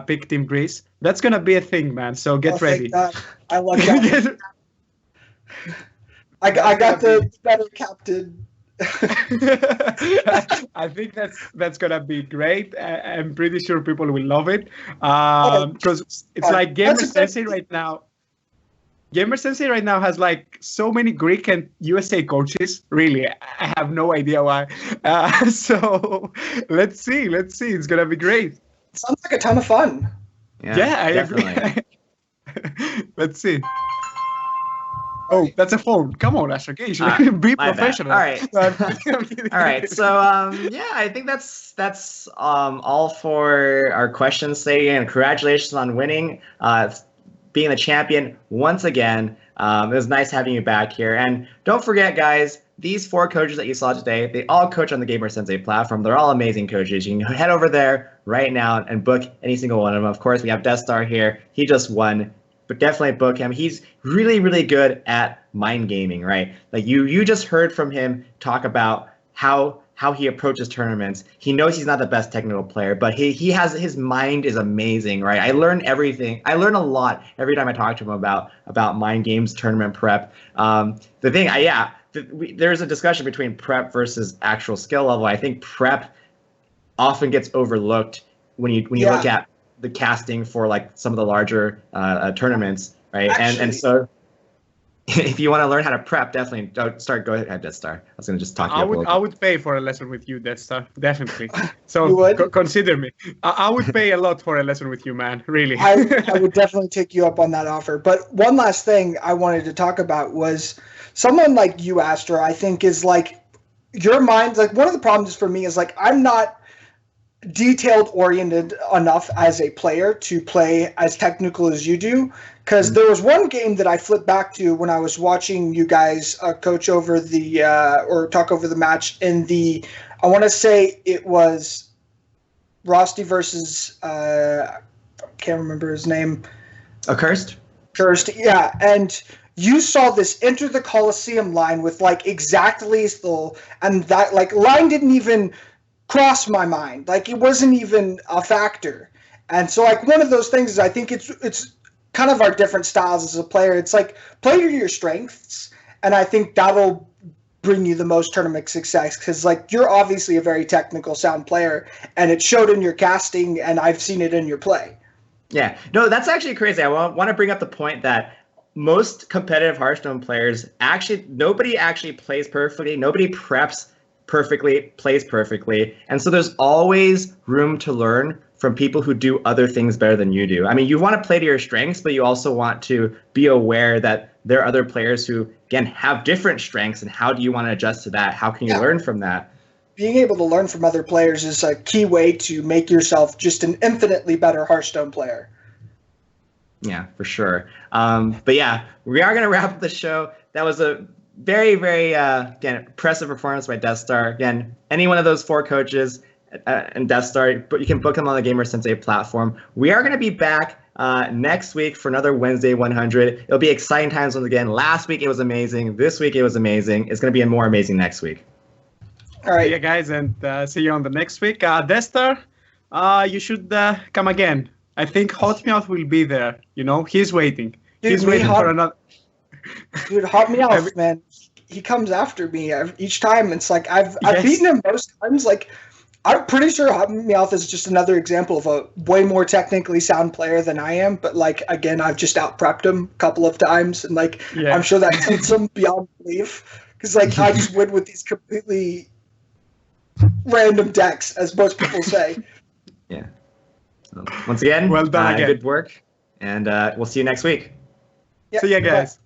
pick Team Greece. That's going to be a thing, man. So get ready. I love that. I got the better captain. I think that's gonna be great. I'm pretty sure people will love it because it's like GamerSensei right now. GamerSensei right now has like so many Greek and USA coaches. Really, I have no idea why. So let's see. It's gonna be great. Sounds like a ton of fun. Yeah, I agree. Let's see. Oh, that's a phone. Come on, Astrogation. Be professional. All right. All right. So, I think that's all for our questions today. And congratulations on winning, being the champion once again. It was nice having you back here. And don't forget, guys, these 4 coaches that you saw today, they all coach on the GamerSensei platform. They're all amazing coaches. You can head over there right now and book any single one of them. Of course, we have Death Star here. He just won. But definitely book him. He's really, really good at mind gaming, right? Like you just heard from him talk about how he approaches tournaments. He knows he's not the best technical player, but he has his mind is amazing, right? I learn everything. I learn a lot every time I talk to him about mind games, tournament prep. There's a discussion between prep versus actual skill level. I think prep often gets overlooked when you look at the casting for like some of the larger tournaments, right? Actually, and so if you want to learn how to prep, definitely go ahead, Death Star. I was going to just talk to you. I would pay for a lesson with you, Death Star, definitely. So consider me. I would pay a lot for a lesson with you, man. Really. I would definitely take you up on that offer. But one last thing I wanted to talk about was someone like you, Astra. I think is like your mind. Like one of the problems for me is like I'm not detailed oriented enough as a player to play as technical as you do, because there was one game that I flipped back to when I was watching you guys coach over the or talk over the match in the, I want to say it was Rosti versus I can't remember his name. Cursed, yeah. And you saw this enter the Coliseum line with like exact lethal, and that like line didn't even cross my mind. Like it wasn't even a factor. And so like one of those things is I think it's kind of our different styles as a player. It's like play to your strengths, and I think that'll bring you the most tournament success, because like you're obviously a very technical sound player, and it showed in your casting, and I've seen it in your play. Yeah, no, that's actually crazy. I want to bring up the point that most competitive Hearthstone players nobody actually plays perfectly. Nobody preps perfectly, plays perfectly. And so there's always room to learn from people who do other things better than you do. I mean, you want to play to your strengths, but you also want to be aware that there are other players who, again, have different strengths, and how do you want to adjust to that? How can you learn from that? Being able to learn from other players is a key way to make yourself just an infinitely better Hearthstone player. Yeah, for sure. But yeah, we are going to wrap up the show. That was a very, very, again, impressive performance by Death Star. Again, any one of those 4 coaches and Death Star, but you can book them on the GamerSensei platform. We are going to be back next week for another Wednesday 100. It'll be exciting times once again. Last week it was amazing. This week it was amazing. It's going to be more amazing next week. All right. Yeah, guys, and see you on the next week. Death Star, you should come again. I think Hot Meowth will be there. You know, he's waiting. Dude, he's waiting for another. Dude, Hot Meowth, man, he comes after me each time. It's like I've beaten him most times. Like I'm pretty sure Hot Meowth is just another example of a way more technically sound player than I am. But like again, I've just out-prepped him a couple of times, and like I'm sure that tilts him beyond belief, because like I just win with these completely random decks, as most people say. Yeah. So, once again, well done again. Good work, and we'll see you next week. Yeah, see ya, guys.